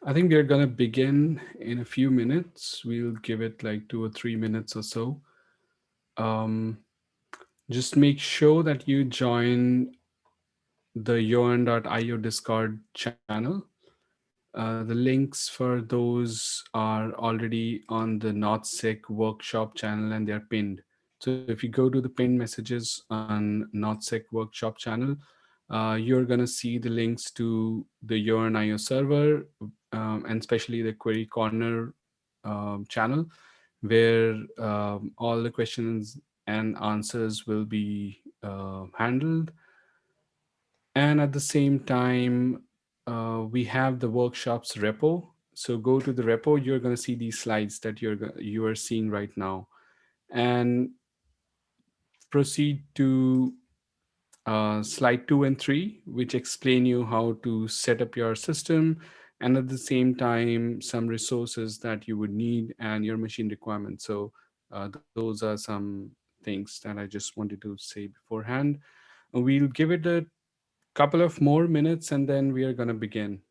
I think we are gonna begin in a few minutes. We'll give it like 2 or 3 minutes or so. Um, just make sure that you join the Joern.io Discord channel. The links for those are already on the NotSec workshop channel and they're pinned. So if you go to the pinned messages on NotSec workshop channel, you're going to see the links to the Joern.io server, and especially the Query Corner channel, where all the questions and answers will be handled. And at the same time, we have the workshops repo. So go to the repo, you're going to see these slides that you are seeing right now, and proceed to slide 2 and 3, which explain you how to set up your system, and at the same time some resources that you would need and your machine requirements. So those are some things that I just wanted to say beforehand. We'll give it a couple of more minutes and then we are going to begin.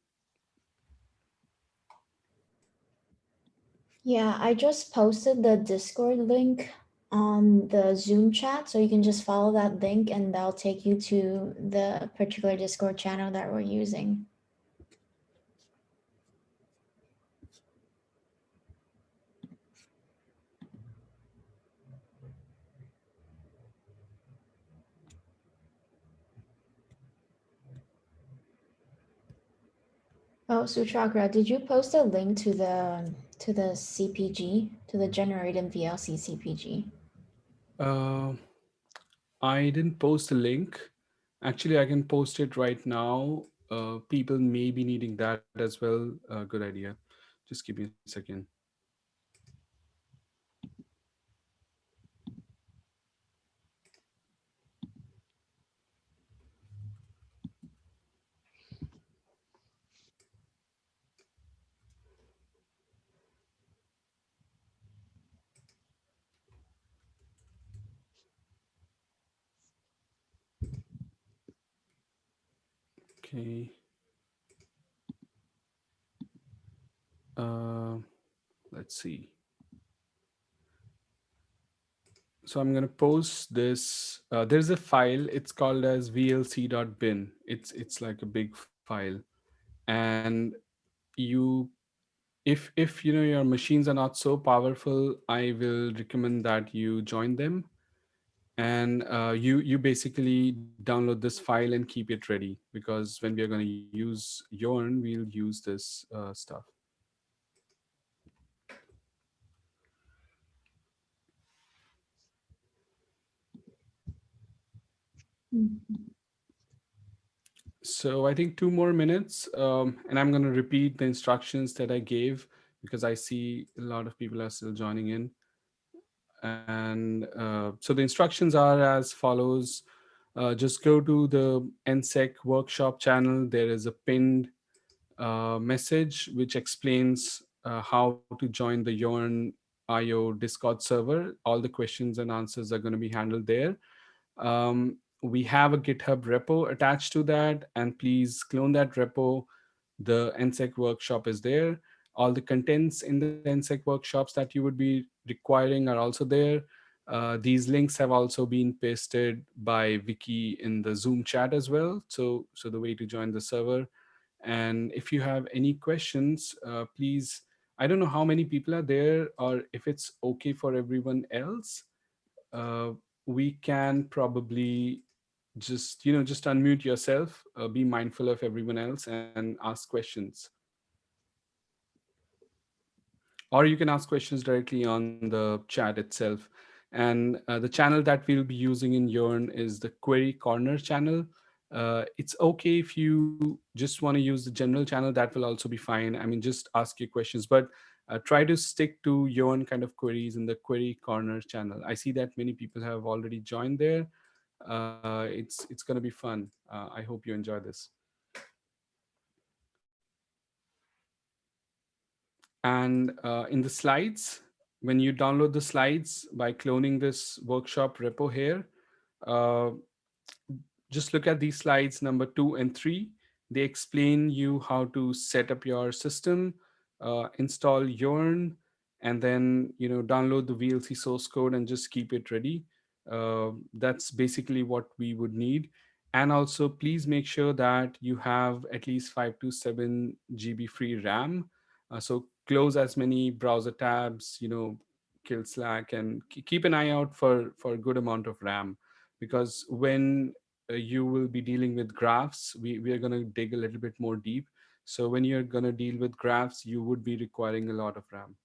Yeah, I just posted the Discord link on the Zoom chat, so you can just follow that link and that'll take you to the particular Discord channel that we're using. Oh, Suchakra, did you post a link to the CPG, to the generated VLC CPG? uh, I didn't post the link. Actually, I can post it right now. People may be needing that as well. Good idea. Just give me a second. Okay. uh, let's see. So I'm going to post this. There's a file, it's called as vlc.bin. It's like a big file. And you, if you know your machines are not so powerful, I will recommend that you join them. And you basically download this file and keep it ready, because when we are going to use Yarn, we'll use this stuff. Mhm. So I think 2 more minutes, and I'm going to repeat the instructions that I gave, because I see a lot of people are still joining in. And so the instructions are as follows. Just go to the NSEC workshop channel. There is a pinned message which explains how to join the Yarn IO Discord server. All the questions and answers are going to be handled there. We have a GitHub repo attached to that, and please clone that repo. The NSEC workshop is there. All the contents in the NSEC workshops that you would be requiring are also there. These links have also been pasted by Vickie in the Zoom chat as well. So the way to join the server. And if you have any questions, please, I don't know how many people are there, or if it's okay for everyone else. uh, we can probably just unmute yourself, be mindful of everyone else and ask questions, or you can ask questions directly on the chat itself. And the channel that we'll be using in Yarn is the Query Corner channel. It's okay if you just want to use the general channel, that will also be fine. I mean, just ask your questions, but try to stick to Yarn kind of queries in the Query Corner channel. I see that many people have already joined there. It's going to be fun. I hope you enjoy this. And in the slides, when you download the slides by cloning this workshop repo here, uh, just look at these slides number 2 and 3. They explain you how to set up your system, install Joern, and then download the VLC source code and just keep it ready. That's basically what we would need. And also, please make sure that you have at least 5 to 7 GB free RAM. So close as many browser tabs, kill Slack, and keep an eye out for a good amount of RAM, because when you will be dealing with graphs, we are going to dig a little bit more deep. So when you're going to deal with graphs, you would be requiring a lot of RAM.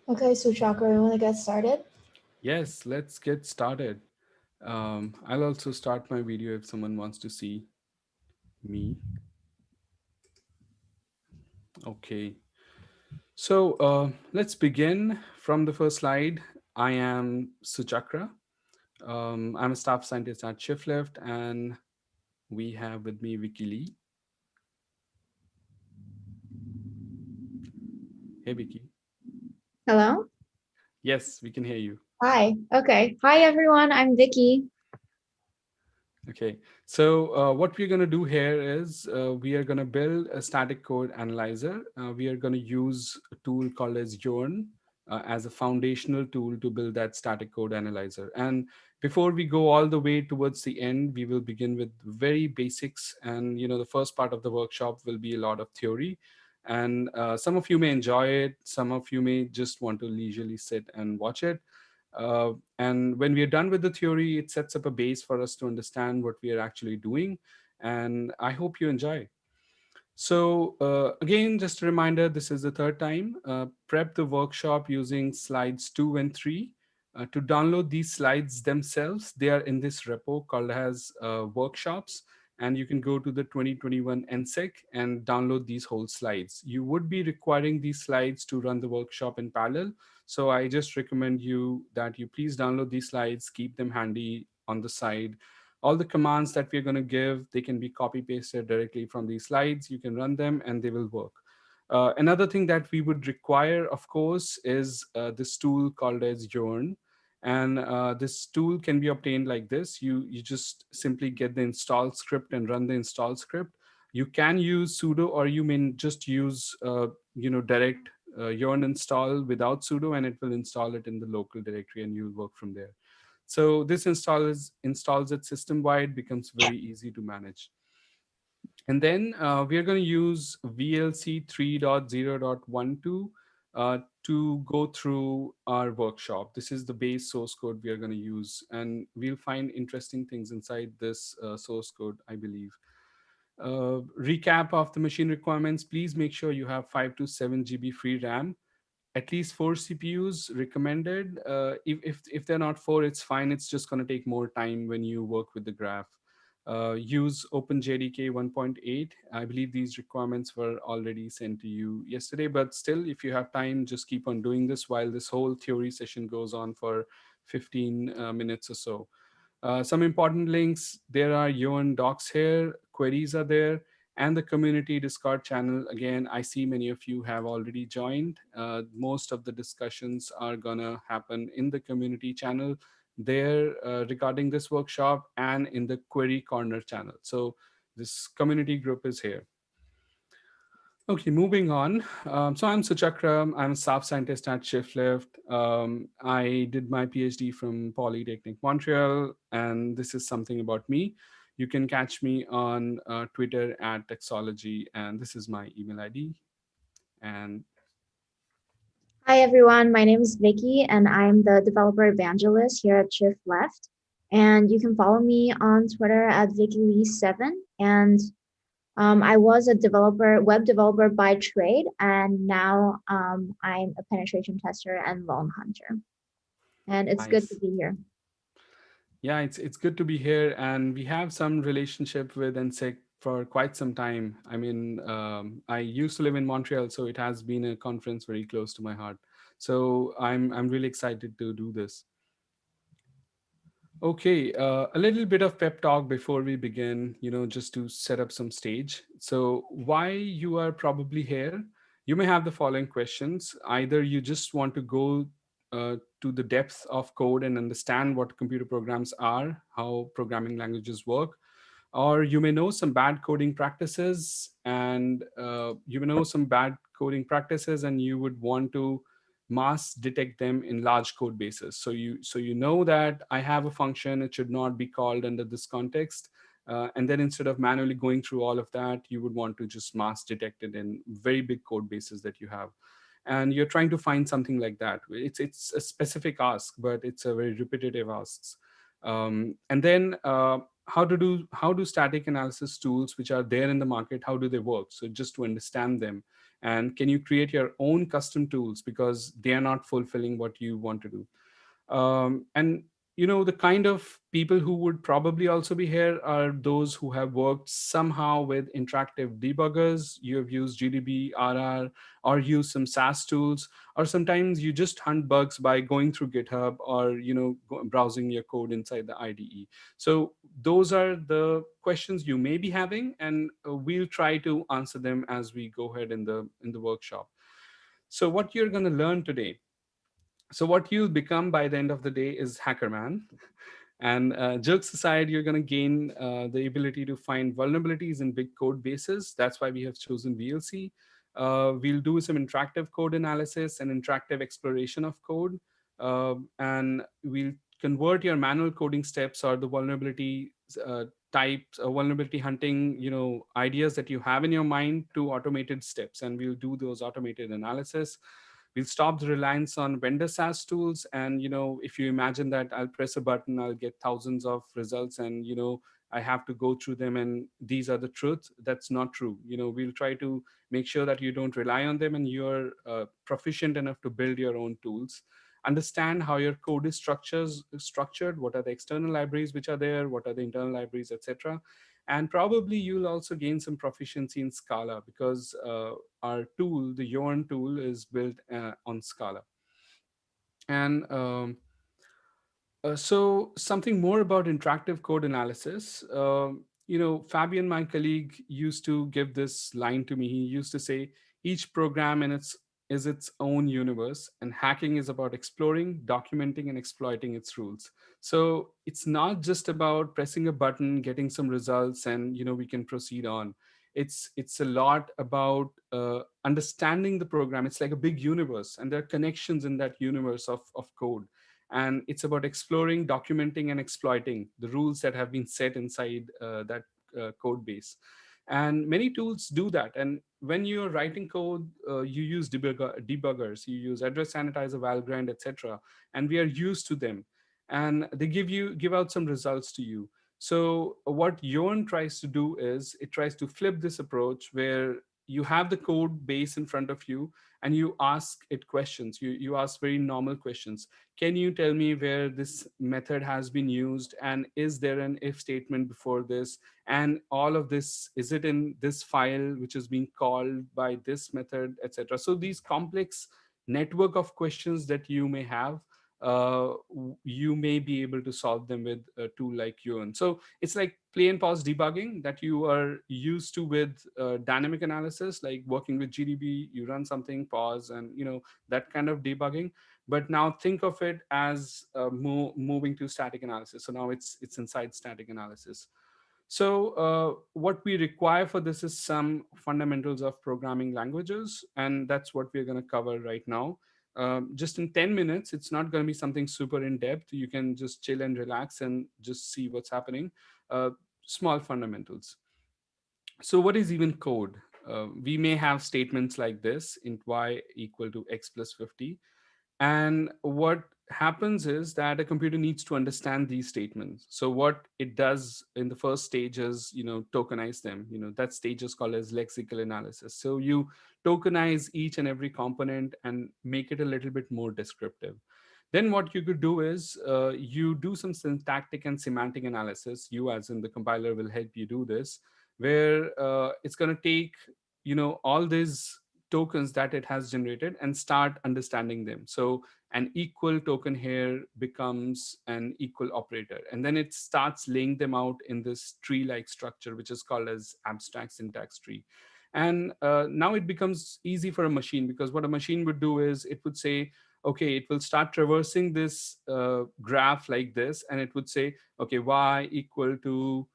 Okay, Suchakra, you want to get started? Yes, let's get started. I'll also start my video if someone wants to see me. Okay, so let's begin from the first slide. I am Suchakra. I'm a staff scientist at ShiftLeft, and we have with me Vickie. Hey, Vickie. Hello? Yes, we can hear you. Hi. Okay. Hi, everyone. I'm Vickie. Okay, so what we're going to do here is we are going to build a static code analyzer. We are going to use a tool called as Joern as a foundational tool to build that static code analyzer. And before we go all the way towards the end, we will begin with very basics. And the first part of the workshop will be a lot of theory. And some of you may enjoy it. Some of you may just want to leisurely sit and watch it. And when we are done with the theory, it sets up a base for us to understand what we are actually doing. And I hope you enjoy. So again, just a reminder, this is the third time. Prep the workshop using slides 2 and 3. To download these slides themselves, they are in this repo called as workshops. And you can go to the 2021 NSEC and download these whole slides. You would be requiring these slides to run the workshop in parallel. So I just recommend you that you please download these slides, keep them handy on the side. All the commands that we're going to give, they can be copy pasted directly from these slides. You can run them and they will work. Another thing that we would require, of course, is this tool called as Joern. And this tool can be obtained like this. You just simply get the install script and run the install script. You can use sudo, or you may just use direct Joern install without sudo, and it will install it in the local directory and you'll work from there. So this installs it system wide, becomes very easy to manage. And then we are going to use VLC 3.0.12 to go through our workshop. This is the base source code we are going to use, and we'll find interesting things inside this source code, I believe. Recap of the machine requirements: please make sure you have 5 to 7 GB free RAM, at least 4 CPUs recommended. If they're not four, it's fine. It's just going to take more time when you work with the graph. Use OpenJDK 1.8. I believe these requirements were already sent to you yesterday, but still, if you have time, just keep on doing this while this whole theory session goes on for 15 minutes or so. Some important links: there are Joern docs here, queries are there, and the community Discord channel. Again, I see many of you have already joined. Most of the discussions are gonna happen in the community channel there regarding this workshop, and in the query corner channel. So this community group is here. Okay, moving on. So I'm Suchakra. I'm a staff scientist at ShiftLeft. I did my PhD from Polytechnic Montreal, and this is something about me. You can catch me on Twitter at Texology, and this is my email ID. And Hi, everyone. My name is Vickie, and I'm the developer evangelist here at Shift Left. And you can follow me on Twitter at VickieLee7. And I was a web developer by trade, and now I'm a penetration tester and lone hunter. And it's good to nice. be here. Yeah, it's good to be here, and we have some relationship with NSEC for quite some time. I mean, I used to live in Montreal, so it has been a conference very close to my heart. So I'm really excited to do this. Okay, a little bit of pep talk before we begin, just to set up some stage. So, why you are probably here? You may have the following questions. Either you just want to go to the depth of code and understand what computer programs are, how programming languages work, or you may know some bad coding practices, and you may know some bad coding practices, and you would want to mass detect them in large code bases. So you know that I have a function, it should not be called under this context, and then instead of manually going through all of that, you would want to just mass detect it in very big code bases that you have. And you're trying to find something like that. It's a specific ask, but it's a very repetitive asks. And then how do static analysis tools which are there in the market, how do they work? So just to understand them, and can you create your own custom tools because they are not fulfilling what you want to do. And the kind of people who would probably also be here are those who have worked somehow with interactive debuggers. You have used gdb, rr, or used some SaaS tools, or sometimes you just hunt bugs by going through github, or browsing your code inside the IDE. So those are the questions you may be having, and we'll try to answer them as we go ahead in the workshop. So what you're going to learn today, so what you'll become by the end of the day is hacker man. And jokes aside, you're going to gain the ability to find vulnerabilities in big code bases. That's why we have chosen VLC. We'll do some interactive code analysis and interactive exploration of code. And we'll convert your manual coding steps or the vulnerability types, vulnerability hunting, ideas that you have in your mind to automated steps. And we'll do those automated analysis. We'll stop the reliance on vendor SaaS tools. And if you imagine that I'll press a button, I'll get thousands of results, and I have to go through them, and these are the truth. That's not true. We'll try to make sure that you don't rely on them, and you're proficient enough to build your own tools. Understand how your code is structured, what are the external libraries which are there, what are the internal libraries, etc. And probably you'll also gain some proficiency in Scala, because our tool, the Joern tool, is built on Scala. And so something more about interactive code analysis. Fabian, my colleague, used to give this line to me. He used to say, "Each program is its own universe, and hacking is about exploring, documenting, and exploiting its rules." So it's not just about pressing a button, getting some results, and we can proceed on. It's a lot about understanding the program. It's like a big universe, and there are connections in that universe of code, and it's about exploring, documenting, and exploiting the rules that have been set inside that code base. And many tools do that. And when you're writing code, you use debuggers, you use address sanitizer, valgrind, etc. And we are used to them, and they give out some results to you. So what Joern tries to do is it tries to flip this approach, where you have the code base in front of you, and you ask it questions. You ask very normal questions. Can you tell me where this method has been used, and is there an if statement before this, and all of this, is it in this file which is being called by this method, etc. So these complex network of questions that you may have, you may be able to solve them with a tool like Yuan. So it's like play and pause debugging that you are used to with dynamic analysis, like working with GDB. You run something, pause, and that kind of debugging. But now think of it as moving to static analysis. So now it's inside static analysis. So what we require for this is some fundamentals of programming languages, and that's what we're going to cover right now. Just in 10 minutes, it's not going to be something super in depth. You can just chill and relax and just see what's happening. uh, Small fundamentals. So what is even code? We may have statements like this: int y equal to x plus 50. And what happens is that a computer needs to understand these statements. So what it does in the first stage is, tokenize them. That stage is called as lexical analysis. So you tokenize each and every component and make it a little bit more descriptive. Then what you could do is you do some syntactic and semantic analysis. You, as in the compiler, will help you do this, where it's going to take all these tokens that it has generated and start understanding them. So an equal token here becomes an equal operator, and then it starts laying them out in this tree like structure, which is called as abstract syntax tree. And now it becomes easy for a machine, because what a machine would do is it would say, okay, it will start traversing this graph like this, and it would say, okay, y equal to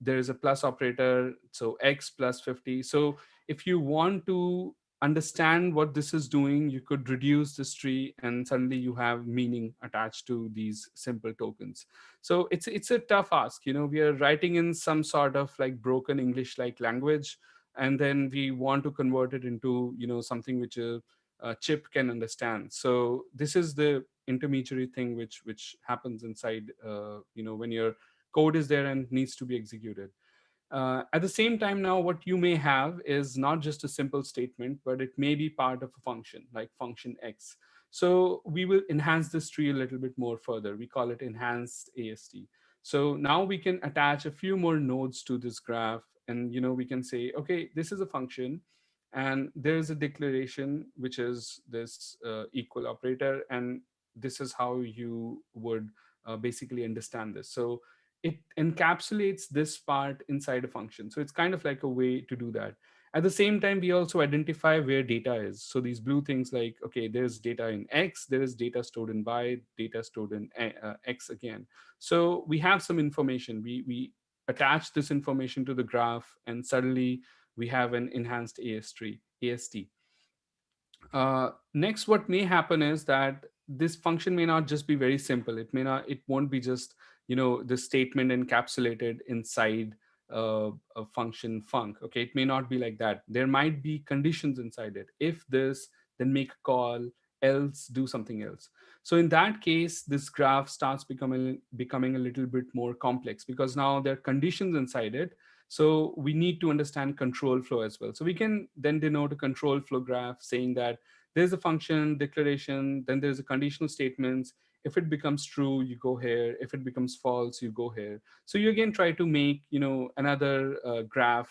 there is a plus operator, so x plus 50. So if you want to understand what this is doing, you could reduce this tree, and suddenly you have meaning attached to these simple tokens. So it's a tough ask. We are writing in some sort of like broken English like language, and then we want to convert it into something which a chip can understand. So this is the intermediary thing which happens inside when your code is there and needs to be executed. At the same time, now what you may have is not just a simple statement, but it may be part of a function like function X. So we will enhance this tree a little bit more further. We call it enhanced AST. So now we can attach a few more nodes to this graph, and we can say, okay, this is a function, and there is a declaration which is this equal operator, and this is how you would basically understand this. So it encapsulates this part inside a function. So it's kind of like a way to do that. At the same time, we also identify where data is. So these blue things like, okay, there's data in X, there is data stored in Y, data stored in X again. So we have some information. We attach this information to the graph, and suddenly we have an enhanced AST. Next, what may happen is that this function may not just be very simple. It won't be just the statement encapsulated inside a function func. Okay, it may not be like that. There might be conditions inside it. If this, then make a call, else do something else. So in that case, this graph starts becoming a little bit more complex, because now there are conditions inside it. So we need to understand control flow as well. So we can then denote a control flow graph saying that there's a function declaration, then there's a conditional statements. If it becomes true, you go here. If it becomes false, you go here. So you again try to make another graph,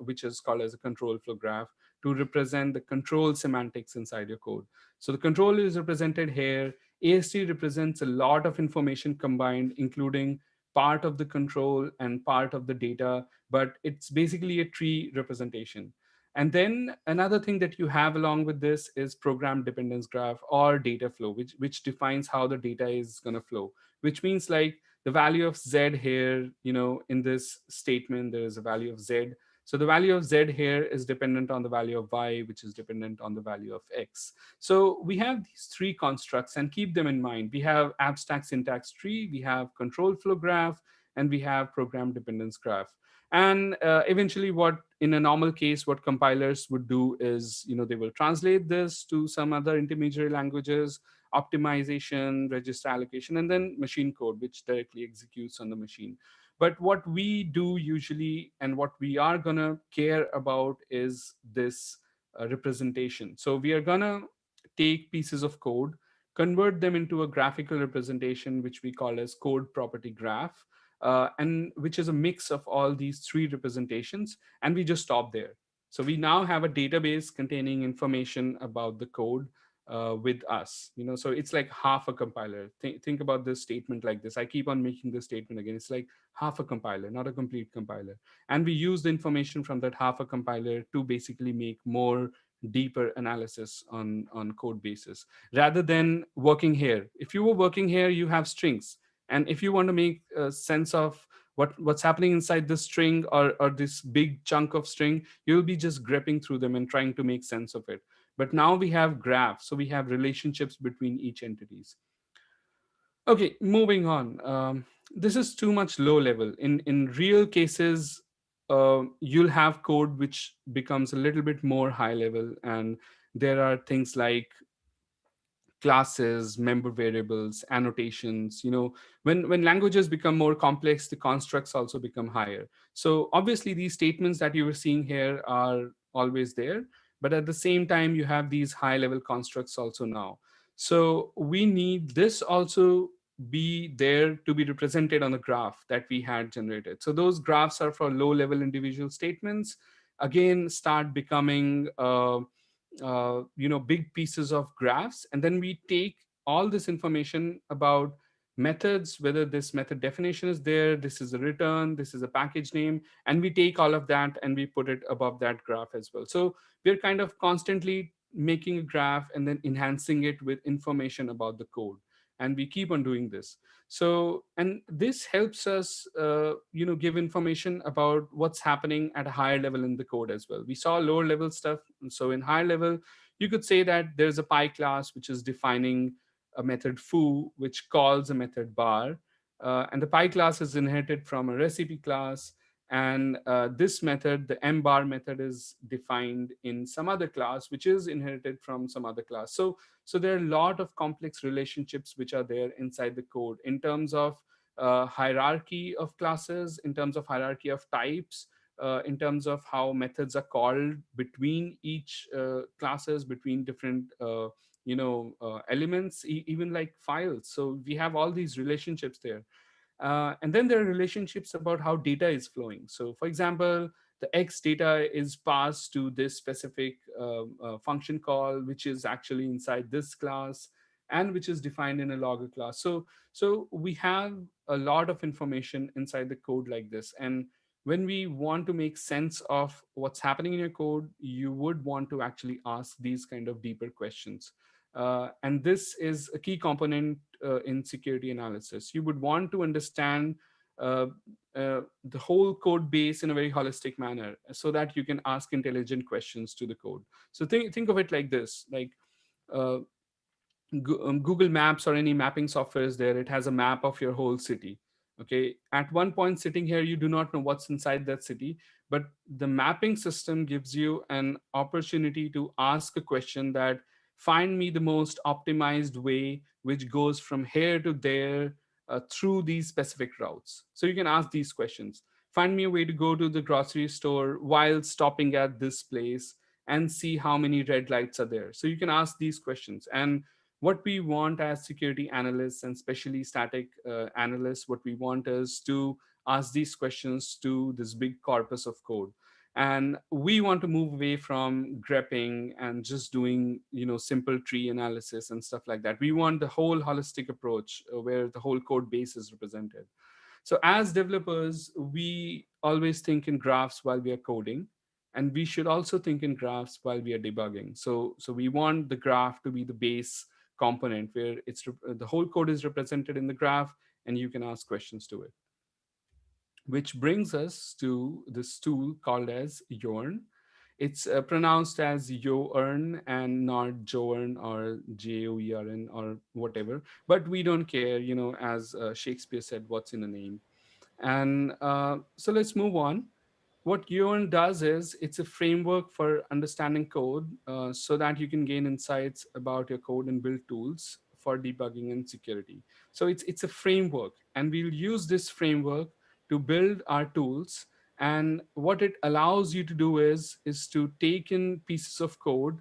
which is called as a control flow graph, to represent the control semantics inside your code. So the control is represented here. AST represents a lot of information combined, including part of the control and part of the data, but it's basically a tree representation. And then another thing that you have along with this is program dependence graph or data flow, which defines how the data is going to flow, which means like the value of Z here, in this statement, there is a value of Z. So the value of Z here is dependent on the value of Y, which is dependent on the value of X. So we have these three constructs, and keep them in mind. We have abstract syntax tree, we have control flow graph, and we have program dependence graph. And eventually, what in a normal case, what compilers would do is they will translate this to some other intermediary languages, optimization, register allocation, and then machine code, which directly executes on the machine. But what we do usually, and what we are going to care about, is this representation. So we are going to take pieces of code, convert them into a graphical representation, which we call as code property graph, and which is a mix of all these three representations, and we just stop there. So we now have a database containing information about the code with us. So it's like half a compiler. Think about this statement like this. I keep on making this statement again. It's like half a compiler, not a complete compiler. And we use the information from that half a compiler to basically make more deeper analysis on code bases, rather than working here. If you were working here, you have strings, and if you want to make sense of what's happening inside this string, or this big chunk of string, you'll be just gripping through them and trying to make sense of it. But now we have graphs, so we have relationships between each entities. Okay, moving on. This is too much low level. In real cases, you'll have code which becomes a little bit more high level, and there are things like classes, member variables, annotations. When languages become more complex, the constructs also become higher. So obviously these statements that you were seeing here are always there, but at the same time you have these high level constructs also now. So we need this also be there to be represented on the graph that we had generated. So those graphs are for low level individual statements, again start becoming big pieces of graphs, and then we take all this information about methods, whether this method definition is there, this is a return, this is a package name, and we take all of that and we put it above that graph as well. So we're kind of constantly making a graph and then enhancing it with information about the code, and we keep on doing this. So, and this helps us give information about what's happening at a higher level in the code as well. We saw lower level stuff, and so in higher level you could say that there's a pie class which is defining a method foo which calls a method bar, and the pie class is inherited from a recipe class, and this method, the m bar method, is defined in some other class which is inherited from some other class. So there are a lot of complex relationships which are there inside the code in terms of hierarchy of classes, in terms of hierarchy of types, in terms of how methods are called between each classes, between different elements, even like files. So we have all these relationships there. And then there are relationships about how data is flowing. So, for example, the X data is passed to this specific function call, which is actually inside this class and which is defined in a logger class. So we have a lot of information inside the code like this. And when we want to make sense of what's happening in your code, you would want to actually ask these kind of deeper questions. And this is a key component in security analysis. You would want to understand uh, the whole code base in a very holistic manner so that you can ask intelligent questions to the code. So think of it like this, like uh, Google Maps or any mapping software is there, it has a map of your whole city. Okay, at one point sitting here, you do not know what's inside that city, but the mapping system gives you an opportunity to ask a question that find me the most optimized way which goes from here to there through these specific routes. So you can ask these questions. Find me a way to go to the grocery store while stopping at this place and see how many red lights are there. So you can ask these questions. And what we want as security analysts, and especially static analysts, what we want is to ask these questions to this big corpus of code. And we want to move away from grepping and just doing simple tree analysis and stuff like that. We want the whole holistic approach where the whole code base is represented. So as developers, we always think in graphs while we are coding, and we should also think in graphs while we are debugging. So we want the graph to be the base component where the whole code is represented in the graph, and you can ask questions to it. Which brings us to this tool called as Joern. It's pronounced as Joern and not Joern or Joern or whatever. But we don't care, as Shakespeare said, what's in a name. And so let's move on. What Joern does is it's a framework for understanding code so that you can gain insights about your code and build tools for debugging and security. So it's a framework, and we'll use this framework to build our tools. And what it allows you to do is to take in pieces of code,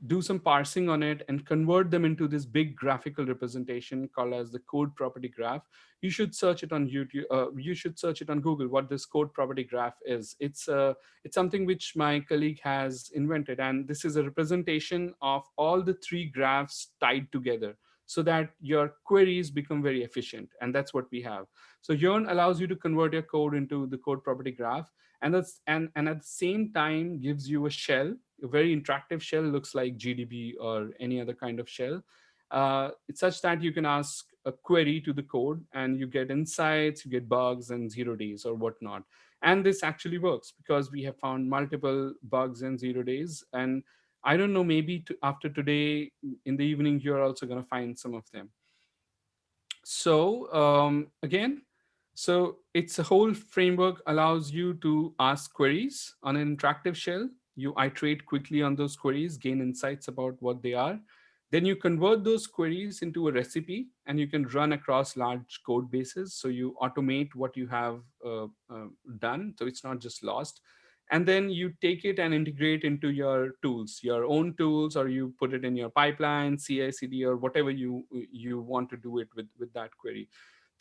do some parsing on it, and convert them into this big graphical representation called as the code property graph. You should search it on YouTube. You should search it on Google. What this code property graph is? It's something which my colleague has invented, and this is a representation of all the three graphs tied together, so that your queries become very efficient. And that's what we have. So Yearn allows you to convert your code into the code property graph, and and at the same time gives you a shell, a very interactive shell, looks like GDB or any other kind of shell. It's such that you can ask a query to the code and you get insights, you get bugs and 0 days or whatnot. And this actually works because we have found multiple bugs in 0 days. And I don't know, maybe after today in the evening, you're also going to find some of them. So again, so it's a whole framework allows you to ask queries on an interactive shell. You iterate quickly on those queries, gain insights about what they are. Then you convert those queries into a recipe, and you can run across large code bases. So you automate what you have done, so it's not just lost. And then you take it and integrate into your tools, your own tools, or you put it in your pipeline, CI/CD, or whatever you want to do it with that query.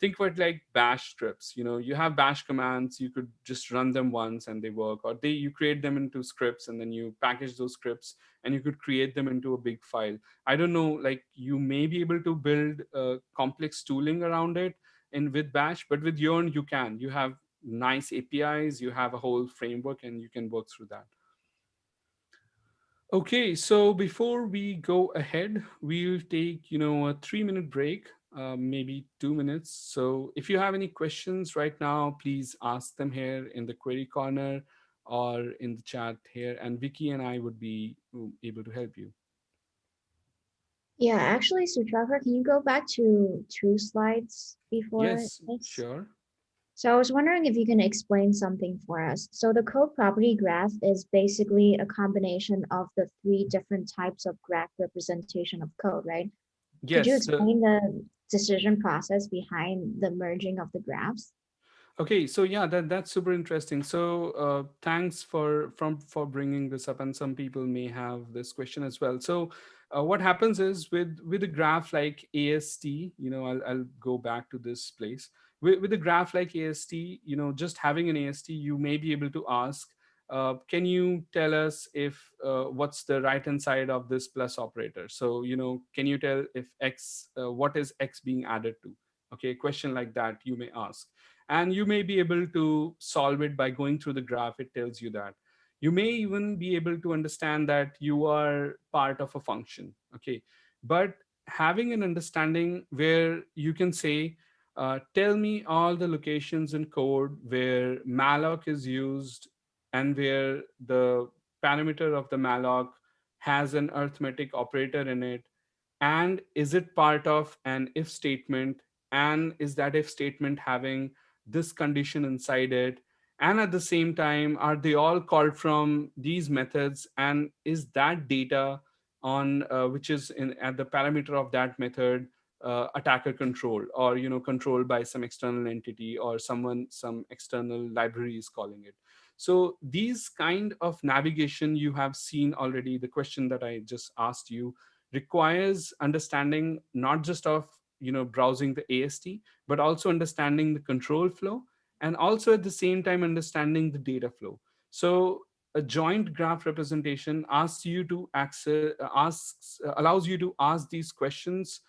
think of it like bash scripts. You have bash commands, you could just run them once and they work, or you create them into scripts and then you package those scripts and you could create them into a big file. I don't know, like you may be able to build complex tooling around it in with bash, but with Yearn you have nice APIs, you have a whole framework, and you can work through that. Okay, so before we go ahead, we'll take, a 3-minute break, maybe 2 minutes. So if you have any questions right now, please ask them here in the query corner or in the chat here, and Vicky and I would be able to help you. Yeah, actually, Suchakra, can you go back to two slides before Yes, this? sure. So I was wondering if you can explain something for us. So the code property graph is basically a combination of the three different types of graph representation of code, right? Could you Yes, the explain the decision process behind the merging of the graphs? Okay, so yeah, that's super interesting. So thanks for bringing this up, and some people may have this question as well. So what happens is with a graph like AST, I'll go back to this place. With a graph like AST, just having an AST, you may be able to ask, can you tell us if what's the right hand side of this plus operator? So can you tell if x what is x being added to? Okay, a question like that you may ask, and you may be able to solve it by going through the graph. It tells you that. You may even be able to understand that you are part of a function. Okay, but having an understanding where you can say, tell me all the locations in code where malloc is used and where the parameter of the malloc has an arithmetic operator in it, and is it part of an if statement, and is that if statement having this condition inside it, and at the same time are they all called from these methods, and is that data on which is in at the parameter of that method attacker control, or controlled by some external entity or some external library is calling it. So these kind of navigation you have seen already. The question that I just asked you requires understanding not just of browsing the AST, but also understanding the control flow, and also at the same time understanding the data flow. So a joint graph representation asks you to allows you to ask these questions,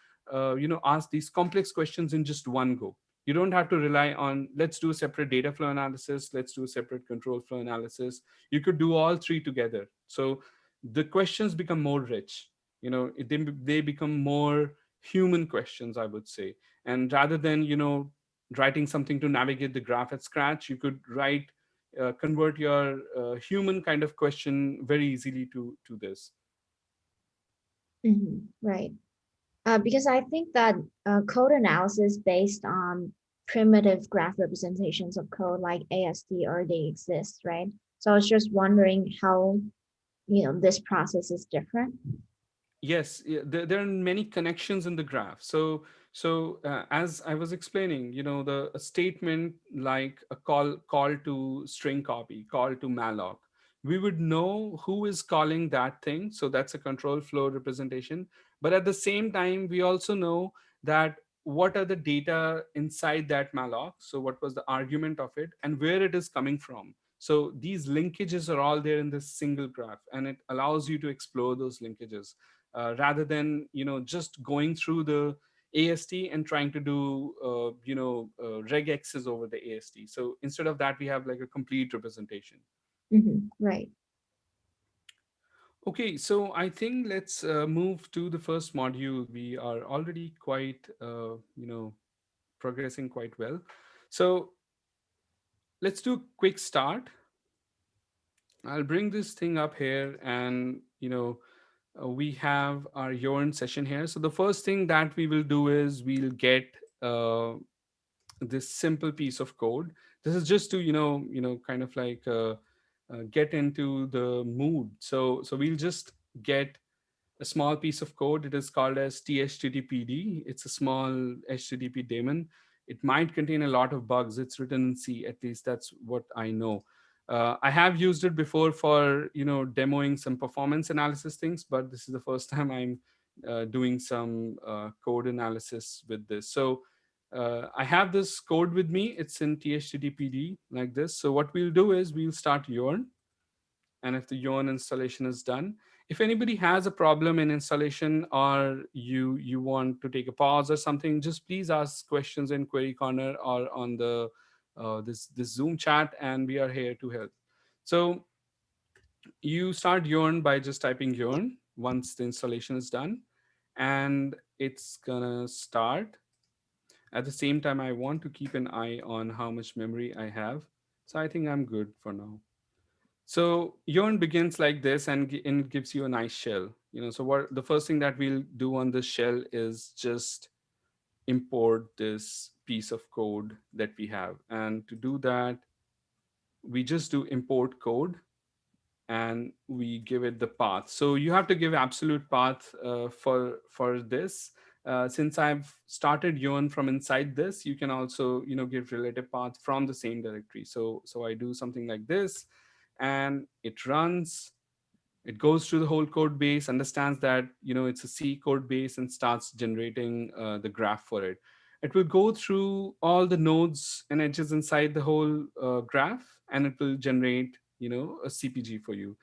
ask these complex questions in just one go. You don't have to rely on, let's do a separate data flow analysis, let's do a separate control flow analysis. You could do all three together. So the questions become more rich. They become more human questions, I would say. And rather than writing something to navigate the graph at scratch, you could convert your human kind of question very easily to this. Right. Because I think that code analysis based on primitive graph representations of code like AST already exists, right? So I was just wondering how, this process is different. Yes, yeah, there are many connections in the graph. So as I was explaining, the a statement like a call to string copy, call to malloc, we would know who is calling that thing. So that's a control flow representation. But at the same time, we also know that what are the data inside that malloc. So what was the argument of it and where it is coming from. So these linkages are all there in this single graph, and it allows you to explore those linkages rather than just going through the AST and trying to do regexes over the AST. So instead of that, we have like a complete representation. Right. Okay, so I think let's move to the first module. We are already quite progressing quite well. So let's do a quick start. I'll bring this thing up here, and we have our Joern session here. So the first thing that we will do is we'll get uh, this simple piece of code. This is just to kind of like get into the mood. So we'll just get a small piece of code. It is called as thttpd. It's a small HTTP daemon. It might contain a lot of bugs. It's written in C, at least that's what I know. I have used it before for demoing some performance analysis things, but this is the first time I'm doing some code analysis with this. So I have this code with me. It's in THTTPD like this. So what we'll do is we'll start Joern, and if the Joern installation is done, if anybody has a problem in installation, or you want to take a pause or something, just please ask questions in Query Corner or on the this Zoom chat, and we are here to help. So you start Joern by just typing Joern once the installation is done, and it's gonna start. At the same time, I want to keep an eye on how much memory I have. So I think I'm good for now. So Yarn begins like this, and it gives you a nice shell. So what the first thing that we'll do on this shell is just import this piece of code that we have. And to do that, we just do import code, and we give it the path. So you have to give absolute path for this. Since I've started Yon from inside this, you can also give relative path from the same directory. So I do something like this, and it runs. It goes through the whole code base, understands that it's a C code base, and starts generating the graph for it. It will go through all the nodes and edges inside the whole graph, and it will generate a CPG for you.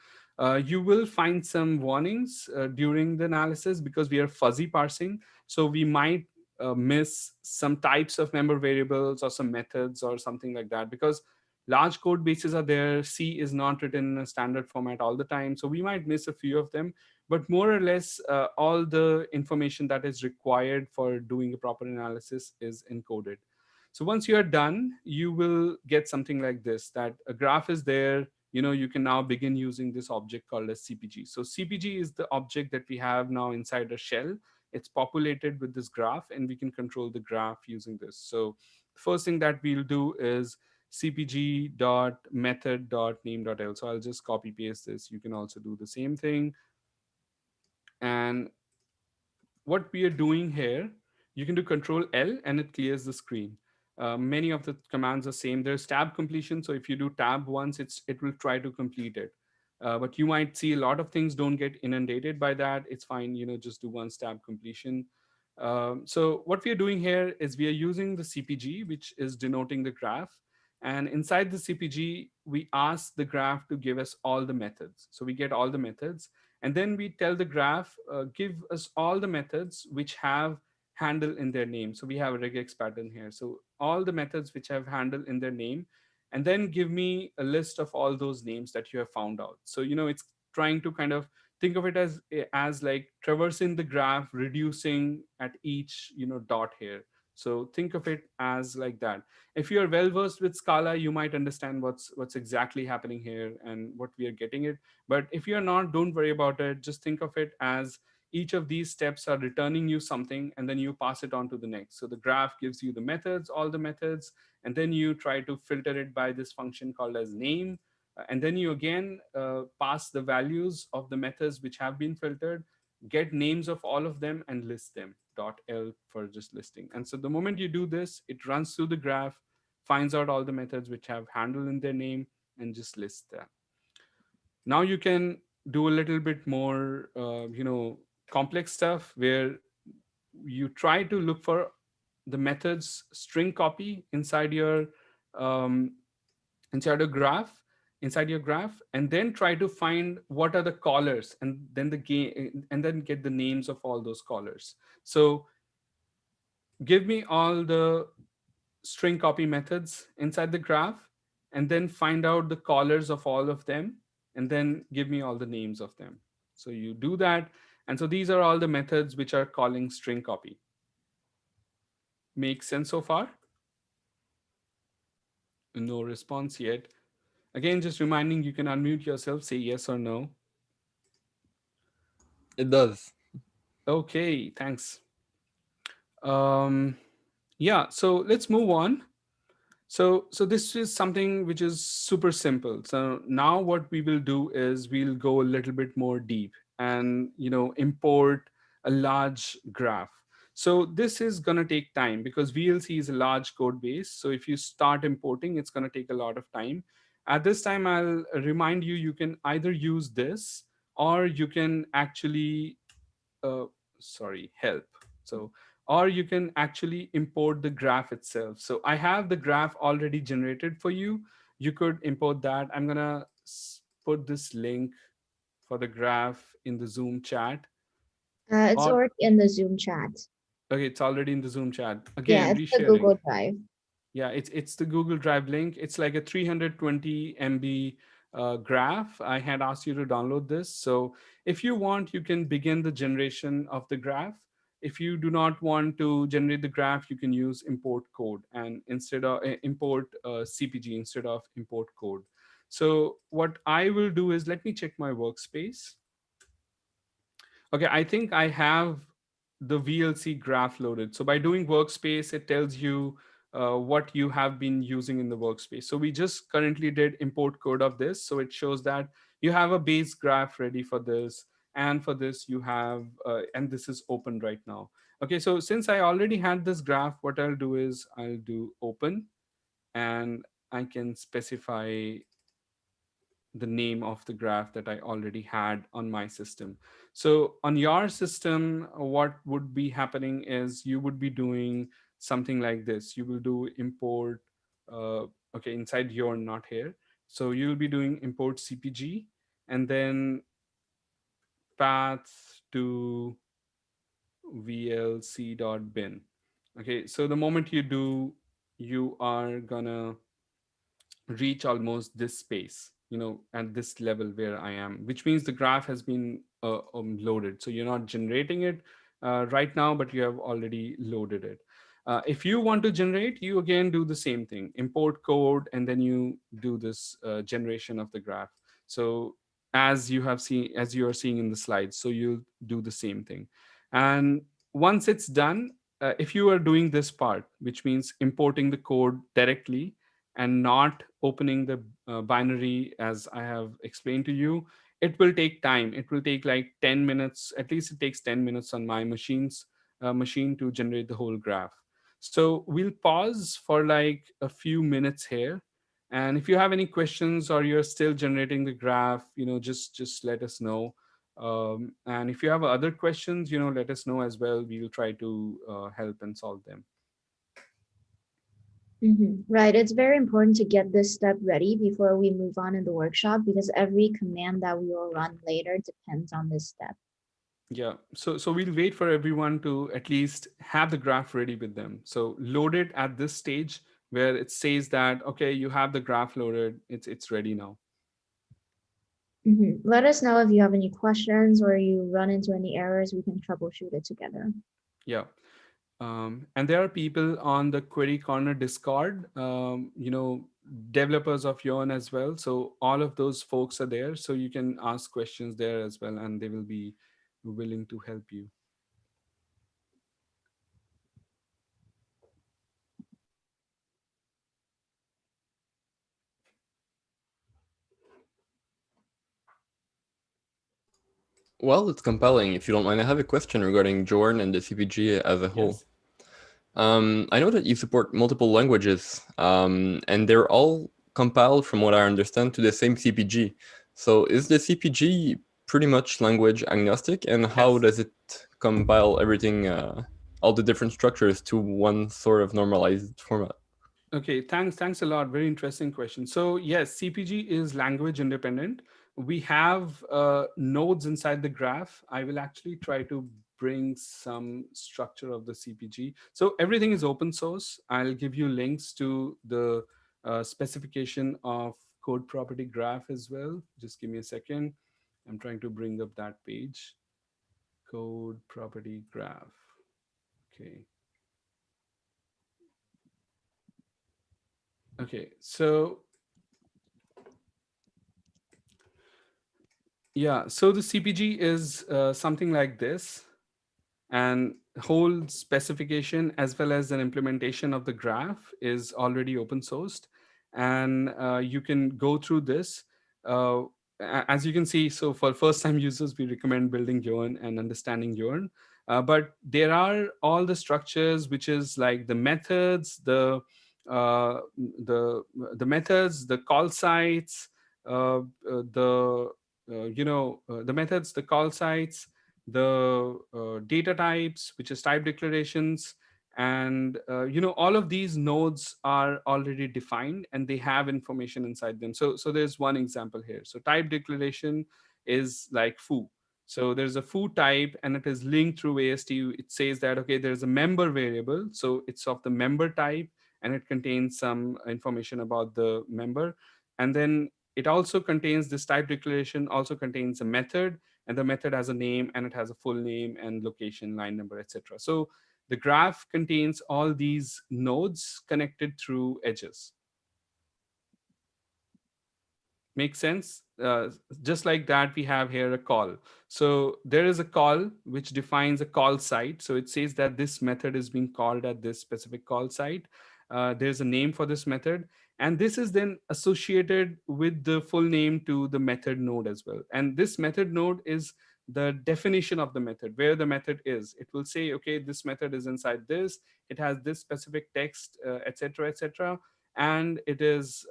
You will find some warnings during the analysis because we are fuzzy parsing, so we might miss some types of member variables or some methods or something like that, because large code bases are there. C is not written in a standard format all the time, so we might miss a few of them. But more or less, all the information that is required for doing a proper analysis is encoded. So once you are done, you will get something like this, that a graph is there. You can now begin using this object called as CPG. So CPG is the object that we have now inside a shell. It's populated with this graph, and we can control the graph using this. So the first thing that we'll do is cpg.method.name.l. So I'll just copy paste this. You can also do the same thing. And what we are doing here, you can do Control L and it clears the screen. Many of the commands are same. There's tab completion, so if you do tab once, it will try to complete it. But you might see a lot of things don't get inundated by that. It's fine, just do one tab completion. So what we are doing here is we are using the CPG, which is denoting the graph. And inside the CPG, we ask the graph to give us all the methods. So we get all the methods, and then we tell the graph, give us all the methods which have handle in their name. So we have a regex pattern here. So all the methods which have handle in their name, and then give me a list of all those names that you have found out. So it's trying to kind of think of it as like traversing the graph, reducing at each dot here. So think of it as like that. If you are well versed with Scala, you might understand what's exactly happening here and what we are getting it. But if you're not, don't worry about it. Just think of it as each of these steps are returning you something, and then you pass it on to the next. So the graph gives you the methods, all the methods, and then you try to filter it by this function called as name. And then you again pass the values of the methods which have been filtered, get names of all of them, and list them. Dot L for just listing. And so the moment you do this, it runs through the graph, finds out all the methods which have handle in their name, and just lists them. Now you can do a little bit more complex stuff, where you try to look for the methods string copy um, inside a graph inside your graph, and then try to find what are the callers, and then get the names of all those callers. So give me all the string copy methods inside the graph, and then find out the callers of all of them, and then give me all the names of them. So you do that, and so these are all the methods which are calling string copy. Make sense so far? No response yet. Again, just reminding, you can unmute yourself, say yes or no. It does. Okay, thanks. um yeah, so let's move on. So this is something which is super simple. So now what we will do is we'll go a little bit more deep and import a large graph. So this is going to take time because VLC is a large code base. So if you start importing, it's going to take a lot of time. At this time, I'll remind you, you can either use this, or you can actually, uh, sorry, help. So or you can actually import the graph itself. So I have the graph already generated for you. You could import that. I'm gonna put this link for the graph in the Zoom chat. It's Or already in the Zoom chat. okay, it's already in the Zoom chat. Yeah, Again, it's the resharing. Google Drive. Yeah, it's the Google Drive link. It's like a 320 MB graph. I had asked you to download this. So if you want, you can begin the generation of the graph. If you do not want to generate the graph, you can use import code and instead of import CPG instead of import code. So what I will do is, let me check my workspace. Okay, I think I have the VLC graph loaded. So by doing workspace, it tells you what you have been using in the workspace. So we just currently did import code of this. So it shows that you have a base graph ready for this. And for this, you have, and this is open right now. Okay, so since I already had this graph, what I'll do is I'll do open, and I can specify the name of the graph that I already had on my system. So on your system, what would be happening is you would be doing something like this. You will do import, okay, inside your, not here. So you'll be doing import CPG and then path to vlc.bin. Okay, so the moment you do, you are gonna reach almost this space, at this level where I am, which means the graph has been loaded. So you're not generating it right now, but you have already loaded it. If you want to generate, you again do the same thing, import code, and then you do this generation of the graph. So as you are seeing in the slides, so you do the same thing. And once it's done, if you are doing this part, which means importing the code directly and not opening the binary as I have explained to you, it will take time. It will take like 10 minutes. At least it takes 10 minutes on my machine to generate the whole graph. So we'll pause for like a few minutes here. And if you have any questions or you're still generating the graph, just let us know. And if you have other questions, let us know as well. We'll try to help and solve them. Right. It's very important to get this step ready before we move on in the workshop because every command that we will run later depends on this step. Yeah. So we'll wait for everyone to at least have the graph ready with them. So load it at this stage where it says that okay, you have the graph loaded. It's ready now. Let us know if you have any questions or you run into any errors. We can troubleshoot it together. Yeah. And there are people on the Query Corner Discord, developers of Yarn as well. So all of those folks are there. So you can ask questions there as well, and they will be willing to help you. Well, it's compelling. If you don't mind, I have a question regarding Joern and the CPG as a whole. Yes. I know that you support multiple languages, and they're all compiled, from what I understand, to the same CPG. So is the CPG pretty much language agnostic, and how Yes. does it compile everything, all the different structures to one sort of normalized format? Okay, thanks a lot. Very interesting question. So yes, CPG is language independent. We have nodes inside the graph. I will actually try to bring some structure of the CPG. So everything is open source. I'll give you links to the specification of code property graph as well. Just give me a second. I'm trying to bring up that page. Code property graph. Okay. Okay. So yeah, so the CPG is something like this, and whole specification as well as an implementation of the graph is already open sourced, and you can go through this. Uh, as you can see, so for first time users, we recommend building Joern and understanding Joern. But there are all the structures, which is like the methods, uh, the methods, the call sites, the the methods, the call sites, the data types, which is type declarations. And all of these nodes are already defined and they have information inside them. So there's one example here. So type declaration is like foo. So there's a foo type and it is linked through AST. It says that, okay, there's a member variable, so it's of the member type, and it contains some information about the member. And then it also contains, this type declaration also contains a method, and the method has a name, and it has a full name and location, line number, etc. So the graph contains all these nodes connected through edges. Make sense? Just like that, we have here a call. So there is a call which defines a call site. So it says that this method is being called at this specific call site. There's a name for this method. And this is then associated with the full name to the method node as well. And this method node is the definition of the method, where the method is. It will say, okay, this method is inside this, it has this specific text, etc., etc. And it is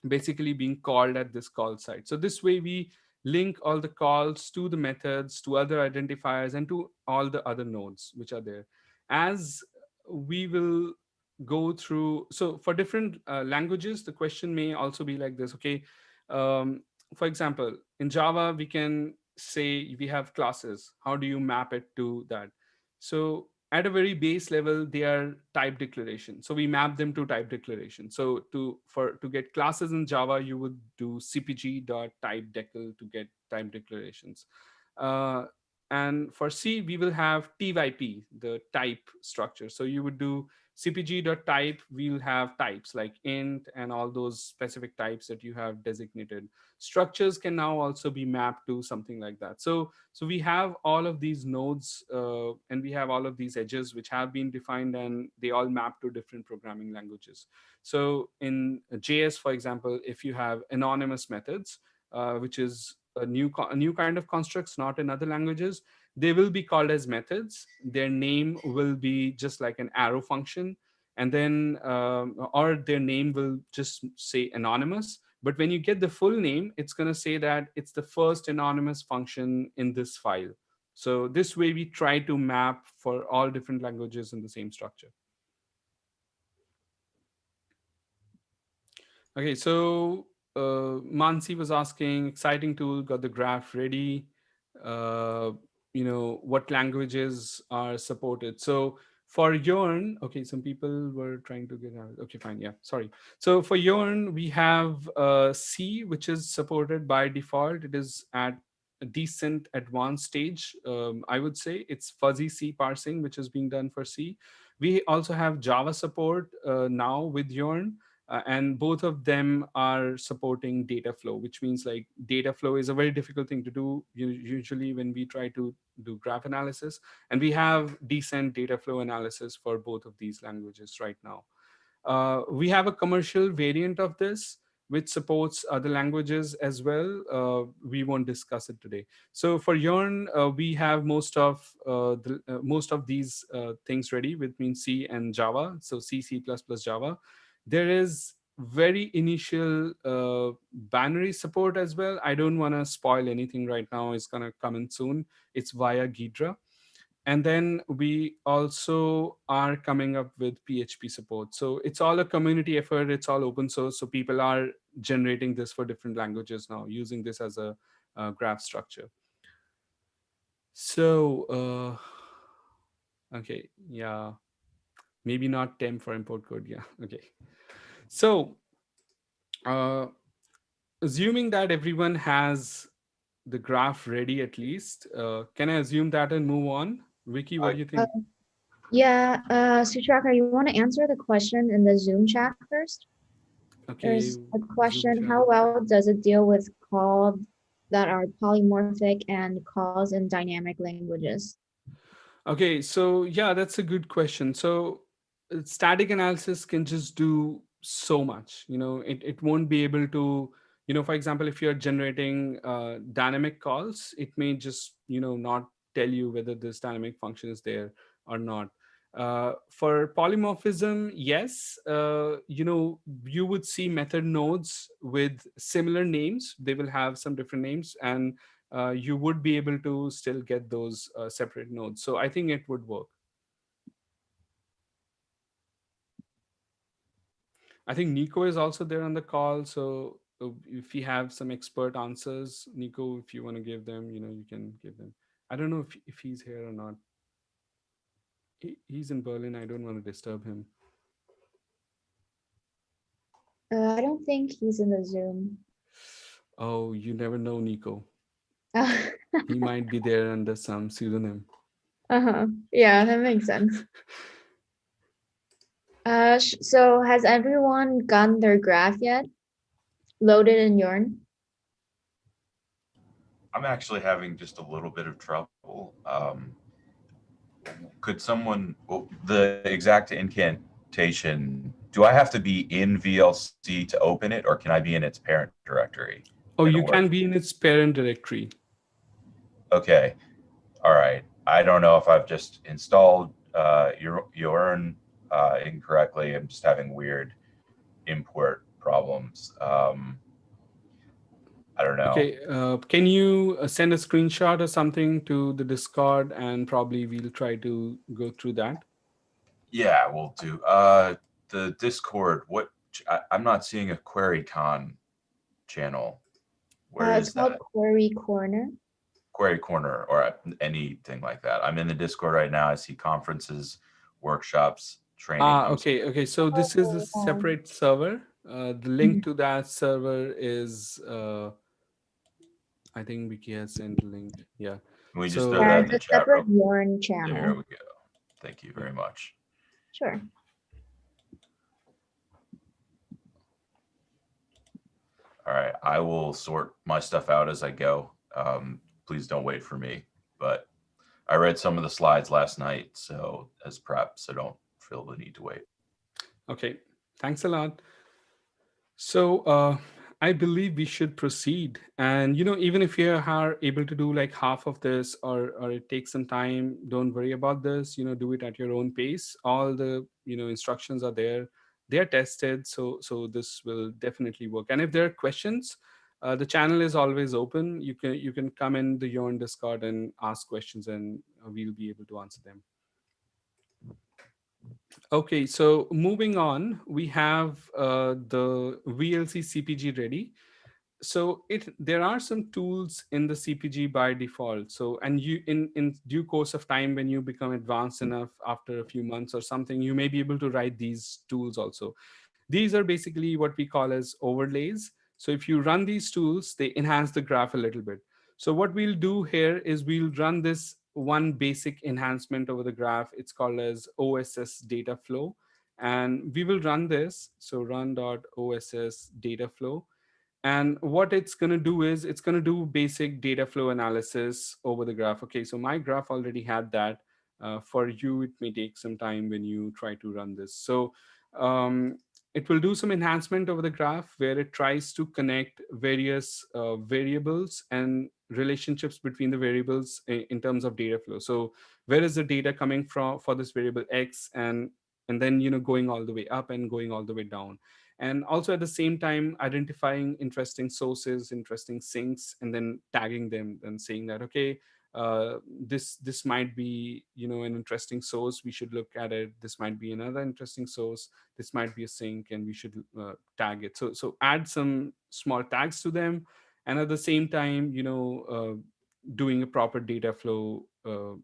basically being called at this call site. So this way we link all the calls to the methods, to other identifiers, and to all the other nodes which are there. As we will go through, so for different languages, the question may also be like this. Okay, um, for example, in Java, we can say we have classes. How do you map it to that? So at a very base level, they are type declaration, so we map them to type declaration. So to get classes in Java, you would do cpg dot type decl to get type declarations. uh, and for C, we will have typ, the type structure. So you would do cpg dot type, we'll have types like int and all those specific types that you have designated. Structures can now also be mapped to something like that. So we have all of these nodes, and we have all of these edges which have been defined, and they all map to different programming languages. So in JS, for example, if you have anonymous methods, which is a new kind of constructs, not in other languages, they will be called as methods. Their name will be just like an arrow function, and then or their name will just say anonymous. But when you get the full name, it's going to say that it's the first anonymous function in this file. So this way we try to map for all different languages in the same structure. Okay, so Mansi was asking, exciting tool, got the graph ready. Uh, what languages are supported? So for Joern, okay, some people were trying to get out. Okay, fine, yeah, sorry. So for Joern, we have C, which is supported by default. It is at a decent advanced stage. I would say it's fuzzy C parsing, which is being done for C. We also have Java support now with Joern, and both of them are supporting data flow, which means like data flow is a very difficult thing to do usually when we try to do graph analysis, and we have decent data flow analysis for both of these languages right now. We have a commercial variant of this which supports other languages as well. We won't discuss it today. So for Yarn, we have most of these things ready, which means C and Java. So C, C++, Java. There is very initial binary support as well. I don't want to spoil anything right now. It's gonna come in soon. It's via Ghidra. And then we also are coming up with PHP support. So it's all a community effort, it's all open source, so people are generating this for different languages now, using this as a graph structure. So okay, yeah, maybe not temp for import code, yeah. Okay, so uh, assuming that everyone has the graph ready, at least can I assume that and move on? Vicky, what do you Uh, think? yeah, Suchakra, you want to answer the question in the Zoom chat first? Okay, There's a Zoom question, chat. how well does it deal with calls that are polymorphic and calls in dynamic languages? Okay, so yeah, that's a good question. So static analysis can just do so much. It won't be able to, for example, if you're generating dynamic calls, it may just, not tell you whether this dynamic function is there or not. For polymorphism, yes, you would see method nodes with similar names. They will have some different names, and you would be able to still get those separate nodes. So I think it would work. I think Nico is also there on the call. So if you have some expert answers, Nico, if you want to give them, you can give them. I don't know if he's here or not. He's in Berlin. I don't want to disturb him. I don't think he's in the Zoom. Oh, you never know, Nico. Uh, He might be there under some pseudonym. uh-huh. Yeah, that makes sense. So has everyone gotten their graph yet? Loaded in Yarn? I'm actually having just a little bit of trouble. Could someone, well, the exact incantation, do I have to be in VLC to open it, or can I be in its parent directory? Oh, It'll you work. can be in its parent directory. Okay. All right. I don't know if I've just installed Joern incorrectly. I'm just having weird import problems. I don't know. Okay, can you send a screenshot or something to the Discord, and probably we'll try to go through that. Yeah, we'll do. The Discord. I'm not seeing a QueryCon channel. Where It's is called that? Query Corner. Query Corner or anything like that. I'm in the Discord right now. I see conferences, workshops, training. Ah, okay, okay. So this is a Oh, separate server. The link mhm. to that server is, I think Vickie has sent the link. Yeah. Can we just throw So that Yeah, in it's the a chat separate real? Yarn There channel. we go. Thank you yeah. very much. Sure. All right, I will sort my stuff out as I go. Please don't wait for me. But I read some of the slides last night, so as prep, so don't feel the need to wait. Okay, thanks a lot. So I believe we should proceed. And even if you are able to do like half of this, or it takes some time, don't worry about this. Do it at your own pace. All the instructions are there. They are tested, so this will definitely work. And if there are questions, the channel is always open. You can come in the Yarn Discord and ask questions, and we'll be able to answer them. Okay, so moving on, we have the VLC CPG ready. So there are some tools in the CPG by default. So, and you in due course of time, when you become advanced enough, after a few months or something, you may be able to write these tools also. These are basically what we call as overlays. So if you run these tools, they enhance the graph a little bit. So what we'll do here is we'll run this one basic enhancement over the graph. It's called as OSS data flow. And we will run this. So run.oss data flow. And what it's going to do is it's going to do basic data flow analysis over the graph. Okay, so my graph already had that. For you, it may take some time when you try to run this. So um, it will do some enhancement over the graph where it tries to connect various variables and relationships between the variables in terms of data flow. So where is the data coming from for this variable X, and then going all the way up and going all the way down, and also at the same time identifying interesting sources, interesting sinks, and then tagging them and saying that, okay, this might be an interesting source, we should look at it. This might be another interesting source, this might be a sink, and we should tag it. So add some small tags to them, and at the same time doing a proper data flow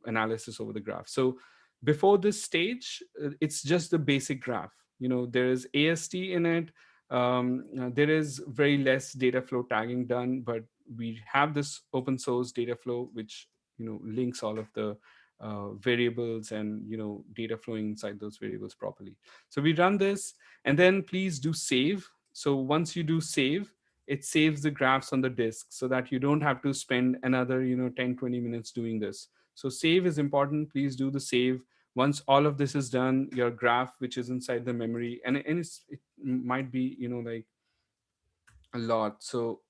analysis over the graph. So before this stage, it's just the basic graph. There is AST in it. There is very less data flow tagging done, but we have this open source data flow which links all of the variables and data flowing inside those variables properly. So we run this, and then please do save. So once you do save, it saves the graphs on the disk, so that you don't have to spend another 10-20 minutes doing this. So save is important. Please do the save. Once all of this is done, your graph which is inside the memory, it might be like a lot. So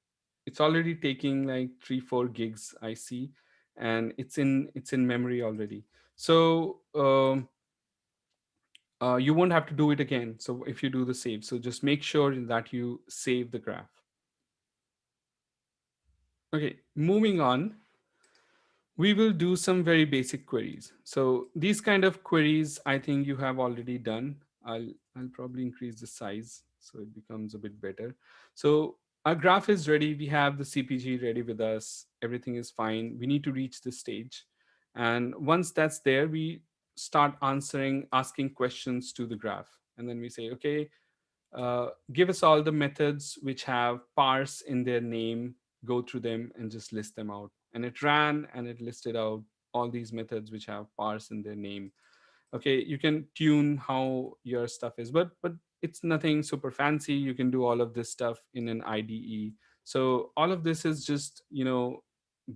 it's already taking like 3-4 gigs, I see, and it's in memory already. So you won't have to do it again. So if you do the save, so just make sure that you save the graph. Okay, moving on, we will do some very basic queries. So these kind of queries, I think you have already done. I'll probably increase the size so it becomes a bit better. So our graph is ready. We have the CPG ready with us. Everything is fine. We need to reach this stage. And once that's there, we start asking questions to the graph. And then we say, okay, give us all the methods which have parse in their name, go through them and just list them out. And it ran and it listed out all these methods which have parse in their name. Okay, you can tune how your stuff is, but it's nothing super fancy. You can do all of this stuff in an IDE. So all of this is just,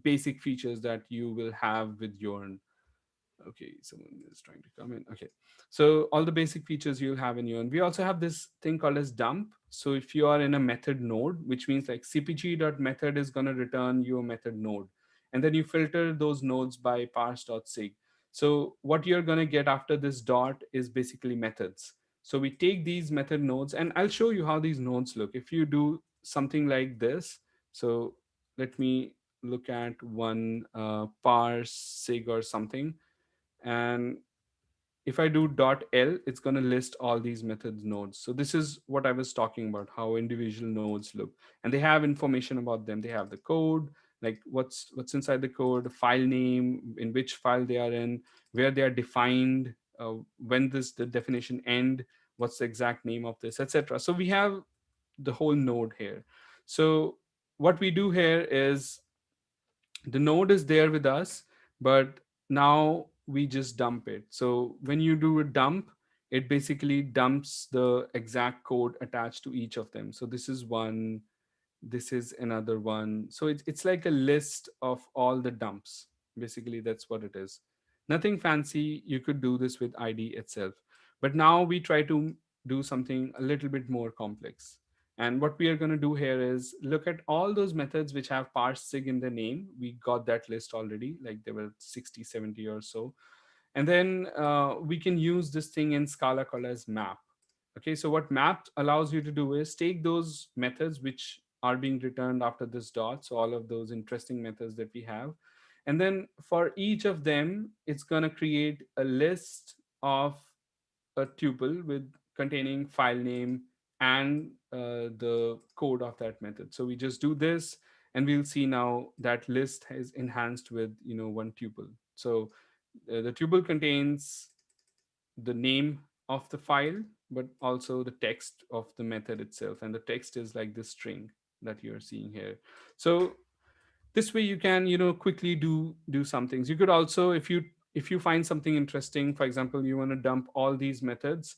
basic features that you will have with Joern. Okay, someone is trying to come in. Okay, so all the basic features you'll have in you, and we also have this thing called as dump. So if you are in a method node, which means like cpg.method is going to return you a method node, and then you filter those nodes by parse.sig. So what you're going to get after this dot is basically methods. So we take these method nodes, and I'll show you how these nodes look if you do something like this. So let me look at one parse sig or something. And if I do dot L, it's going to list all these methods nodes. So this is what I was talking about, how individual nodes look. And they have information about them. They have the code, like what's inside the code, the file name, in which file they are in, where they are defined, when this the definition end, what's the exact name of this, etc. So we have the whole node here. So what we do here is the node is there with us, but now we just dump it. So when you do a dump, it basically dumps the exact code attached to each of them. So this is one, this is another one. So it's like a list of all the dumps. Basically, that's what it is. Nothing fancy. You could do this with ID itself. But now we try to do something a little bit more complex. And what we are going to do here is look at all those methods which have parse sig in the name. We got that list already, like there were 60, 70 or so. And then we can use this thing in Scala called as map. Okay, so what map allows you to do is take those methods which are being returned after this dot, so all of those interesting methods that we have, and then for each of them, it's going to create a list of a tuple with containing file name and the code of that method. So we just do this, and we'll see now that list is enhanced with one tuple. So the tuple contains the name of the file, but also the text of the method itself. And the text is like this string that you're seeing here. So this way you can, quickly do some things. You could also, if you find something interesting, for example, you want to dump all these methods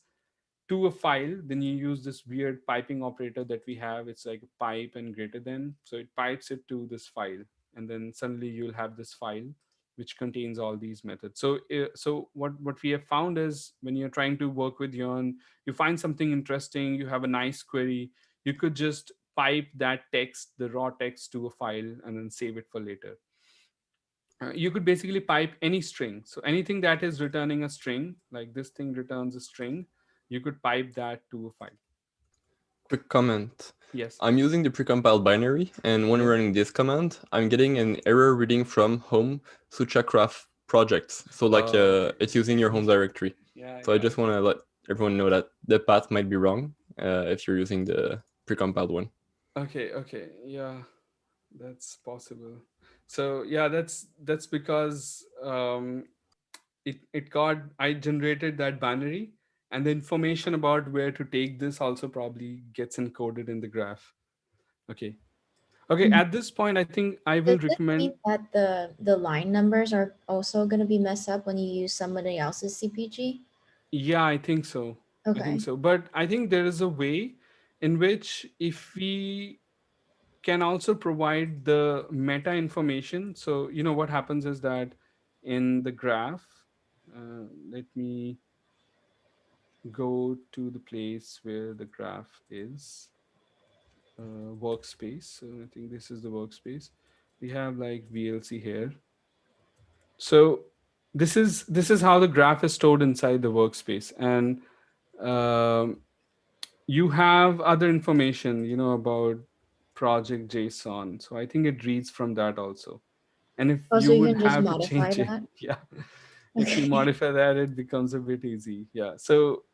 to a file, then you use this weird piping operator that we have. It's like a pipe and greater than. So it pipes it to this file, and then suddenly you'll have this file which contains all these methods. So what we have found is when you're trying to work with Yarn, you find something interesting, you have a nice query, you could just pipe that text, the raw text, to a file and then save it for later. You could basically pipe any string. So anything that is returning a string, like this thing returns a string, you could pipe that to a file. Quick comment. Yes. I'm using the precompiled binary, and when Yes. running this command, I'm getting an error reading from home Suchakra projects. So like Okay. it's using your home directory. Yeah, So I yeah. just want to let everyone know that the path might be wrong if you're using the precompiled one. Okay, okay. Yeah, that's possible. So yeah, that's because it got, I generated that binary, and the information about where to take this also probably gets encoded in the graph. Okay. Okay, Mhm. at this point, I think I will Does this recommend. mean that the line numbers are also going to be messed up when you use somebody else's CPG? Yeah, I think so. I think Okay. so. But I think there is a way in which if we can also provide the meta information. So, what happens is that in the graph, let me go to the place where the graph is, workspace. So I think this is the workspace. We have like VLC here. So this is how the graph is stored inside the workspace. And um, you have other information, about project JSON. So I think it reads from that also. And if Oh, so you you would can just have to modify change it, that? yeah, if you Okay. modify that, it becomes a bit easy. Yeah. So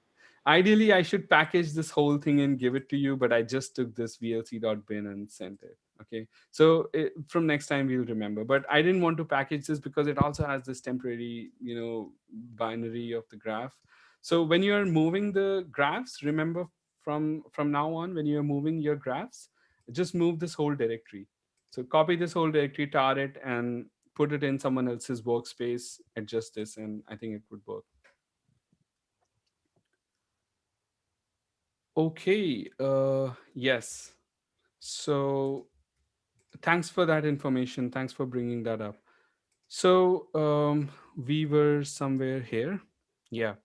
ideally, I should package this whole thing and give it to you, but I just took this vlc.bin and sent it. Okay. So from next time, we'll remember. But I didn't want to package this because it also has this temporary, binary of the graph. So when you're moving the graphs, remember from now on, when you're moving your graphs, just move this whole directory. So copy this whole directory, tar it, and put it in someone else's workspace, adjust this, and I think it would work. Okay, yes. So thanks for that information. Thanks for bringing that up. So we were somewhere here. Yeah.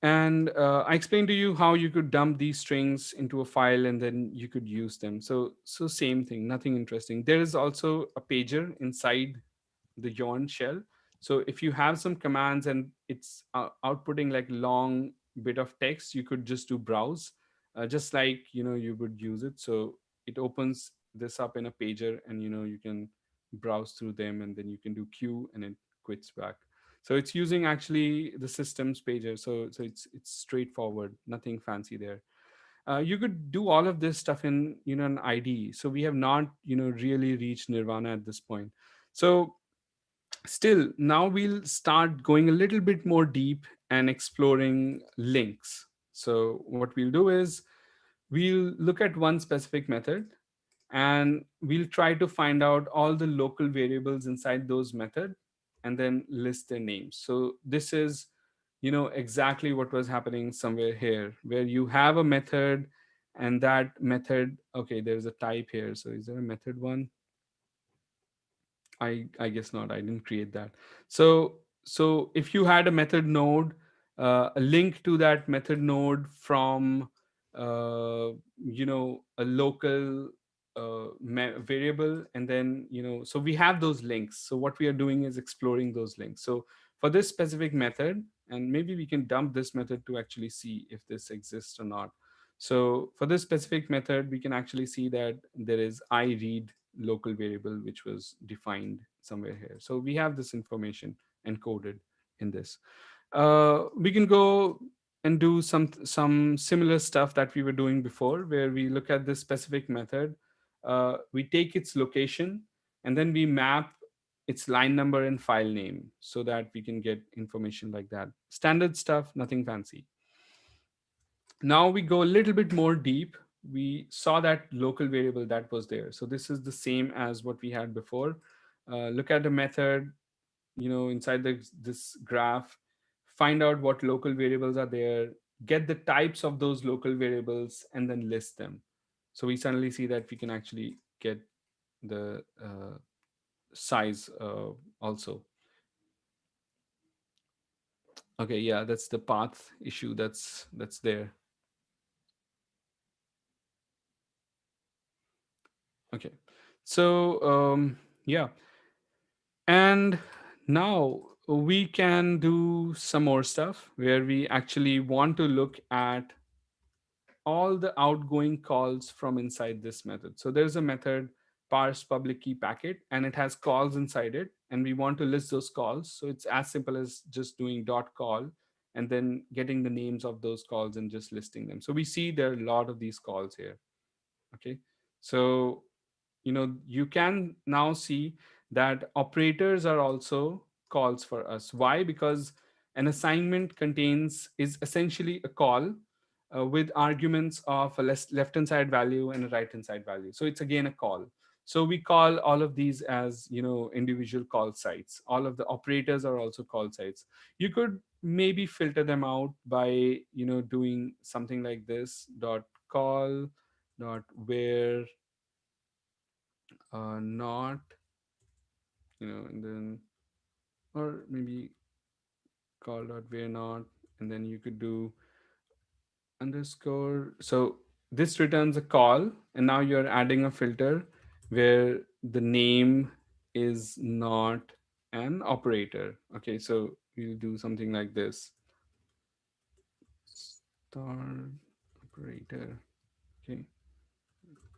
And I explained to you how you could dump these strings into a file and then you could use them. So same thing, nothing interesting. There is also a pager inside the Joern shell. So if you have some commands and it's outputting like long bit of text, you could just do browse, just like you would use it. So it opens this up in a pager, and you can browse through them, and then you can do q and it quits back. So it's using actually the system's pager. So it's straightforward, nothing fancy there. You could do all of this stuff in an IDE. So we have not really reached nirvana at this point. So still, now we'll start going a little bit more deep and exploring links. So what we'll do is we'll look at one specific method, and we'll try to find out all the local variables inside those method and then list their names. So this is exactly what was happening somewhere here, where you have a method, and that method, okay, there's a type here. So is there a method one? I guess not. I didn't create that. So if you had a method node, a link to that method node from a local variable, and then so we have those links. So what we are doing is exploring those links. So for this specific method, and maybe we can dump this method to actually see if this exists or not. So for this specific method, we can actually see that there is I read local variable which was defined somewhere here. So we have this information encoded in this. We can go and do some similar stuff that we were doing before, where we look at this specific method, we take its location, and then we map its line number and file name so that we can get information like that. Standard stuff, nothing fancy. Now we go a little bit more deep. We saw that local variable that was there. So this is the same as what we had before. Look at the method, inside this graph, find out what local variables are there, get the types of those local variables, and then list them. So we suddenly see that we can actually get the size also. Okay, yeah, that's the path issue that's there. Okay, so yeah. And now we can do some more stuff where we actually want to look at all the outgoing calls from inside this method. So there's a method parse public key packet, and it has calls inside it, and we want to list those calls. So it's as simple as just doing dot call and then getting the names of those calls and just listing them. So we see there are a lot of these calls here. Okay, so you can now see that operators are also calls for us. Why? Because an assignment contains is essentially a call with arguments of a left hand side value and a right hand side value. So it's again a call. So we call all of these as individual call sites. All of the operators are also call sites. You could maybe filter them out by doing something like this: dot call dot where not, and then, or maybe call dot where not, and then you could do underscore. So this returns a call, and now you're adding a filter where the name is not an operator. Okay, so we'll do something like this: star operator. Okay,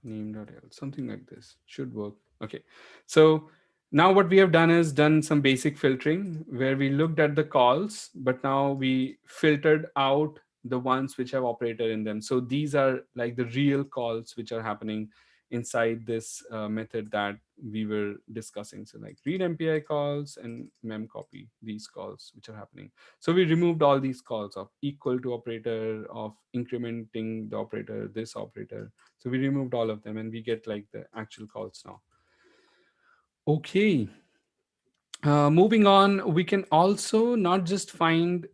name.l, something like this should work. Okay, so now what we have done is done some basic filtering where we looked at the calls, but now we filtered out the ones which have operator in them. So these are like the real calls which are happening inside this method that we were discussing. So like read MPI calls and mem copy, these calls which are happening. So we removed all these calls of equal to operator, of incrementing the operator, this operator. So we removed all of them and we get like the actual calls now. Okay. Moving on, we can also not just find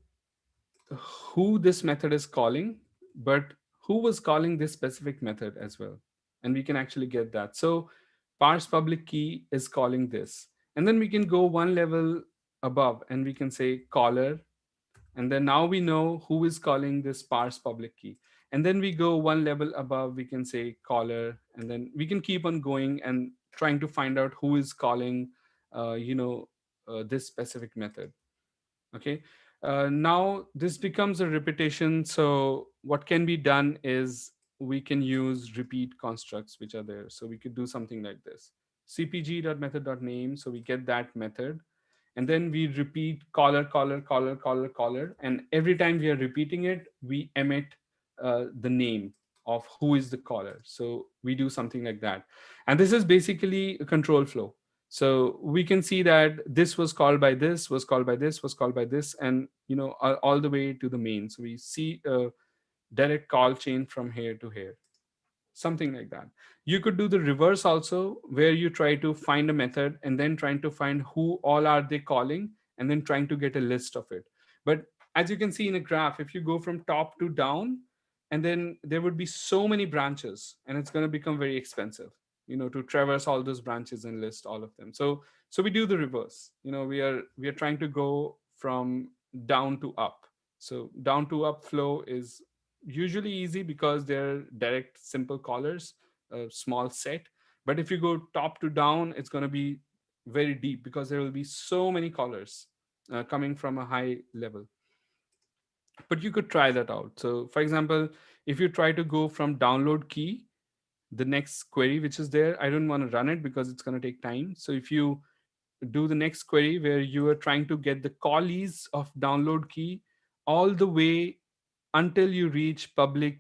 who this method is calling, but who was calling this specific method as well. And we can actually get that. So parse public key is calling this. And then we can go one level above and we can say caller. And then now we know who is calling this parse public key. And then we go one level above, we can say caller, and then we can keep on going and trying to find out who is calling, this specific method. Okay. Now this becomes a repetition. So what can be done is we can use repeat constructs which are there. So we could do something like this: cpg.method.name. So we get that method, and then we repeat caller, caller, caller, caller, caller, and every time we are repeating it, we emit the name of who is the caller. So we do something like that, and this is basically a control flow. So we can see that this was called by this, was called by this, was called by this, and all the way to the main. So we see a direct call chain from here to here, something like that. You could do the reverse also, where you try to find a method and then trying to find who all are they calling, and then trying to get a list of it. But as you can see in a graph, if you go from top to down, and then there would be so many branches, and it's going to become very expensive, to traverse all those branches and list all of them. So we do the reverse. We are trying to go from down to up. So down to up flow is usually easy because they're direct simple callers, a small set. But if you go top to down, it's going to be very deep because there will be so many callers coming from a high level. But you could try that out. So for example, if you try to go from download key, the next query which is there, I don't want to run it because it's going to take time. So if you do the next query where you are trying to get the callies of download key all the way until you reach public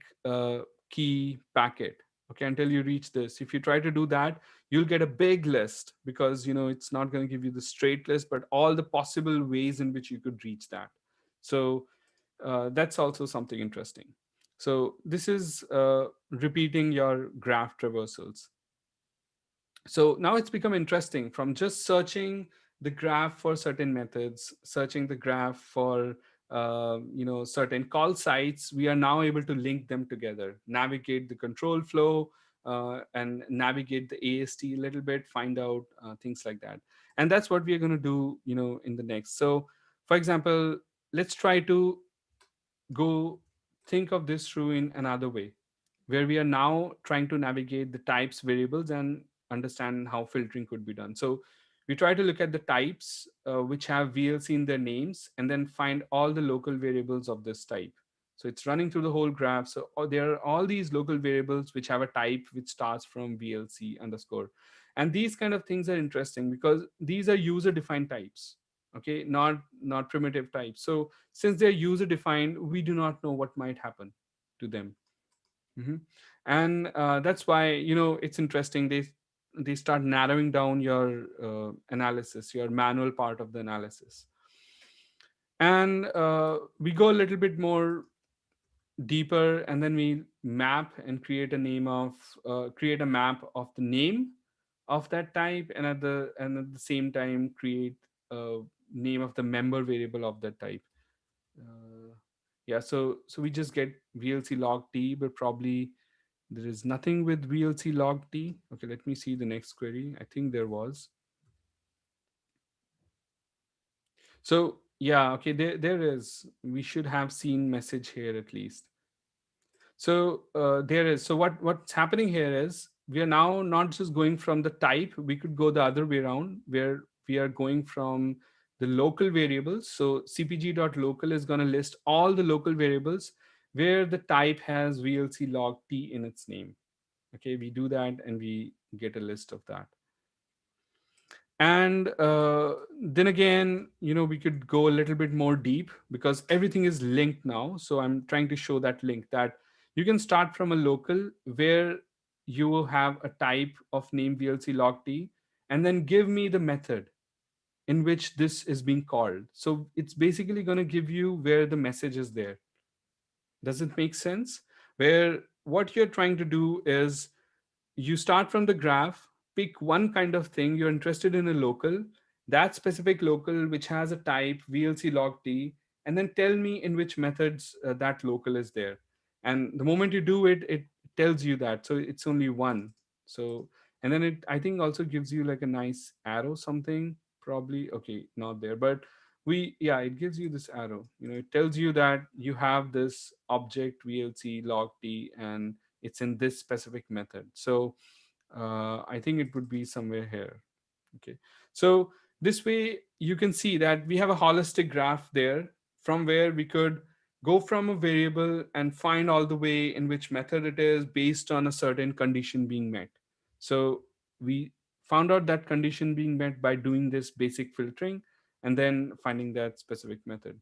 key packet. Okay, until you reach this, if you try to do that, you'll get a big list, because it's not going to give you the straight list, but all the possible ways in which you could reach that. So that's also something interesting. So this is repeating your graph traversals. So now it's become interesting from just searching the graph for certain methods, searching the graph for certain call sites. We are now able to link them together, navigate the control flow, and navigate the AST a little bit, find out things like that. And that's what we are going to do in the next. So for example, let's try to go think of this through in another way, where we are now trying to navigate the types variables and understand how filtering could be done. So we try to look at the types which have VLC in their names, and then find all the local variables of this type. So it's running through the whole graph. So there are all these local variables which have a type which starts from VLC underscore. And these kind of things are interesting because these are user defined types. Okay, not primitive types. So since they're user defined, we do not know what might happen to them. Mhm. And that's why it's interesting. They start narrowing down your analysis, your manual part of the analysis. And we go a little bit more deeper, and then we map and create a map of the name of that type, and at the same time create a name of the member variable of that type. Yeah, so we just get VLC log t, but probably there is nothing with VLC log t. Okay, let me see the next query. I think there was. So yeah, okay, there is. We should have seen message here at least. So there is. So what's happening here is we are now not just going from the type. We could go the other way around, where we are going from the local variables. So cpg.local is going to list all the local variables where the type has VLC log t in its name. Okay, we do that and we get a list of that. And then again, we could go a little bit more deep because everything is linked now. So I'm trying to show that link, that you can start from a local where you will have a type of name VLC log t, and then give me the method in which this is being called. So it's basically going to give you where the message is there. Does it make sense? Where what you're trying to do is you start from the graph, pick one kind of thing you're interested in, a local, that specific local which has a type VLC log t, and then tell me in which methods that local is there. And the moment you do it, it tells you that. So it's only one. So, and then it, I think, also gives you like a nice arrow, something probably. Okay, not there, but yeah, it gives you this arrow. It tells you that you have this object VLC log t, and it's in this specific method. So I think it would be somewhere here. Okay, so this way you can see that we have a holistic graph there, from where we could go from a variable and find all the way in which method it is based on a certain condition being met. So we found out that condition being met by doing this basic filtering and then finding that specific method.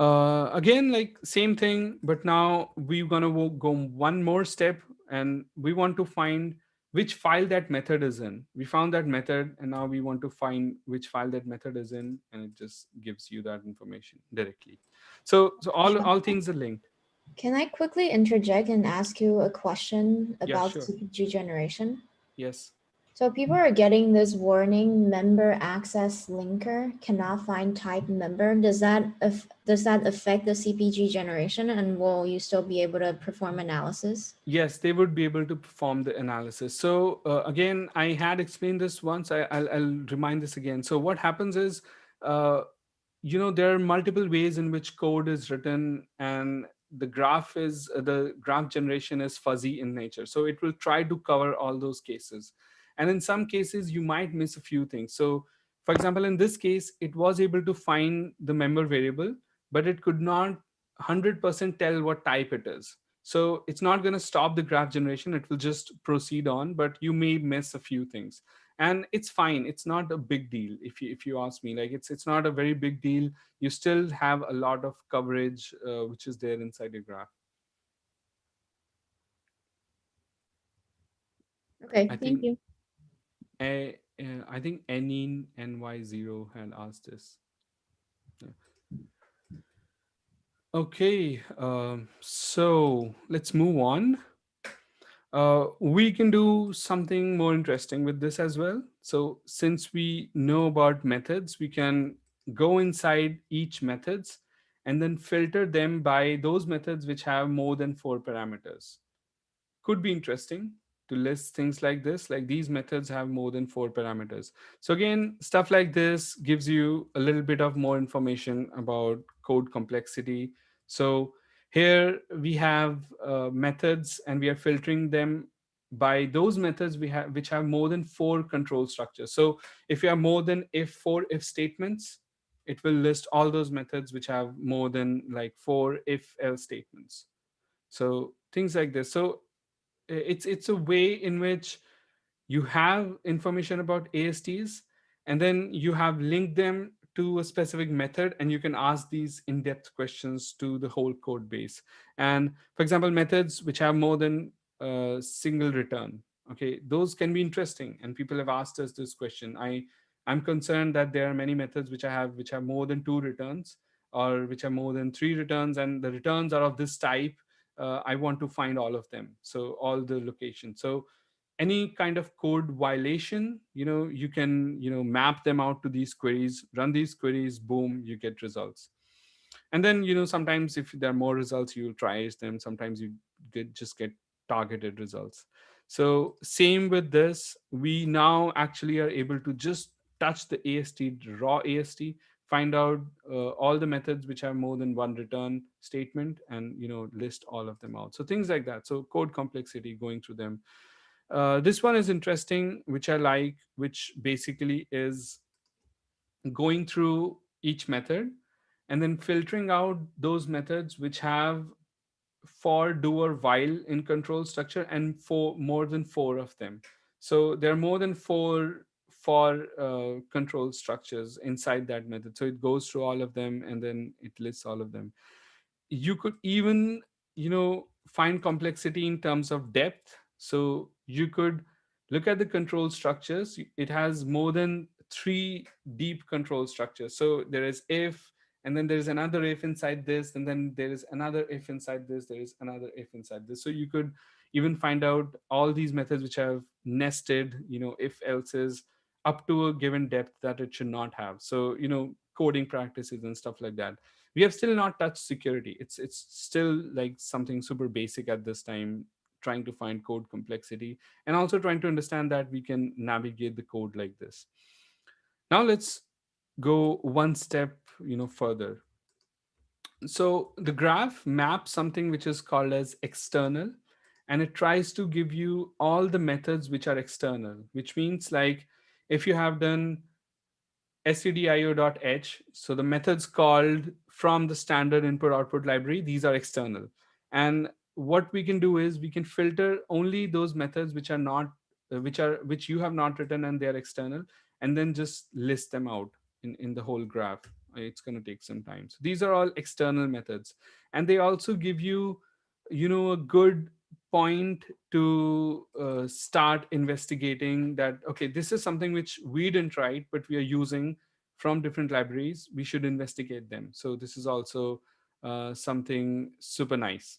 Again, like same thing, but now we're gonna go one more step, and we want to find which file that method is in. We found that method, and now we want to find which file that method is in, and it just gives you that information directly. So all Sharma, things are linked. can I quickly interject and ask you a question Yeah, about sure. CPG generation? Yes. So people are getting this warning: member access linker cannot find type member. Does that affect the CPG generation, and will you still be able to perform analysis? Yes, they would be able to perform the analysis. So again, I had explained this once. I'll remind this again. So what happens is, uh, there are multiple ways in which code is written, and the graph generation is fuzzy in nature. So it will try to cover all those cases, and in some cases you might miss a few things. So for example, in this case, it was able to find the member variable, but it could not 100% tell what type it is. So it's not going to stop the graph generation, it will just proceed on, but you may miss a few things. And it's fine, it's not a big deal. If you ask me, like it's not a very big deal. You still have a lot of coverage which is there inside your graph. Okay, I thank think you. I think NY0 had asked this. Yeah. Okay, so let's move on. We can do something more interesting with this as well. So since we know about methods, we can go inside each methods and then filter them by those methods which have more than 4 parameters. Could be interesting to list things like this, like these methods have more than 4 parameters. So again, stuff like this gives you a little bit of more information about code complexity. So here we have methods, and we are filtering them by those methods we have which have more than 4 control structures. So if you have more than if 4 if statements, it will list all those methods which have more than like 4 if else statements. So things like this. So it's a way in which you have information about ASTs, and then you have linked them to a specific method, and you can ask these in-depth questions to the whole code base. And for example, methods which have more than a single return, okay, those can be interesting, and people have asked us this question. I'm concerned that there are many methods which have more than 2 returns, or which have more than 3 returns, and the returns are of this type. I want to find all of them, so all the locations. So any kind of code violation, you can map them out to these queries, run these queries, boom, you get results. And then sometimes if there are more results, you'll triage them. Sometimes you just get targeted results. So same with this, we now actually are able to just touch the AST, raw AST, find out all the methods which have more than one return statement, and list all of them out. So things like that. So code complexity, going through them. This one is interesting, which I like, which basically is going through each method and then filtering out those methods which have for, do, or while in control structure, and for more than four of them. So there are more than four for control structures inside that method. So it goes through all of them and then it lists all of them. You could even, find complexity in terms of depth. So you could look at the control structures. It has more than three deep control structures. So there is if, and then there is another if inside this, and then there is another if inside this, there is another if inside this. So you could even find out all these methods which have nested, if else's up to a given depth that it should not have. So, coding practices and stuff like that. We have still not touched security. It's still like something super basic at this time, trying to find code complexity and also trying to understand that we can navigate the code like this. Now let's go one step, further. So the graph maps something which is called as external, and it tries to give you all the methods which are external, which means like if you have done stdio.h. So the methods called from the standard input output library, these are external. And what we can do is we can filter only those methods which are not, which you have not written and they are external, and then just list them out in the whole graph. It's going to take some time. So these are all external methods, and they also give you, a good point to start investigating that, okay, this is something which we didn't write but we are using from different libraries, we should investigate them. So this is also something super nice.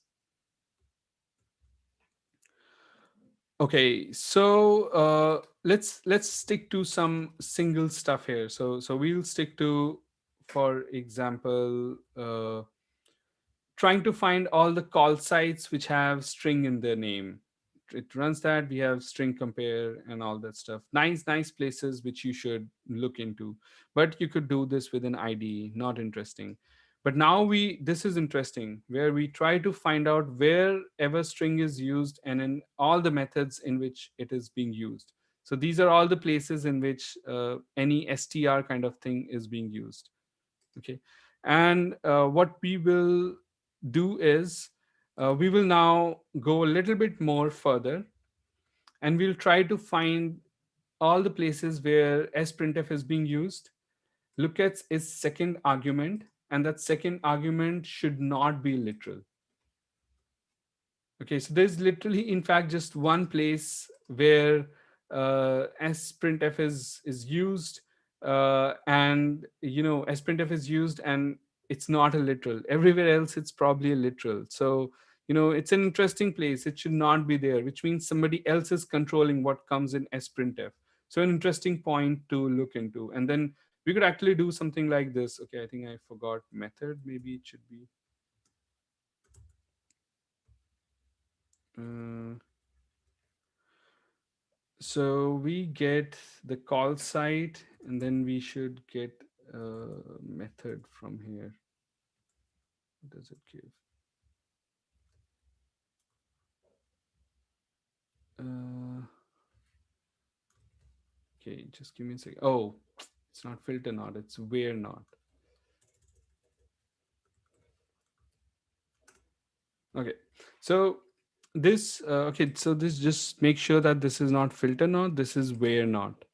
Okay, so let's stick to some single stuff here. So we'll stick to, for example, trying to find all the call sites which have string in their name. It runs that. We have string compare and all that stuff. Nice places which you should look into. But you could do this with an IDE. Not interesting. But now this is interesting, where we try to find out wherever string is used and in all the methods in which it is being used. So these are all the places in which any str kind of thing is being used. Okay, and what we will do is we will now go a little bit more further, and we'll try to find all the places where sprintf is being used. Look at its second argument, and that second argument should not be literal. Okay, so there's literally, in fact, just one place where sprintf is used, and sprintf is used, and it's not a literal. Everywhere else, it's probably a literal. So it's an interesting place. It should not be there, which means somebody else is controlling what comes in sprintf. So an interesting point to look into, and then we could actually do something like this. Okay, I think I forgot method. Maybe it should be. Uh, So we get the call site, and then we should get a method from here. What does it give? Uh, okay, just give me a second. Oh, it's not filter not, it's where not. Okay, so this just make sure that this is not filter not, this is where not.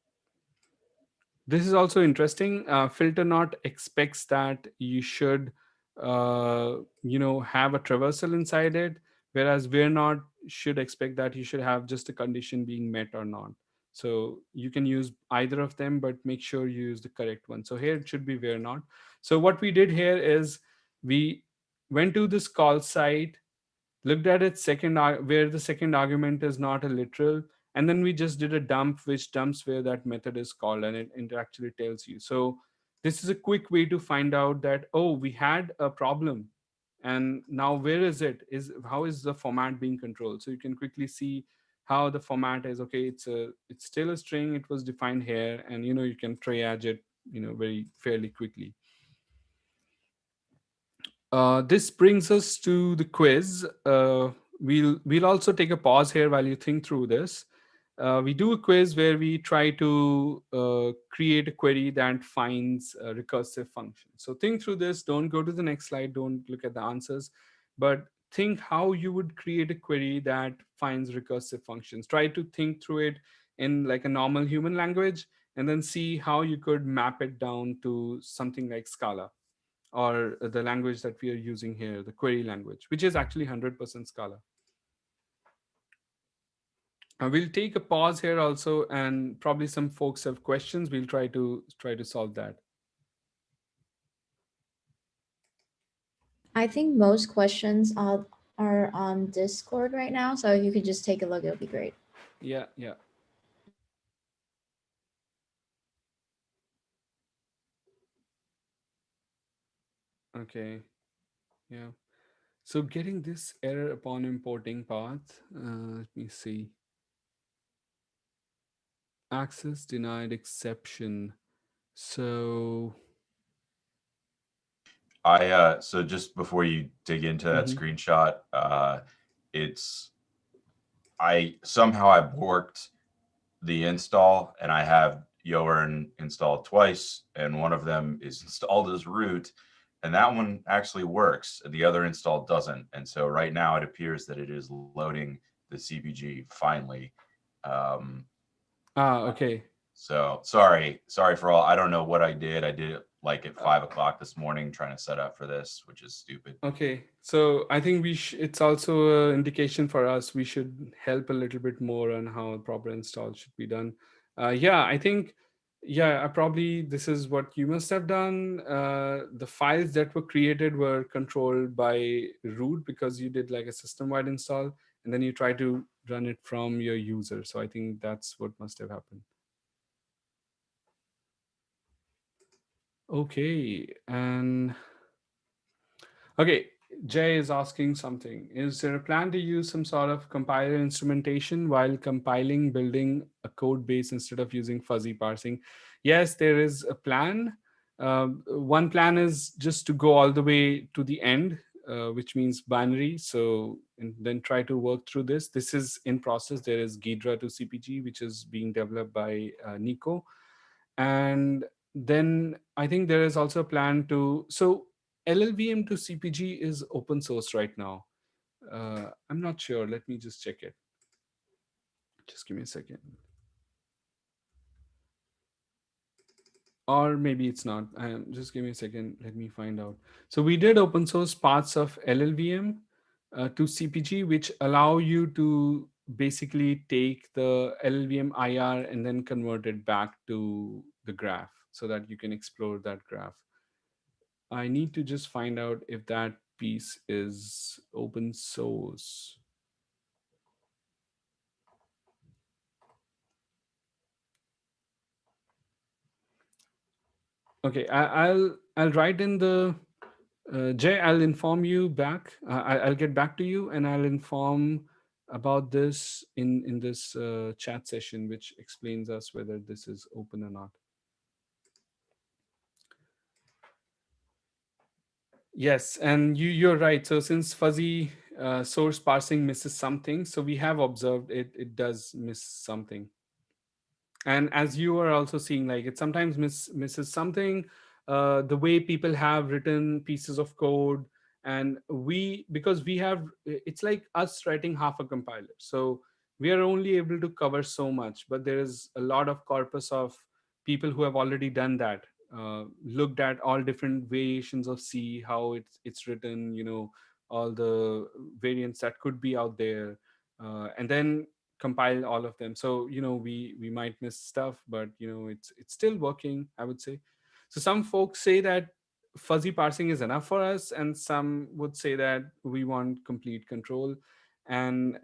This is also interesting. Filter not expects that you should, have a traversal inside it, whereas where not should expect that you should have just a condition being met or not. So you can use either of them, but make sure you use the correct one. So here it should be where not. So what we did here is we went to this call site, looked at its where the second argument is not a literal, and then we just did a dump which dumps where that method is called, and it actually tells you. So this is a quick way to find out that, oh, we had a problem, and now where is it, is how is the format being controlled. So you can quickly see how the format is. Okay, it's still a string, it was defined here, and you can triage it very fairly quickly. This brings us to the quiz. We'll also take a pause here while you think through this. We do a quiz where we try to create a query that finds a recursive function. So think through this. Don't go to the next slide. Don't look at the answers, but think how you would create a query that finds recursive functions. Try to think through it in like a normal human language, and then see how you could map it down to something like Scala, or the language that we are using here, the query language, which is actually 100% Scala. We'll take a pause here also, and probably some folks have questions. We'll try to solve that. I think most questions are on Discord right now, so if you could just take a look, it would be great. Yeah, yeah. Okay. Yeah. So getting this error upon importing path. Let me see. Access denied exception. So. So just before you dig into that Mhm. screenshot, it's I somehow I borked the install, and I have Joern installed twice, and one of them is installed as root, and that one actually works, and the other install doesn't. And so right now it appears that it is loading the CPG finally. Um, Okay. so sorry for all. I don't know what I did. I did it like at 5 o'clock this morning, trying to set up for this, which is stupid. Okay, so I think it's also an indication for us. We should help a little bit more on how proper install should be done. Yeah, I think, yeah, probably this is what you must have done. The files that were created were controlled by root because you did like a system-wide install, and then you try to run it from your user. So I think that's what must have happened. Okay, and okay, Jay is asking something. Is there a plan to use some sort of compiler instrumentation while compiling, building a code base instead of using fuzzy parsing? Yes, there is a plan. One plan is just to go all the way to the end, which means binary. So, and then try to work through this. This is in process. There is Ghidra to CPG, which is being developed by Nico. And then I think there is also a plan to, so LLVM to CPG is open source right now. I'm not sure. Let me just check it. Just give me a second. Or maybe it's not. Just give me a second. Let me find out. So we did open source parts of LLVM to CPG, which allow you to basically take the LLVM IR and then convert it back to the graph so that you can explore that graph. I need to just find out if that piece is open source. Okay, I'll write in the Jay. I'll inform you back. I'll get back to you, and I'll inform about this in this chat session, which explains us whether this is open or not. Yes, and you're right. So since fuzzy source parsing misses something, so we have observed it does miss something. And as you are also seeing, like it sometimes misses something, the way people have written pieces of code. And we, because we have, it's like us writing half a compiler, so we are only able to cover so much, but there is a lot of corpus of people who have already done that, looked at all different variations of C, how it's written, all the variants that could be out there, and then compile all of them. So we might miss stuff, but it's still working, I would say. So some folks say that fuzzy parsing is enough for us, and some would say that we want complete control. And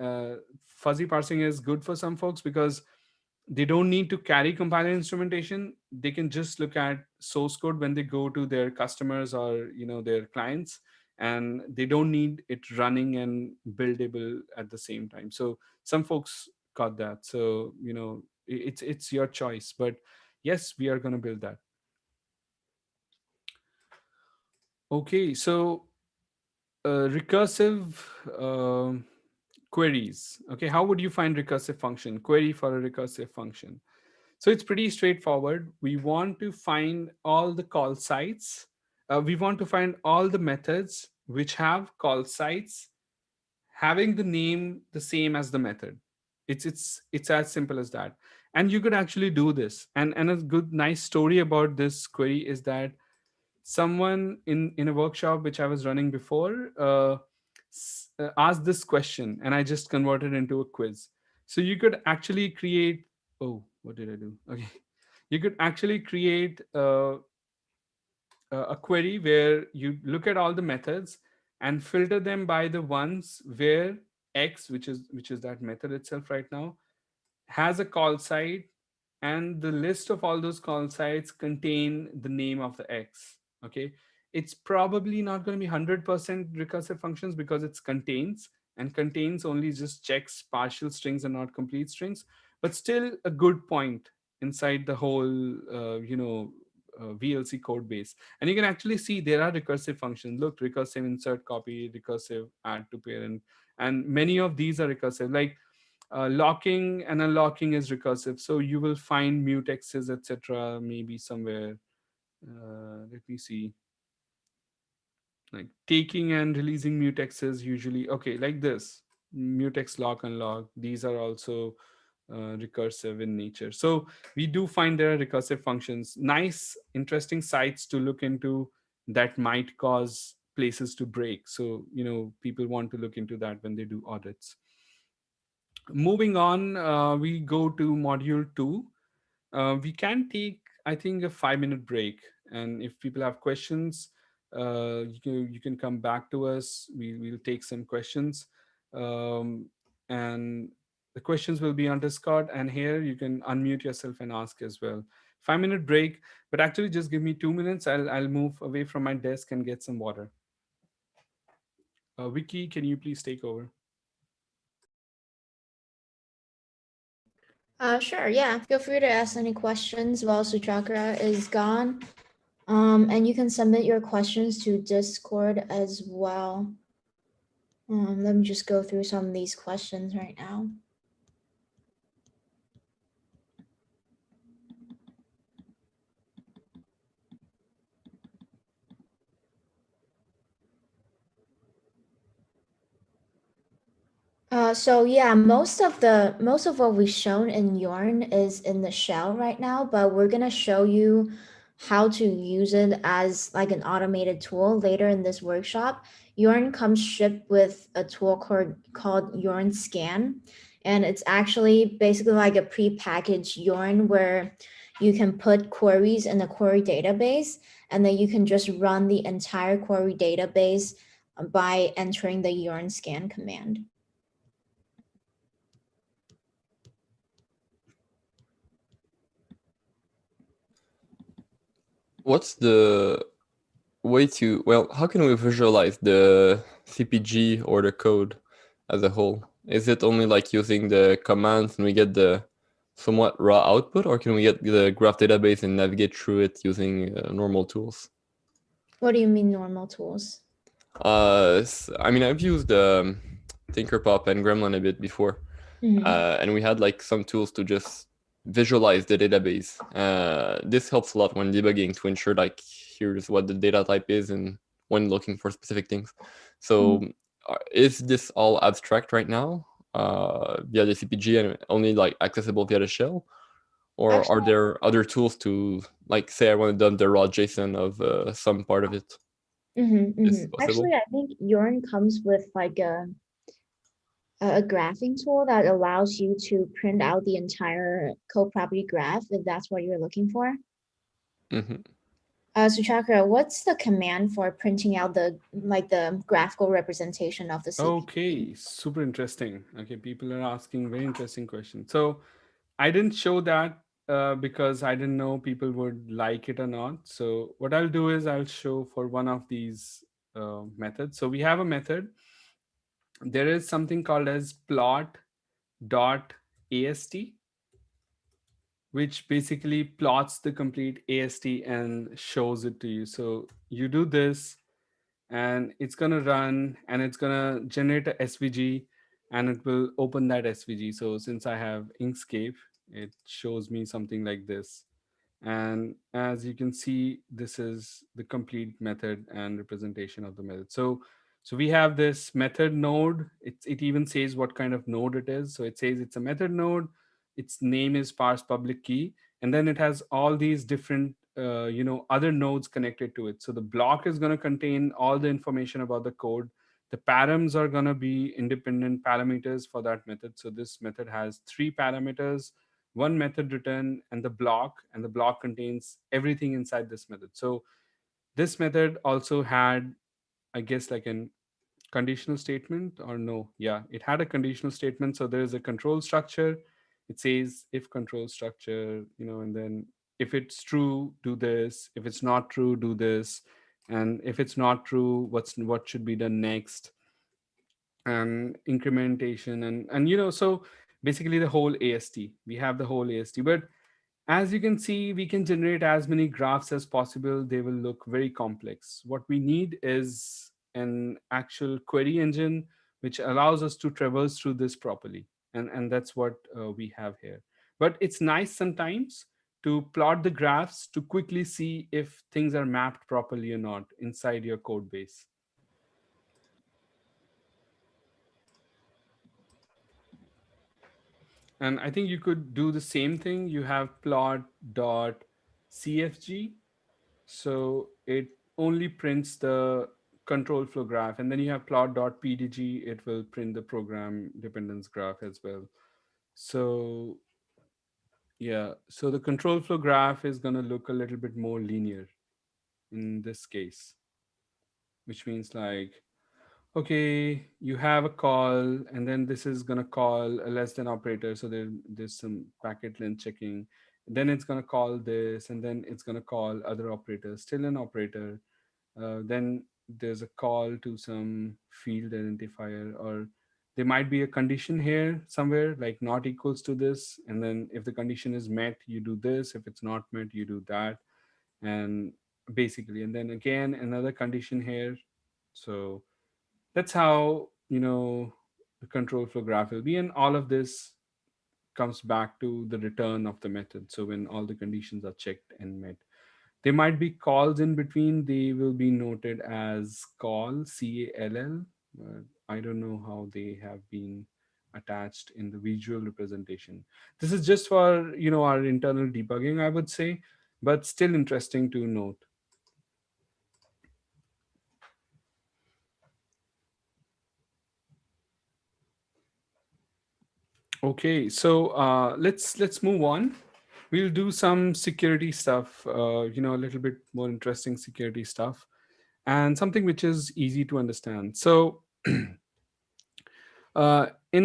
fuzzy parsing is good for some folks because they don't need to carry compiler instrumentation. They can just look at source code when they go to their customers or their clients, and they don't need it running and buildable at the same time. So some folks got that. So it's your choice, but yes, we are going to build that. Okay, so recursive queries. Okay, how would you find recursive function, query for a recursive function? So it's pretty straightforward. We want to find all the call sites. We want to find all the methods which have call sites having the name the same as the method. It's as simple as that. And you could actually do this. And a good nice story about this query is that someone in a workshop which I was running before asked this question, and I just converted into a quiz. So you could actually create, oh, what did I do? Okay. You could actually create a query where you look at all the methods and filter them by the ones where x, which is that method itself right now, has a call site, and the list of all those call sites contain the name of the x. Okay, it's probably not going to be 100% recursive functions because it's contains, and contains only just checks partial strings and not complete strings, but still a good point inside the whole VLC code base. And you can actually see there are recursive functions. Look, recursive insert copy, recursive add to parent, and many of these are recursive. Like locking and unlocking is recursive, so you will find mutexes, etc., maybe somewhere. Let me see. Like taking and releasing mutexes usually, okay, like this, mutex lock unlock, these are also recursive in nature. So we do find there are recursive functions, nice interesting sites to look into that might cause places to break. So people want to look into that when they do audits. Moving on, we go to module 2. We can take, I think, a 5-minute break, and if people have questions, you can come back to us. We'll take some questions, um, and the questions will be on Discord, and here you can unmute yourself and ask as well. 5-minute break, but actually just give me 2 minutes. I'll move away from my desk and get some water. Vicky, can you please take over? Sure, yeah. Feel free to ask any questions while Suchakra is gone. And you can submit your questions to Discord as well. Let me just go through some of these questions right now. So yeah, most of what we've shown in Joern is in the shell right now, but we're gonna show you how to use it as like an automated tool later in this workshop. Joern comes shipped with a tool called Joern Scan, and it's actually basically like a pre-packaged Joern where you can put queries in the query database, and then you can just run the entire query database by entering the Joern Scan command. What's the way to, well, how can we visualize the CPG or the code as a whole? Is it only like using the commands and we get the somewhat raw output, or can we get the graph database and navigate through it using normal tools? What do you mean normal tools? I mean, I've used Tinkerpop and Gremlin a bit before, and we had like some tools to just visualize the database. This helps a lot when debugging to ensure like here's what the data type is and when looking for specific things. So is this all abstract right now via the CPG and only like accessible via the shell? Or are Actually, there other tools to, like, say I want to dump the raw JSON of some part of it? Is actually, possible? I think Joern comes with like a graphing tool that allows you to print out the entire code property graph if that's what you're looking for. Hmm. Suchakra, what's the command for printing out the graphical representation of the CPG? Okay, super interesting. Okay, people are asking very interesting questions. So I didn't show that because I didn't know people would like it or not. So what I'll do is I'll show for one of these methods. So we have a method. There is something called as plot dot ast, which basically plots the complete ast and shows it to you. So you do this, and it's going to run, and it's going to generate a svg, and it will open that svg. So since I have Inkscape, it shows me something like this. And as you can see, this is the complete method and representation of the method. So So we have this method node. It even says what kind of node it is. So it says it's a method node. Its name is parse public key, and then it has all these different other nodes connected to it. So the block is going to contain all the information about the code. The params are going to be independent parameters for that method. So this method has three parameters, one method return, and the block contains everything inside this method. So this method also had, I guess, like an conditional statement, or no, yeah, it had a conditional statement. So there is a control structure. It says if control structure, and then if it's true, do this. If it's not true, do this. And if it's not true, what should be done next, and incrementation, so basically the whole AST. We have the whole AST, but as you can see, we can generate as many graphs as possible. They will look very complex. What we need is an actual query engine which allows us to traverse through this properly. And that's what we have here. But it's nice sometimes to plot the graphs to quickly see if things are mapped properly or not inside your code base. And I think you could do the same thing. You have plot.cfg. So it only prints the control flow graph. And then you have plot.pdg. It will print the program dependence graph as well. So yeah, so the control flow graph is going to look a little bit more linear in this case, which means like, okay, you have a call, and then this is going to call a less than operator. So there's some packet length checking. Then it's going to call this, and then it's going to call other operators, still an operator. Then there's a call to some field identifier, or there might be a condition here somewhere like not equals to this. And then if the condition is met, you do this. If it's not met, you do that. And basically, and then again, another condition here. So that's how the control flow graph will be, and all of this comes back to the return of the method. So when all the conditions are checked and met, there might be calls in between. They will be noted as call, but I don't know how they have been attached in the visual representation. This is just for our internal debugging, I would say, but still interesting to note. Okay, so let's move on. We'll do some security stuff, a little bit more interesting security stuff, and something which is easy to understand. So in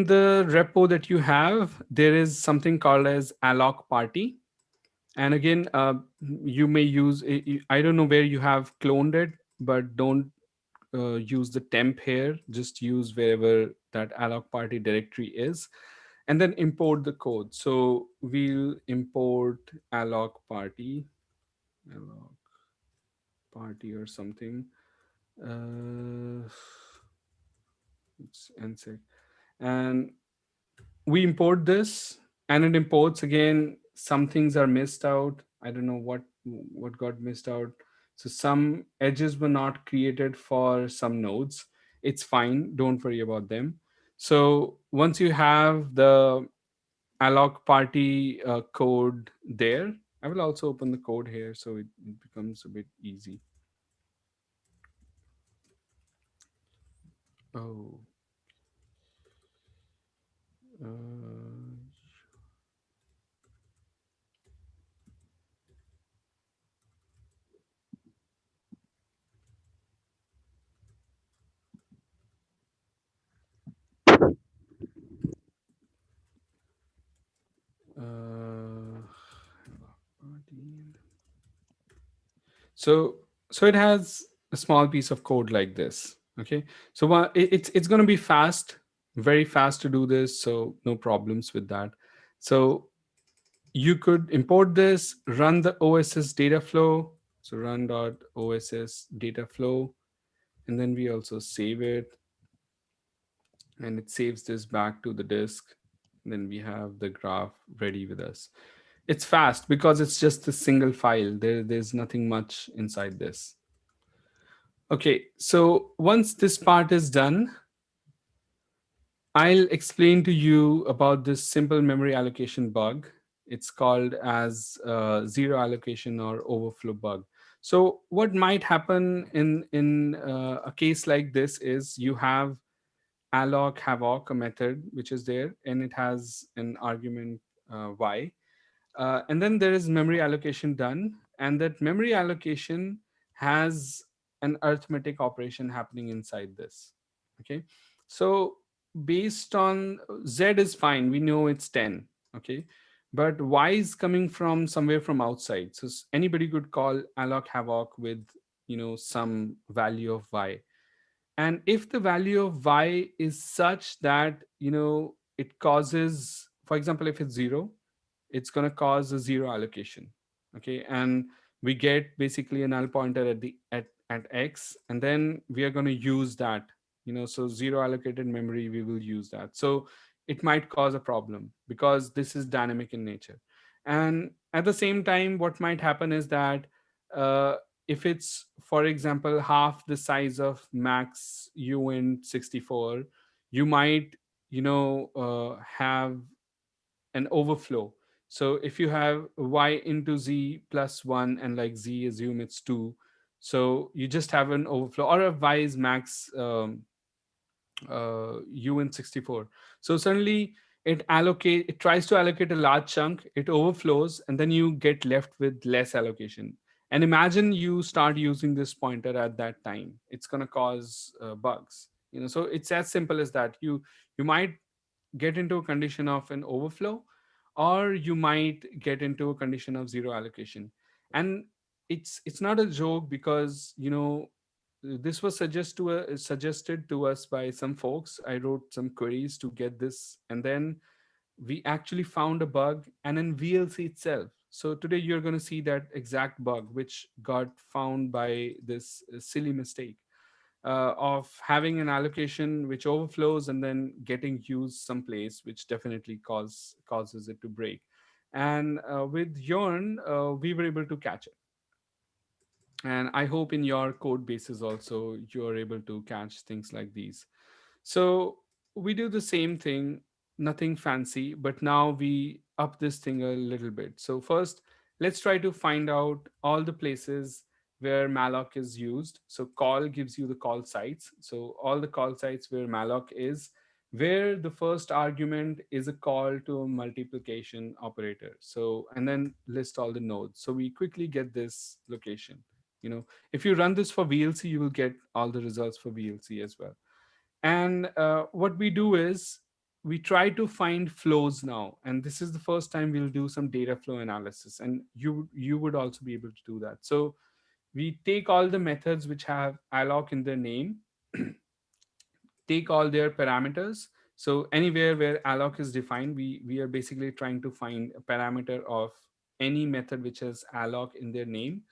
the repo that you have, there is something called as alloc party. And again, you may use, I don't know where you have cloned it, but don't use the temp here. Just use wherever that alloc party directory is, and then import the code. So we'll import alloc party or something. Uh, it's nsec, and we import this, and it imports again. Some things are missed out. I don't know what got missed out. So some edges were not created for some nodes. It's fine, don't worry about them. So once you have the alloc party code there, I will also open the code here so it becomes a bit easy. Oh, uh, uh, so so it has a small piece of code like this. Okay, so it's going to be fast, very fast to do this, so no problems with that. So you could import this, run the OSS data flow. So run dot OSS data flow, and then we also save it, and it saves this back to the disk. Then we have the graph ready with us. It's fast because it's just a single file. There's nothing much inside this. Okay, so once this part is done, I'll explain to you about this simple memory allocation bug. It's called as zero allocation or overflow bug. So what might happen in a case like this is you have alloc havoc, a method which is there, and it has an argument y. And then there is memory allocation done, and that memory allocation has an arithmetic operation happening inside this. Okay, so based on z is fine, we know it's 10. Okay, but y is coming from somewhere from outside. So anybody could call alloc havoc with some value of y, and if the value of y is such that it causes, for example, if it's 0, it's going to cause a zero allocation. Okay, and we get basically a null pointer at x, and then we are going to use that. So zero allocated memory, we will use that. So it might cause a problem because this is dynamic in nature. And at the same time, what might happen is that uh, if it's, for example, half the size of max un 64, you might have an overflow. So if you have y into z plus 1, and like z, assume it's 2, so you just have an overflow. Or if y is max un 64, so suddenly it tries to allocate a large chunk, it overflows, and then you get left with less allocation. And imagine you start using this pointer at that time, it's going to cause bugs. So it's as simple as that. You might get into a condition of an overflow, or you might get into a condition of zero allocation. And it's not a joke, because this was suggested to us by some folks. I wrote some queries to get this, and then we actually found a bug and in VLC itself. So today you're going to see that exact bug which got found by this silly mistake of having an allocation which overflows and then getting used someplace, which definitely causes it to break. And with Joern, we were able to catch it. And I hope in your code bases also you are able to catch things like these. So we do the same thing, nothing fancy, but now we up this thing a little bit. So first, let's try to find out all the places where malloc is used. So call gives you the call sites. So all the call sites where malloc is, where the first argument is a call to a multiplication operator. So, and then list all the nodes. So we quickly get this location. If you run this for VLC, you will get all the results for VLC as well. And what we do is we try to find flows now, and this is the first time we'll do some data flow analysis, and you would also be able to do that. So we take all the methods which have alloc in their name, take all their parameters. So anywhere where alloc is defined, we are basically trying to find a parameter of any method which has alloc in their name,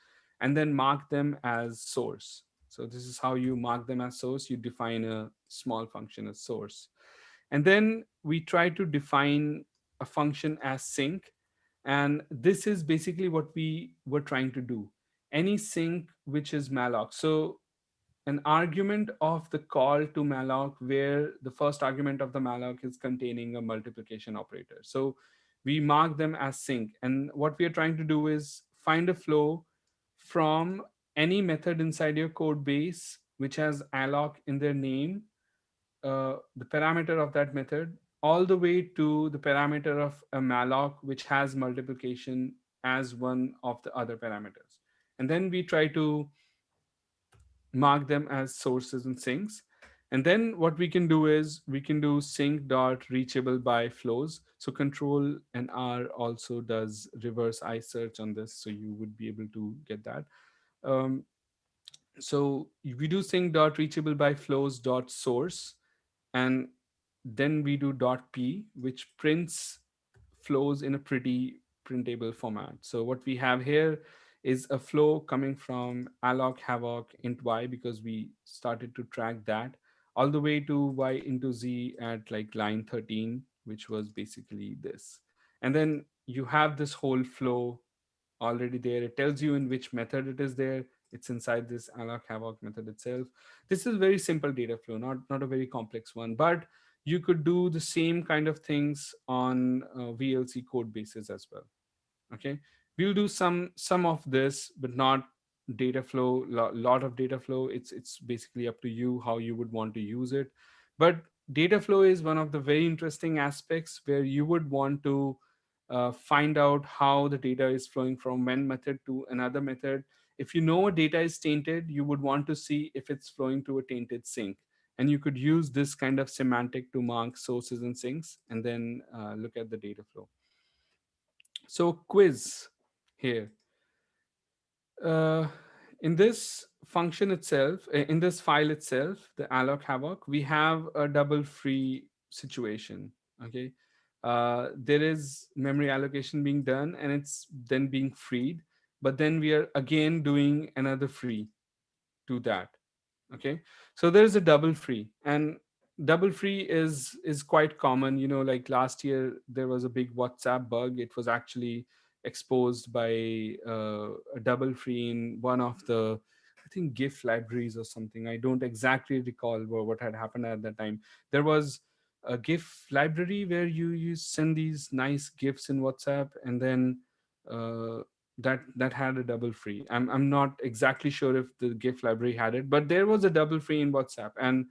and then mark them as source. So this is how you mark them as source. You define a small function as source, and then we try to define a function as sync. And this is basically what we were trying to do, any sync which is malloc. So an argument of the call to malloc where the first argument of the malloc is containing a multiplication operator. So we mark them as sync. And what we are trying to do is find a flow from any method inside your code base which has alloc in their name, the parameter of that method, all the way to the parameter of a malloc which has multiplication as one of the other parameters. And then we try to mark them as sources and sinks. And then what we can do is we can do sync dot reachable by flows. So control and R also does reverse I search on this, so you would be able to get that. Um, so we do sync dot reachable by flows dot source, and then we do dot p, which prints flows in a pretty printable format. So what we have here is a flow coming from alloc havoc int y, because we started to track that, all the way to y into z at like line 13, which was basically this. And then you have this whole flow already there. It tells you in which method it is there. It's inside this alloc havoc method itself. This is very simple data flow, not a very complex one, but you could do the same kind of things on VLC code bases as well. Okay, we'll do some of this, but not data flow, lot of data flow. It's basically up to you how you would want to use it. But data flow is one of the very interesting aspects where you would want to find out how the data is flowing from one method to another method. If you know a data is tainted, you would want to see if it's flowing to a tainted sink, and you could use this kind of semantic to mark sources and sinks, and then look at the data flow. So quiz here. Uh, in this function itself, in this file itself, the alloc havoc, we have a double free situation. Okay, there is memory allocation being done, and it's then being freed. But then we are again doing another free to that. Okay, so there's a double free, and double free is quite common. Like last year there was a big WhatsApp bug. It was actually exposed by a double free in one of the, I think, GIF libraries or something. I don't exactly recall what had happened at that time. There was a GIF library where you send these nice GIFs in WhatsApp, and then uh, that had a double free. I'm not exactly sure if the GIF library had it, but there was a double free in WhatsApp, and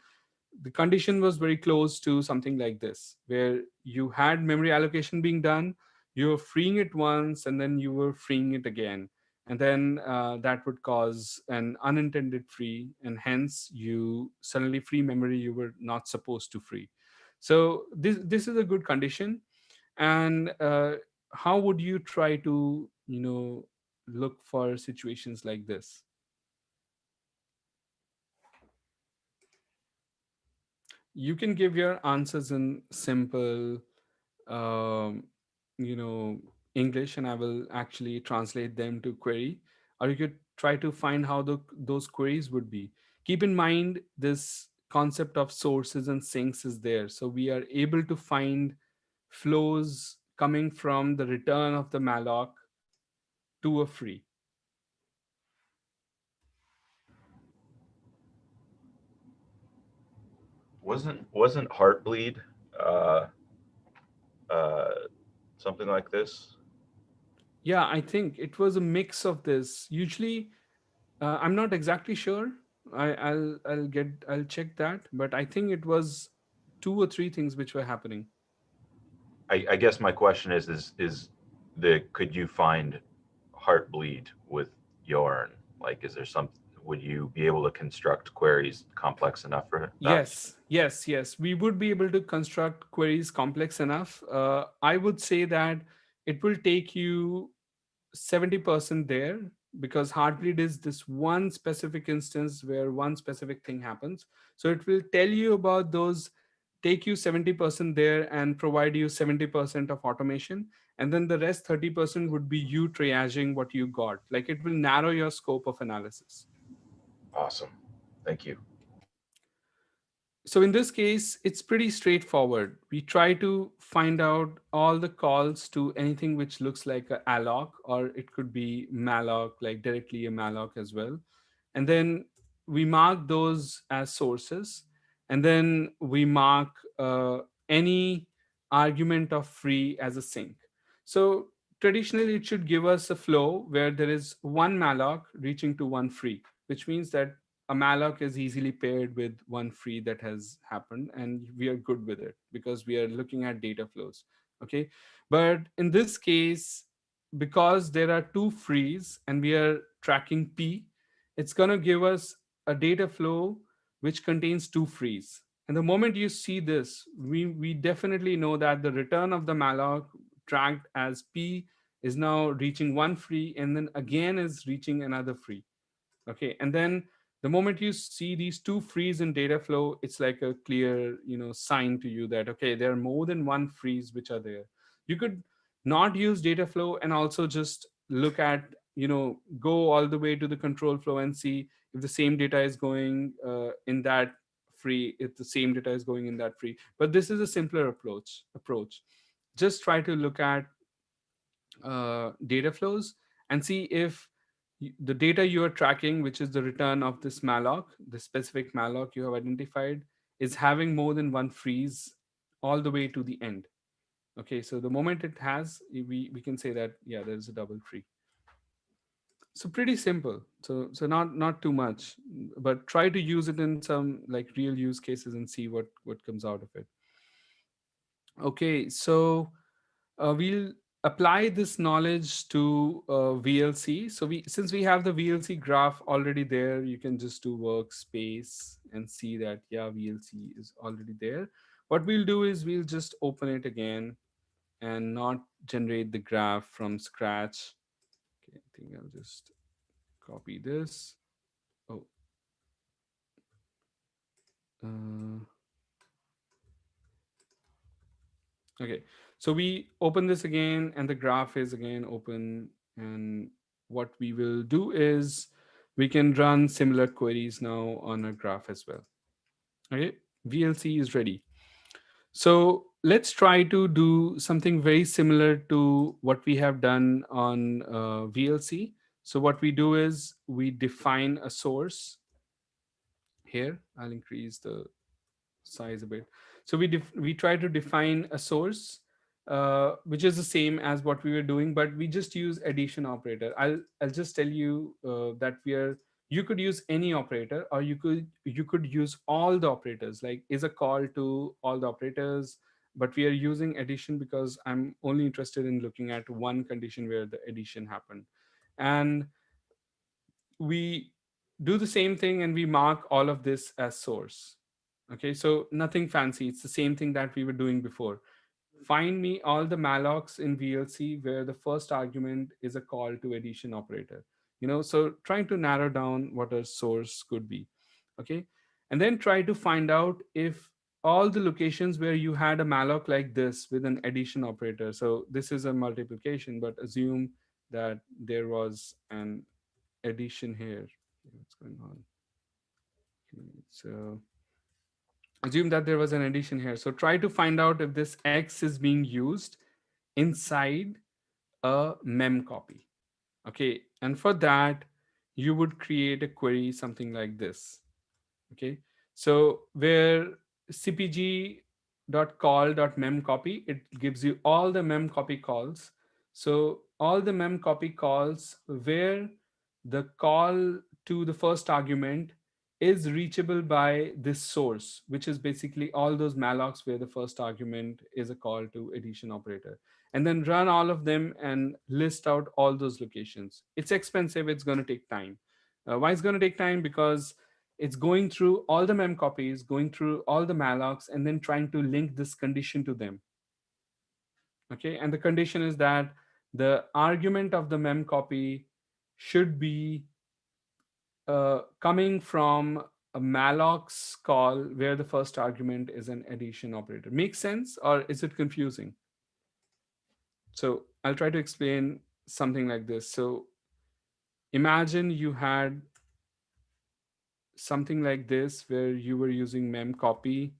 the condition was very close to something like this, where you had memory allocation being done, you were freeing it once, and then you were freeing it again, and then that would cause an unintended free, and hence you suddenly free memory you were not supposed to free. So this is a good condition. And how would you try to look for situations like this? You can give your answers in simple um, you know English, and I will actually translate them to query. Or you could try to find how those queries would be. Keep in mind this concept of sources and sinks is there, so we are able to find flows coming from the return of the malloc to a free. Wasn't Heartbleed uh, uh, something like this? Yeah, I think it was a mix of this. Usually, I'm not exactly sure. I'll check that, but I think it was two or three things which were happening. I guess my question is the could you find Heartbleed with Joern? Like, is there some? Would you be able to construct queries complex enough for that? Yes. We would be able to construct queries complex enough. I would say that it will take you 70% there, because heartbleed is this one specific instance where one specific thing happens. So it will tell you about those, take you 70% there and provide you 70% of automation, and then the rest 30% would be you triaging what you got. Like, it will narrow your scope of analysis. Awesome, thank you. So in this case, it's pretty straightforward. We try to find out all the calls to anything which looks like a alloc, or it could be malloc, like directly a malloc as well. And then we mark those as sources, and then we mark any argument of free as a sink. So traditionally, it should give us a flow where there is one malloc reaching to one free, which means that a malloc is easily paired with one free that has happened, and we are good with it because we are looking at data flows. Okay, but in this case, because there are two frees and we are tracking p, it's going to give us a data flow which contains two frees. And the moment you see this, we definitely know that the return of the malloc tracked as p is now reaching one free, and then again is reaching another free. Okay, and then the moment you see these two frees in data flow, it's like a clear sign to you that, okay, there are more than one frees which are there. You could not use data flow and also just look at, go all the way to the control flow and see if the same data is going in that free, if the same data is going in that free. But this is a simpler approach. Just try to look at data flows and see if the data you are tracking, which is the return of this malloc, the specific malloc you have identified, is having more than one freeze all the way to the end. Okay, so the moment it has, we can say that yeah, there's a double free. So pretty simple. So not too much, but try to use it in some like real use cases and see what comes out of it. Okay, so we'll apply this knowledge to VLC. So we, since we have the VLC graph already there, you can just do workspace and see that yeah, VLC is already there. What we'll do is we'll just open it again and not generate the graph from scratch. Okay, I think I'll just copy this. Oh, uh, okay. So we open this again, and the graph is again open. And what we will do is we can run similar queries now on a graph as well. Okay, VLC is ready. So let's try to do something very similar to what we have done on VLC. So what we do is we define a source here. I'll increase the size a bit. So we try to define a source, which is the same as what we were doing, but we just use addition operator. I'll just tell you that we are, you could use any operator, or you could use all the operators, like is a call to all the operators. But we are using addition because I'm only interested in looking at one condition where the addition happened. And we do the same thing and we mark all of this as source. Okay, so nothing fancy, it's the same thing that we were doing before. Find me all the mallocs in VLC where the first argument is a call to addition operator. So trying to narrow down what a source could be. Okay, and then try to find out if all the locations where you had a malloc like this with an addition operator. So this is a multiplication, but assume that there was an addition here. What's going on? Okay, so assume that there was an addition here. So try to find out if this X is being used inside a mem copy. Okay, and for that, you would create a query something like this. Okay, so where cpg.call.memcopy, it gives you all the memcopy calls. So all the memcopy calls where the call to the first argument is reachable by this source, which is basically all those mallocs where the first argument is a call to addition operator. And then run all of them and list out all those locations. It's expensive, it's going to take time. Why it's going to take time? Because it's going through all the mem copies, going through all the mallocs, and then trying to link this condition to them. Okay, and the condition is that the argument of the mem copy should be coming from a malloc call where the first argument is an addition operator. Makes sense, or is it confusing? So I'll try to explain something like this. So imagine you had something like this where you were using mem copy,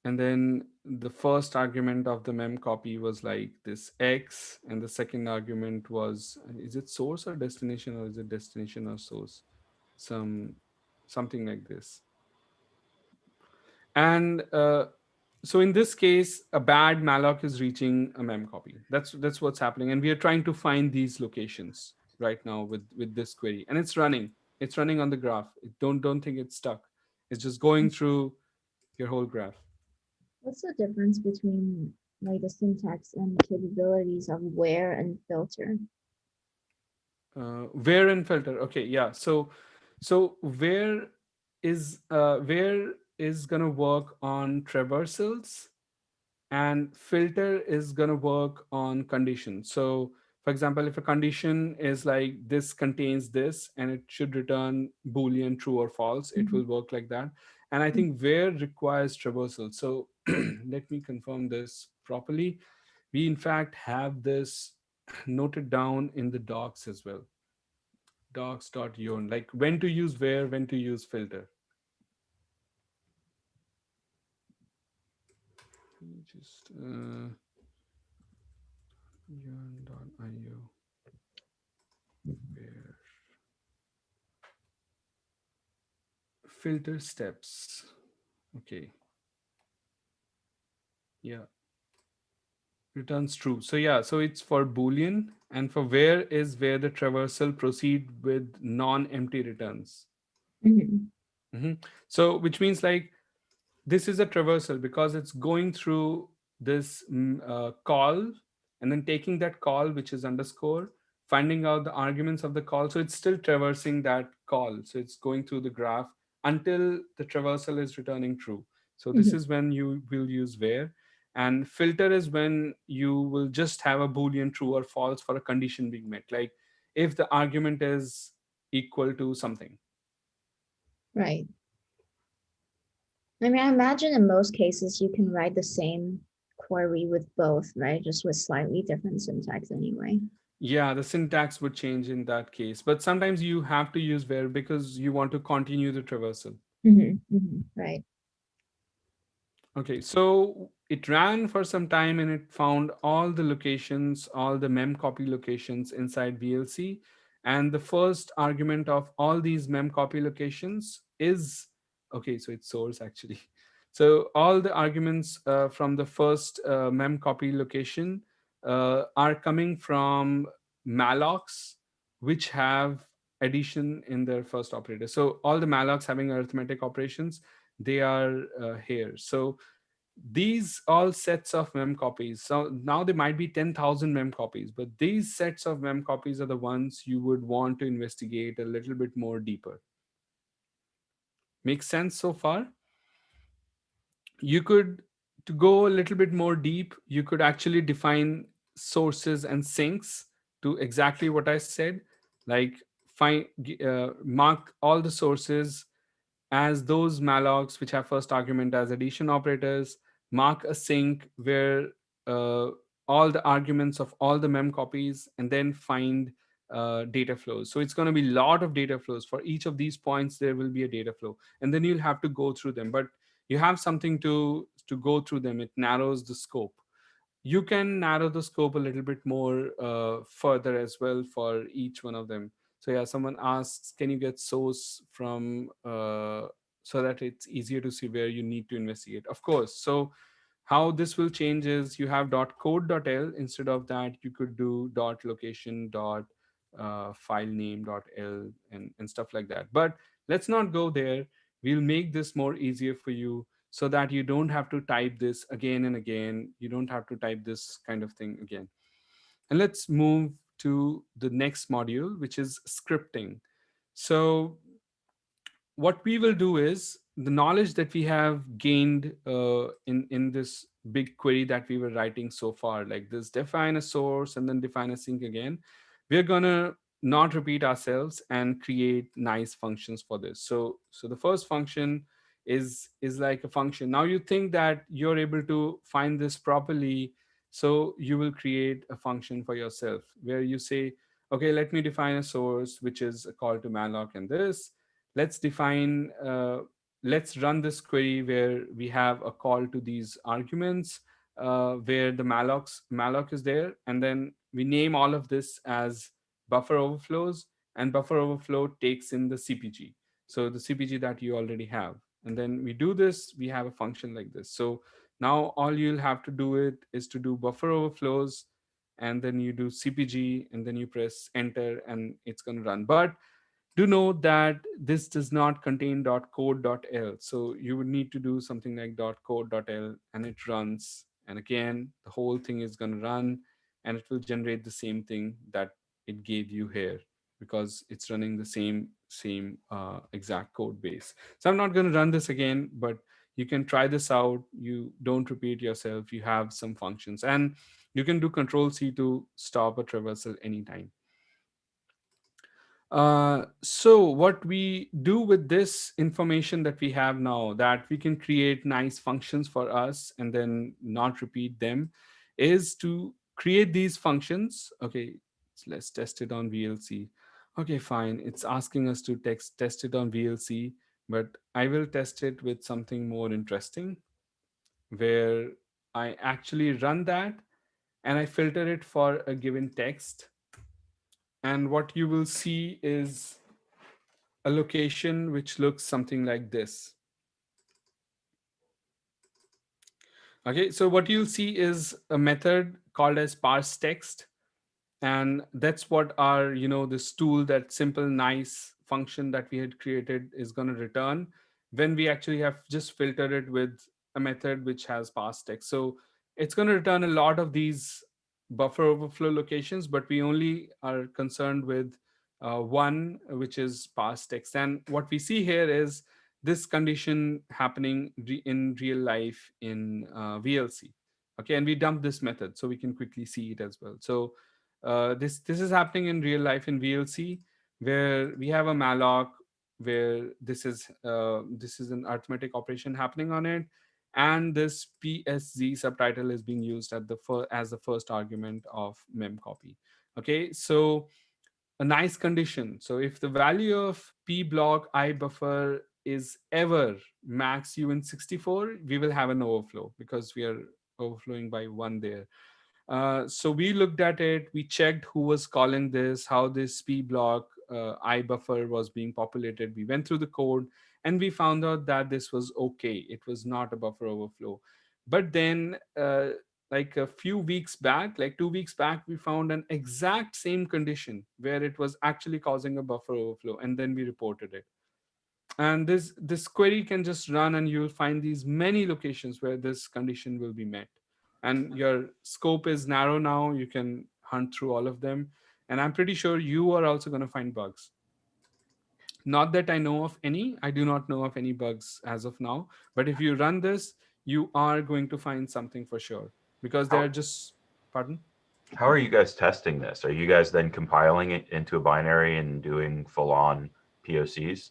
and then the first argument of the mem copy was like this X, and the second argument was, is it source or destination, or is it destination or source, some something like this. And so in this case, a bad malloc is reaching a mem copy. That's what's happening, and we are trying to find these locations right now with this query, and it's running on the graph. Don't think it's stuck. It's just going through your whole graph. What's the difference between like the syntax and capabilities of where and filter? Where and filter. Okay, yeah. So where is gonna work on traversals, and filter is going to work on conditions. So for example, if a condition is like this contains this and it should return boolean true or false, it Mhm. will work like that. And I think where requires traversal. So let me confirm this properly. We in fact have this noted down in the docs as well. Docs.joern, like when to use where, when to use filter. Just joern.io. where filter steps. Okay, yeah, returns true. So yeah, so it's for boolean, and for where is where the traversal proceed with non-empty returns. Hmm. Mhm. So which means like this is a traversal because it's going through this call and then taking that call which is underscore, finding out the arguments of the call, so it's still traversing that call, so it's going through the graph until the traversal is returning true. So this Hmm. is when you will use where, and filter is when you will just have a boolean true or false for a condition being met, like if the argument is equal to something. Right. I mean, I imagine in most cases you can write the same query with both, right? Just with slightly different syntax anyway. Yeah, the syntax would change in that case, but sometimes you have to use where because you want to continue the traversal. Hmm. Hmm. Right. Okay, so it ran for some time and it found all the locations, all the mem copy locations inside VLC. And the first argument of all these mem copy locations is okay, so it's source actually. So all the arguments from the first mem copy location are coming from mallocs, which have addition in their first operator. So all the mallocs having arithmetic operations, they are here. So these all sets of mem copies, so now there might be 10,000 mem copies, but these sets of mem copies are the ones you would want to investigate a little bit more deeper. Makes sense so far? You could, to go a little bit more deep, you could actually define sources and sinks to exactly what I said, like find mark all the sources as those mallocs which have first argument as addition operators, mark a sink where uh, all the arguments of all the mem copies, and then find data flows. So it's going to be a lot of data flows for each of these points. There will be a data flow, and then you'll have to go through them, but you have something to go through them. It narrows the scope. You can narrow the scope a little bit more further as well for each one of them. So yeah, someone asks, can you get source from so that it's easier to see where you need to investigate? Of course. So how this will change is you have .code.l. Instead of that, you could do .location dot file name .l and stuff like that. But let's not go there. We'll make this more easier for you so that you don't have to type this again and again. You don't have to type this kind of thing again. And let's move to the next module, which is scripting. So what we will do is the knowledge that we have gained in this big query that we were writing so far, like this define a source and then define a sink again, we're gonna not repeat ourselves and create nice functions for this. So the first function is like a function. Now you think that you're able to find this properly, so you will create a function for yourself where you say, okay, let me define a source which is a call to malloc, and this let's define let's run this query where we have a call to these arguments where the malloc is there, and then we name all of this as buffer overflows, and buffer overflow takes in the cpg, so the cpg that you already have, and then we do this, we have a function like this. So now all you'll have to do it is to do buffer overflows, and then you do cpg, and then you press enter and it's going to run. But do note that this does not contain .code.l, so you would need to do something like .code.l, and it runs, and again the whole thing is going to run, and it will generate the same thing that it gave you here because it's running the same exact code base. So I'm not going to run this again, but you can try this out. You don't repeat yourself. You have some functions, and you can do control C to stop a traversal anytime. So what we do with this information that we have now, that we can create nice functions for us and then not repeat them, is to create these functions. Okay, so let's test it on VLC. Okay, fine. It's asking us to test it on VLC, but I will test it with something more interesting where I actually run that and I filter it for a given text. and what you will see is a location which looks something like this. Okay, so what you'll see is a method called as parse text, and that's what our, this tool, that simple nice function that we had created, is going to return when we actually have just filtered it with a method which has parse text. So it's going to return a lot of these buffer overflow locations, but we only are concerned with one, which is parse text. And what we see here is this condition happening in real life in VLC. Okay, and we dump this method so we can quickly see it as well. So this is happening in real life in VLC, where we have a malloc where this is an arithmetic operation happening on it, and this PSZ subtitle is being used as the first argument of memcopy. Okay, so a nice condition. So if the value of p block I buffer is ever max UN64, we will have an overflow because we are overflowing by one there. So we looked at it, we checked who was calling this, how this p block I buffer was being populated. We went through the code and we found out that this was okay. It was not a buffer overflow. But then, like a few weeks back, like 2 weeks back, we found an exact same condition where it was actually causing a buffer overflow, and then we reported it. And this query can just run, and you'll find these many locations where this condition will be met, and your scope is narrow now. You can hunt through all of them, and I'm pretty sure you are also going to find bugs. Not that I know of any. I do not know of any bugs as of now, but if you run this, you are going to find something for sure, because How they're just, pardon. how are you guys testing this? Are you guys then compiling it into a binary and doing full on POCs?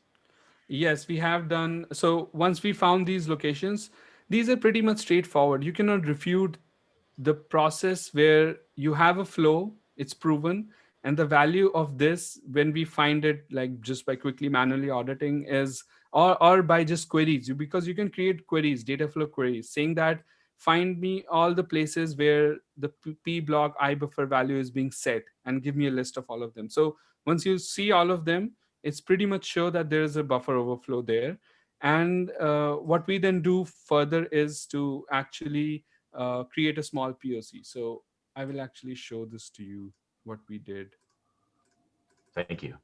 Yes, we have done. So once we found these locations, these are pretty much straightforward. You cannot refute the process where you have a flow, it's proven, and the value of this, when we find it, like just by quickly manually auditing, is, or by just queries, because you can create queries, data flow queries, saying that find me all the places where the p block I buffer value is being set and give me a list of all of them. So once you see all of them, it's pretty much sure that there is a buffer overflow there. And what we then do further is to actually create a small POC. So I will actually show this to you, what we did. Thank you.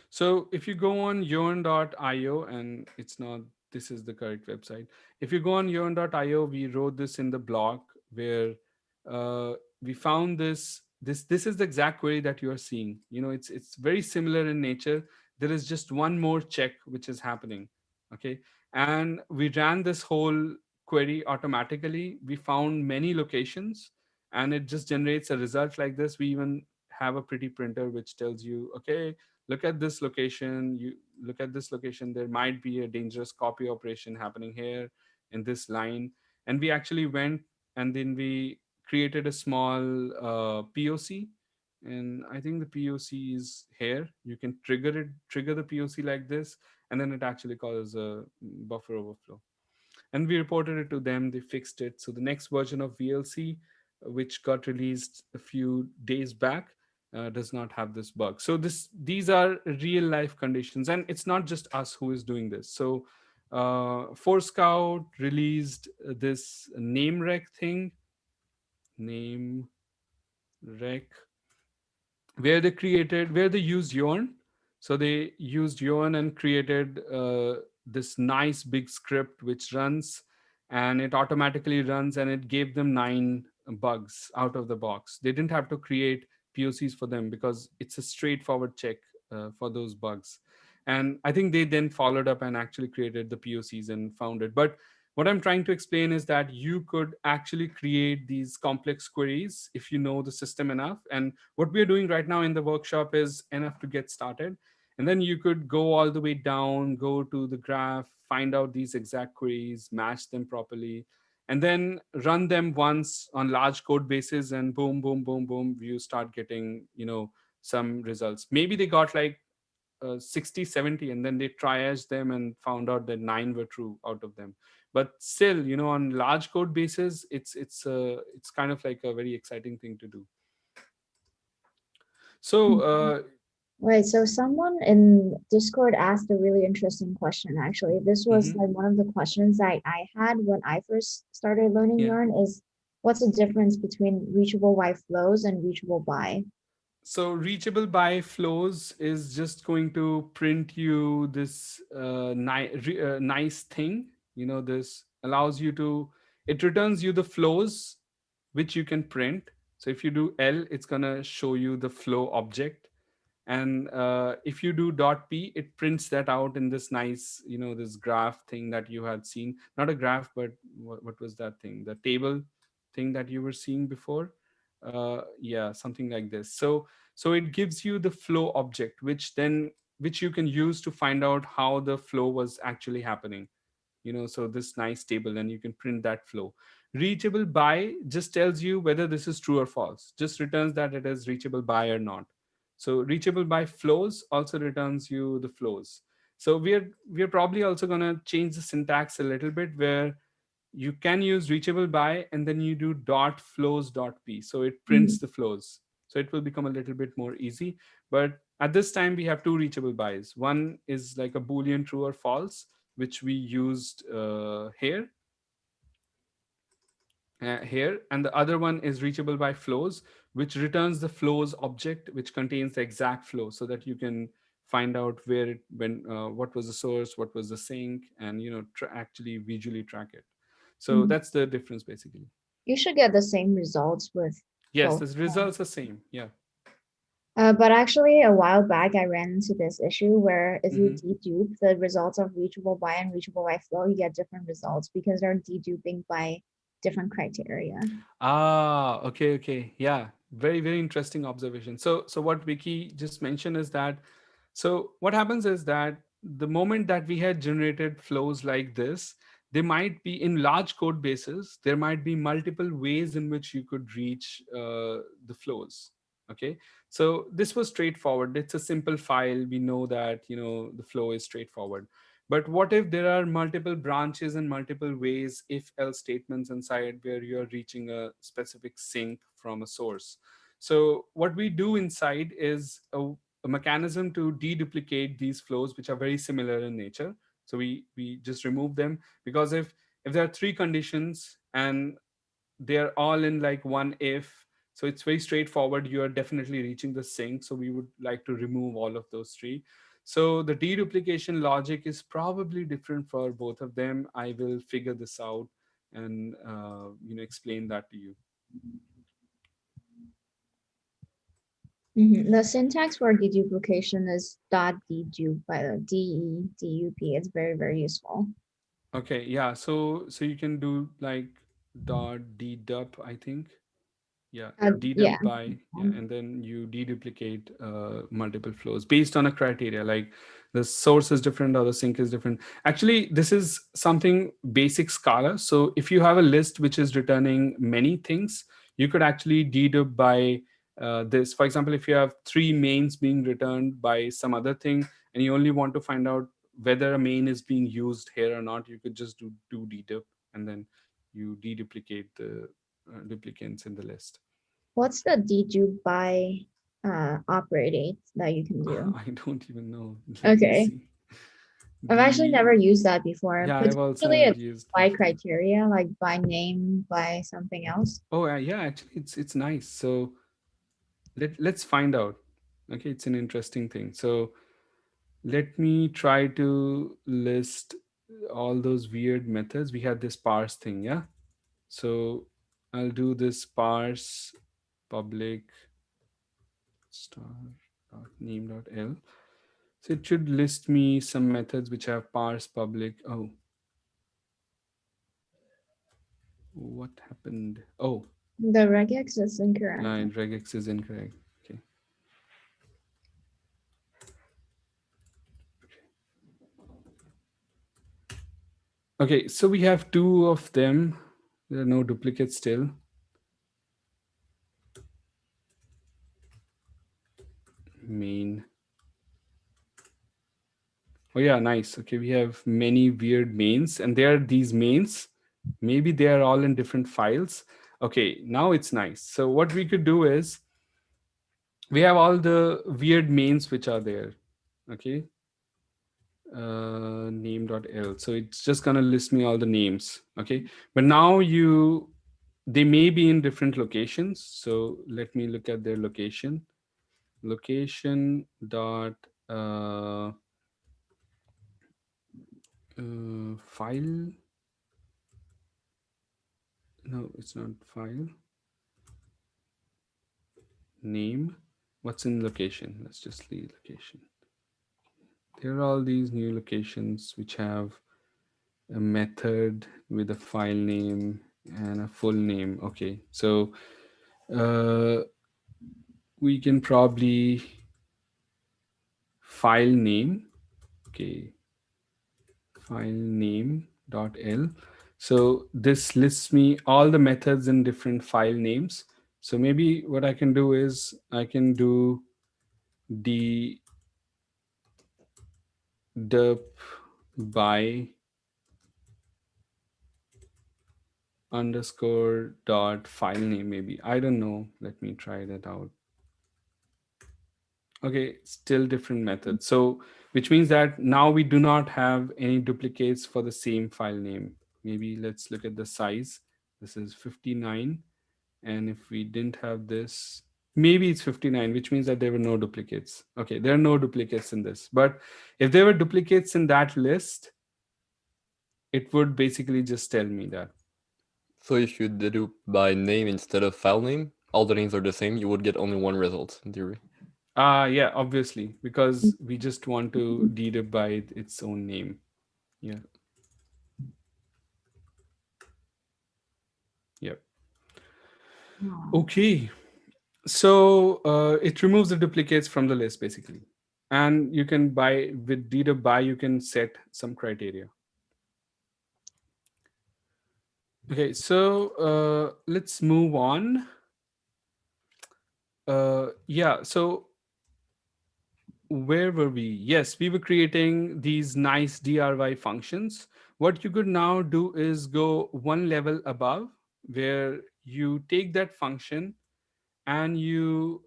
So if you go on Joern.io, and it's not, this is the correct website. If you go on Joern.io, we wrote this in the blog where we found this is the exact query that you are seeing. It's very similar in nature. There is just one more check which is happening. Okay. And we ran this whole query automatically. We found many locations, and it just generates a result like this. We even have a pretty printer which tells you, okay, look at this location, you look at this location, there might be a dangerous copy operation happening here in this line. And we actually went, and then we created a small POC, and I think the POC is here. You can trigger the POC like this, and then it actually causes a buffer overflow. And we reported it to them, they fixed it. So the next version of VLC, which got released a few days back, does not have this bug. So these are real life conditions, and it's not just us who is doing this. So Forescout released this name rec thing, name rec, where they used Joern. So they used Joern and created this nice big script which runs, and it automatically runs, and it gave them 9 bugs out of the box. They didn't have to create POCs for them because it's a straightforward check for those bugs. And I think they then followed up and actually created the POCs and found it. But what I'm trying to explain is that you could actually create these complex queries if you know the system enough. And what we're doing right now in the workshop is enough to get started. And then you could go all the way down, go to the graph, find out these exact queries, match them properly, and then run them once on large code bases, and boom, boom, boom, boom, you start getting, some results. Maybe they got like 60, 70, and then they triaged them and found out that 9 were true out of them. But still, on large code bases, it's kind of like a very exciting thing to do. So Right, so someone in Discord asked a really interesting question actually. This was mhm, like one of the questions I had when I first started learning yeah. Yarn is what's the difference between reachable by flows and reachable by? So reachable by flows is just going to print you this nice thing. This allows you to, it returns you the flows which you can print. So if you do L, it's gonna show you the flow object. And if you do dot p, it prints that out in this nice, this graph thing that you had seen. Not a graph, but what was that thing, the table thing that you were seeing before. Yeah, something like this. So it gives you the flow object, which you can use to find out how the flow was actually happening. So this nice table, and you can print that flow. Reachable by just tells you whether this is true or false, just returns that it is reachable by or not. So reachable by flows also returns you the flows. So we're probably also going to change the syntax a little bit, where you can use reachable by and then you do dot flows dot p, so it prints Mhm. the flows. So it will become a little bit more easy. But at this time we have two reachable bys. One is like a boolean true or false, which we used here, and the other one is reachable by flows, which returns the flows object, which contains the exact flow, so that you can find out where it when what was the source, what was the sink, and actually visually track it. So Mhm. that's the difference basically. You should get the same results with Yes, both. the results are same. Yeah. But actually, a while back, I ran into this issue where if you Hmm. dedupe the results of reachable by and reachable by flow, you get different results because they're deduping by different criteria. Ah, okay, okay. Yeah. Very, very interesting observation. So what Vicky just mentioned is that, so what happens is that the moment that we had generated flows like this, there might be in large code bases, there might be multiple ways in which you could reach the flows. Okay. So this was straightforward. It's a simple file. We know that, the flow is straightforward. But what if there are multiple branches and multiple ways, if else statements inside, where you're reaching a specific sink from a source? So what we do inside is a mechanism to deduplicate these flows, which are very similar in nature. So we just remove them, because if there are three conditions and they're all in like one if, so it's very straightforward, you are definitely reaching the sink. So we would like to remove all of those three. So the deduplication logic is probably different for both of them. I will figure this out and explain that to you. The syntax for deduplication is dot dedupe by the DEDUP. It's very, very useful. Okay, yeah, so you can do like dot dedup, I think. Yeah, Yeah. dedup by, yeah, and then you deduplicate multiple flows based on a criteria, like the source is different or the sink is different. Actually, this is something basic Scala. So if you have a list which is returning many things, you could actually dedup by this. For example, if you have three mains being returned by some other thing, and you only want to find out whether a main is being used here or not, you could just do dedup, and then you deduplicate the duplicants in the list. What's the dedupe by operate that you can do? I don't even know. Let me Okay. see. I've actually The never used that before. Yeah, I've also Potentially never it's used by before. criteria, like by name, by something else. Oh yeah, actually it's nice. So let's find out. Okay, it's an interesting thing. So let me try to list all those weird methods. We had this parse thing, yeah. So I'll do this parse public star dot name dot l. So it should list me some methods which have parse public. Oh, what happened? Oh, The regex is incorrect. regex is incorrect. Okay. Okay, so we have two of them. There are no duplicates still. Main. Oh yeah, nice. Okay, we have many weird mains, and there are these mains. Maybe they are all in different files. Okay, now it's nice. So what we could do is we have all the weird mains which are there. Okay, name.l. So it's just gonna list me all the names. Okay, but now they may be in different locations. So let me look at their location. Location dot file. No, it's not file. Name. What's in location? Let's just leave location. There are all these new locations which have a method with a file name and a full name. Okay, so uh, we can probably file name. Okay, file name dot l. So this lists me all the methods in different file names. So maybe what I can do is I can do the derp by underscore dot file name. Maybe I don't know. Let me try that out. Okay, still different methods. So, which means that now we do not have any duplicates for the same file name. Maybe let's look at the size. This is 59. And if we didn't have this, maybe it's 59, which means that there were no duplicates. Okay, there are no duplicates in this. But if there were duplicates in that list, it would basically just tell me that. So if you dedupe by name instead of file name, all the names are the same, you would get only one result in theory. Yeah, obviously, because we just want to dedupe by its own name. Yeah. Yep. Oh, Okay. So it removes the duplicates from the list basically. And you can buy with dedupe by, you can set some criteria. Okay, so let's move on. Yeah, so where were we? Yes, we were creating these nice DRY functions. What you could now do is go one level above, where you take that function and you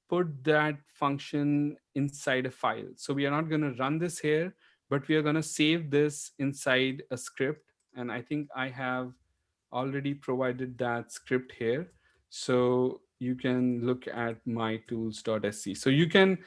put that function inside a file. So we are not going to run this here, but we are going to save this inside a script. And I think I have already provided that script here. So you can look at mytools.sc. So you can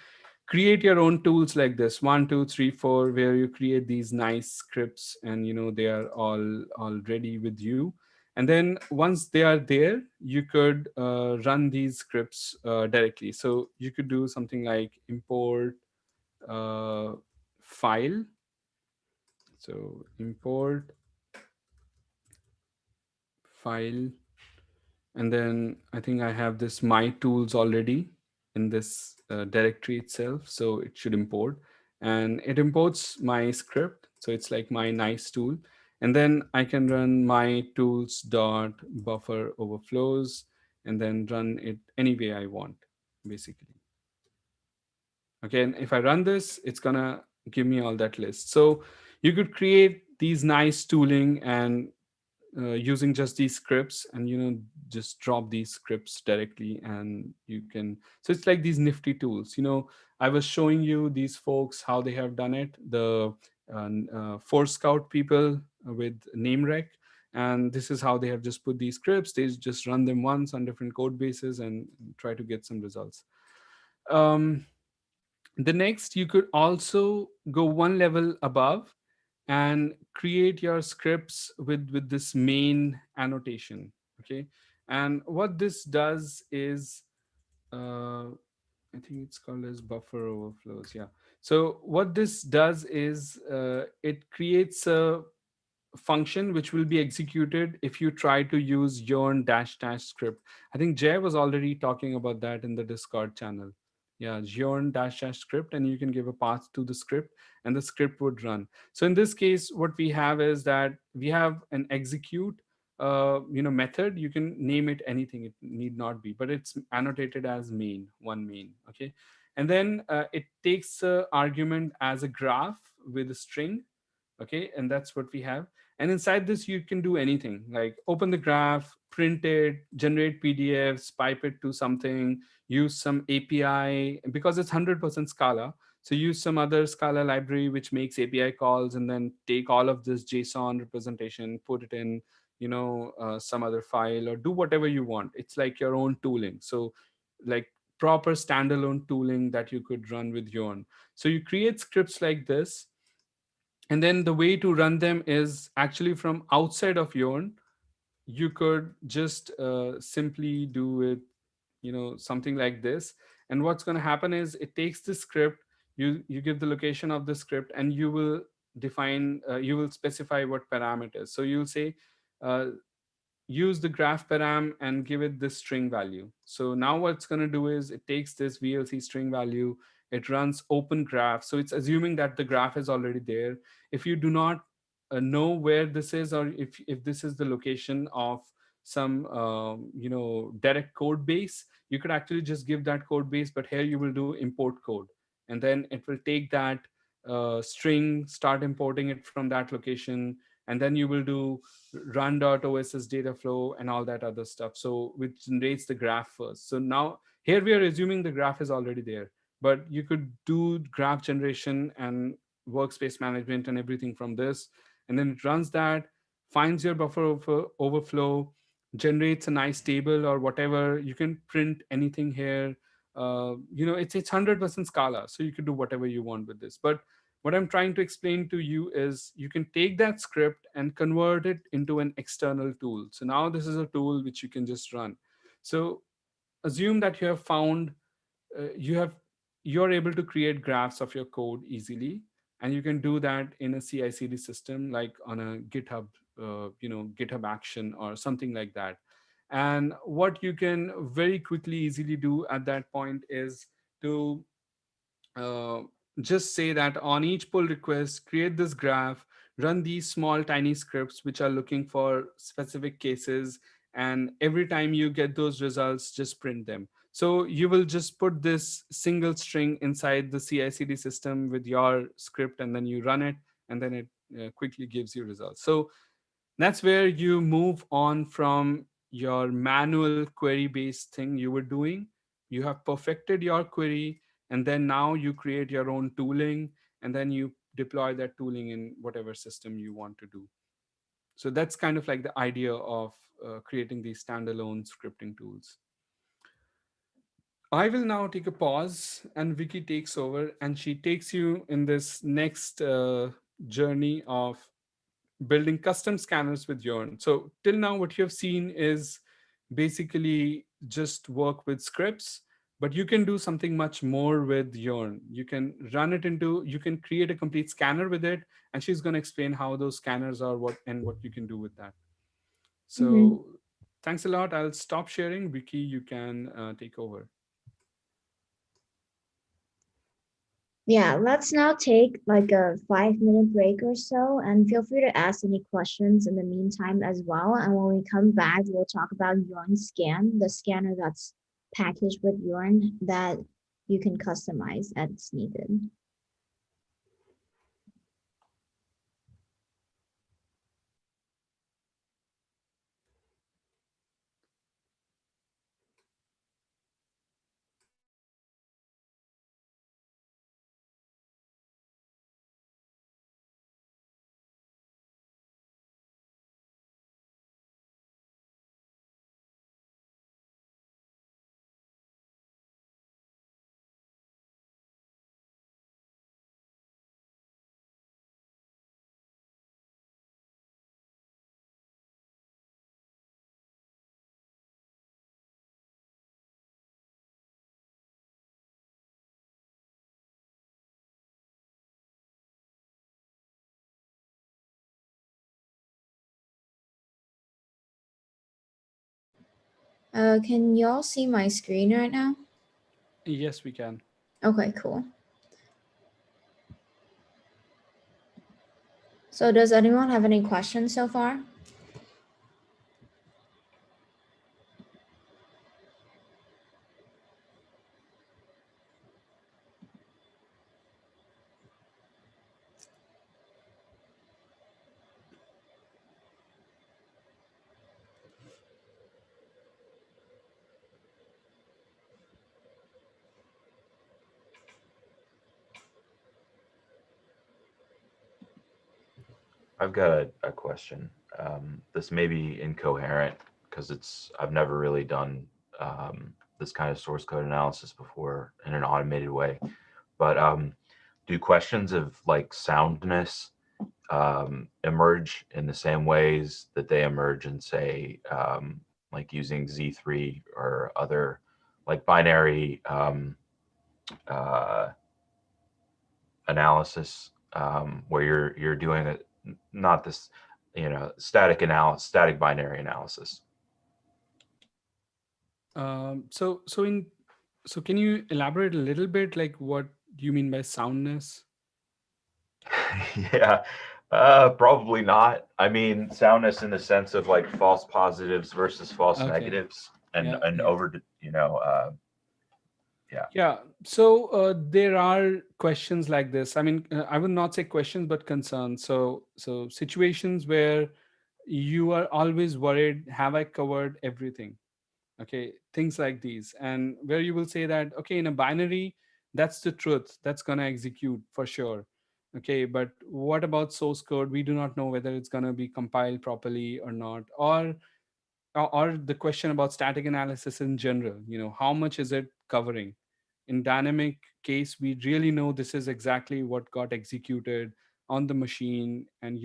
create your own tools like this, 1 2 3 4, where you create these nice scripts and they are all ready with you. And then once they are there, you could run these scripts directly. So you could do something like import file. So import file, and then I think I have this my tools already in this directory itself, so it should import, and it imports my script, so it's like my nice tool. And then I can run my tools dot buffer overflows and then run it any way I want basically. Okay, and if I run this, it's gonna give me all that list. So you could create these nice tooling and using just these scripts, and just drop these scripts directly, and you can. So it's like these nifty tools. I was showing you these folks how they have done it, the force scout people with name and this is how they have just put these scripts. They just run them once on different code bases and try to get some results. um, the next, you could also go one level above and create your scripts with this main annotation. Okay, and what this does is I think it's called as buffer overflows. Yeah. So what this does is it creates a function which will be executed if you try to use Joern dash dash script. I think Jay was already talking about that in the Discord channel. Yeah, Joern dash dash script, and you can give a path to the script, and the script would run. So in this case, what we have is that we have an execute, method. You can name it anything; it need not be, but it's annotated as main, one main. Okay, and then it takes a argument as a graph with a string. Okay, and that's what we have. And inside this, you can do anything like open the graph, print it, generate PDFs, pipe it to something, use some API because it's 100% Scala. So use some other Scala library which makes API calls, and then take all of this JSON representation, put it in, some other file, or do whatever you want. It's like your own tooling. So like proper standalone tooling that you could run with Joern. So you create scripts like this, and then the way to run them is actually from outside of Joern. You could just simply do it, something like this. And what's going to happen is it takes the script, you give the location of the script, and you will specify what parameters. So you'll say, uh, use the graph param and give it this string value. So now what it's going to do is it takes this VLC string value, it runs open graph. So it's assuming that the graph is already there. If you do not know where this is, or if this is the location of some direct code base, you could actually just give that code base, but here you will do import code, and then it will take that string, start importing it from that location, and then you will do run.oss data flow and all that other stuff, so which generates the graph first. So now here we are assuming the graph is already there, but you could do graph generation and workspace management and everything from this. And then it runs that, finds your buffer overflow, generates a nice table or whatever. You can print anything here. It's 100% Scala, so you could do whatever you want with this. But what I'm trying to explain to you is you can take that script and convert it into an external tool. So now this is a tool which you can just run. So assume that you have found, you have you're able to create graphs of your code easily, and you can do that in a CI/CD system, like on a GitHub, GitHub action or something like that. And what you can very quickly, easily do at that point is to uh, just say that on each pull request, create this graph, run these small tiny scripts which are looking for specific cases, and every time you get those results, just print them. So you will just put this single string inside the CI/CD system with your script, and then you run it, and then it quickly gives you results. So that's where you move on from your manual query based thing you were doing. You have perfected your query, and then now you create your own tooling, and then you deploy that tooling in whatever system you want to do. So that's kind of like the idea of creating these standalone scripting tools. I will now take a pause, and Vicky takes over, and she takes you in this next journey of building custom scanners with Joern. So till now, what you have seen is basically just work with scripts, but you can do something much more with Joern. You can create a complete scanner with it, and she's going to explain how those scanners are, what you can do with that. Mm-hmm. So thanks a lot. I'll stop sharing. Vicky, you can take over. Yeah, let's now take like a 5 minute break or so, and feel free to ask any questions in the meantime as well. And when we come back, we'll talk about Yarn Scan, the scanner that's packaged with Yarn that you can customize as needed. Can y'all see my screen right now? Yes, we can. Okay, cool. So does anyone have any questions so far? I've got a question. This may be incoherent because I've never really done this kind of source code analysis before in an automated way. But do questions of like soundness emerge in the same ways that they emerge in, say, like using Z3 or other like binary uh, analysis, where you're doing it, not this, static binary analysis. So can you elaborate a little bit, like what do you mean by soundness? Yeah, probably not. I mean, soundness in the sense of like false positives versus false Okay. negatives, and Yeah, and yeah. over, yeah. Yeah. So there are questions like this. I mean, I would not say questions, but concerns. So situations where you are always worried, have I covered everything? Okay, things like these, and where you will say that, okay, in a binary, that's the truth, that's going to execute for sure. Okay, but what about source code? We do not know whether it's going to be compiled properly or not, or the question about static analysis in general, how much is it covering? In dynamic case, we really know this is exactly what got executed on the machine, and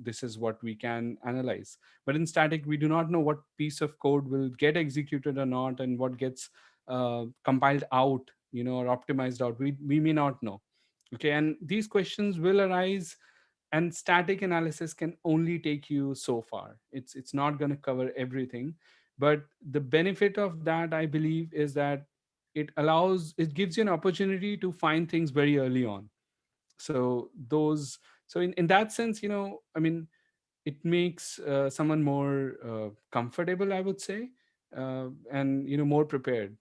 this is what we can analyze. But in static, we do not know what piece of code will get executed or not, and what gets compiled out, or optimized out. We may not know. Okay, and these questions will arise, and static analysis can only take you so far. It's not going to cover everything. But the benefit of that, I believe, is that it gives you an opportunity to find things very early on. So in that sense, I mean, it makes someone more comfortable, I would say, and more prepared.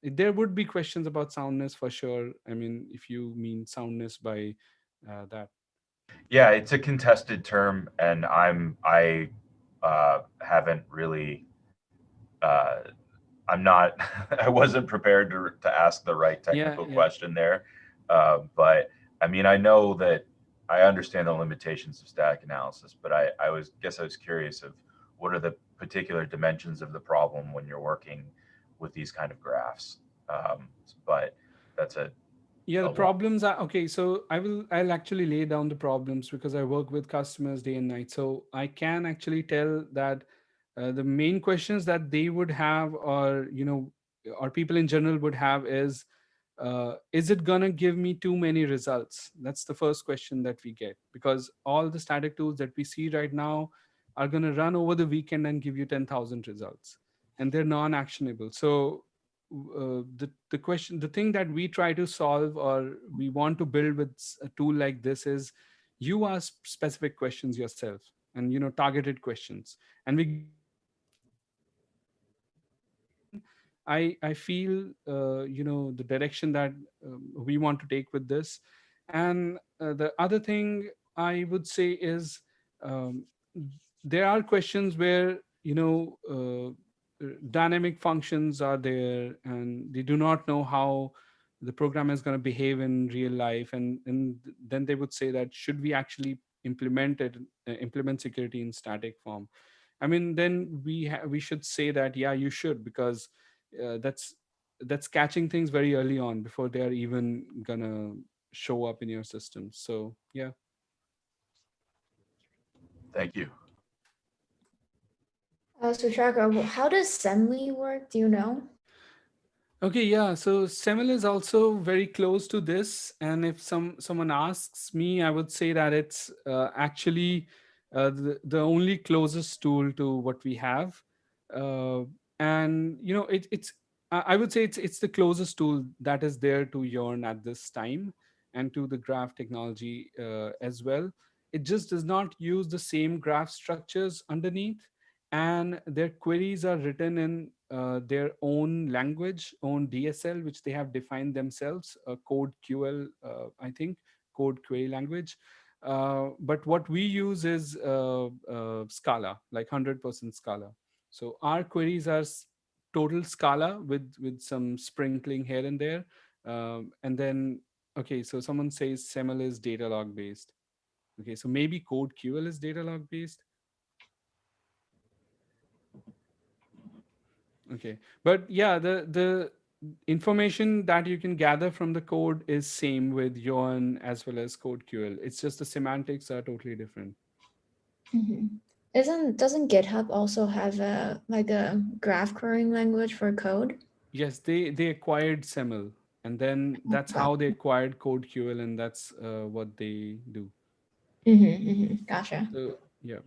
There would be questions about soundness for sure. I mean, if you mean soundness by that. Yeah, it's a contested term, and I haven't really. Uh, I'm not. I wasn't prepared to ask the right Yeah, technical yeah. question there, but I mean, I know that I understand the limitations of static analysis, but I was curious of what are the particular dimensions of the problem when you're working with these kind of graphs. But that's Yeah, the a long. problems are okay. So I'll actually lay down the problems because I work with customers day and night. So I can actually tell that the main questions that they would have, or people in general would have, is it gonna give me too many results? That's the first question that we get, because all the static tools that we see right now are gonna run over the weekend and give you 10,000 results, and they're non-actionable. So the thing that we try to solve, or we want to build with a tool like this, is you ask specific questions yourself, and targeted questions, and we give you answers based on that. So then I feel the direction that we want to take with this. And the other thing I would say is, um, there are questions where dynamic functions are there, and they do not know how the program is going to behave in real life, and then they would say that, should we actually implement security in static form? I mean, then we should say that, yeah, you should, because that's catching things very early on before they are even gonna show up in your system. So yeah. Thank you. Suchakra, how does Semly work? Do you know? Okay, yeah. So SEML is also very close to this, and if someone asks me, I would say that it's actually the only closest tool to what we have, uh, and I would say it's the closest tool that is there to Yearn at this time, and to the graph technology as well. It just does not use the same graph structures underneath, and their queries are written in their own language, own DSL, which they have defined themselves, code QL, I think, code query language. But what we use is Scala, like 100% Scala. So our queries are total Scala with some sprinkling here and there. And then, okay, so someone says SEML is data log based. Okay, so maybe code QL is data log based. Okay, but yeah, the information that you can gather from the code is same with Joern as well as code QL. It's just the semantics are totally different. Hmm. Doesn't GitHub also have a like a graph querying language for code? Yes, they acquired SEML, and then that's Got. how they acquired code QL, and that's what they do. Gotcha. So yeah.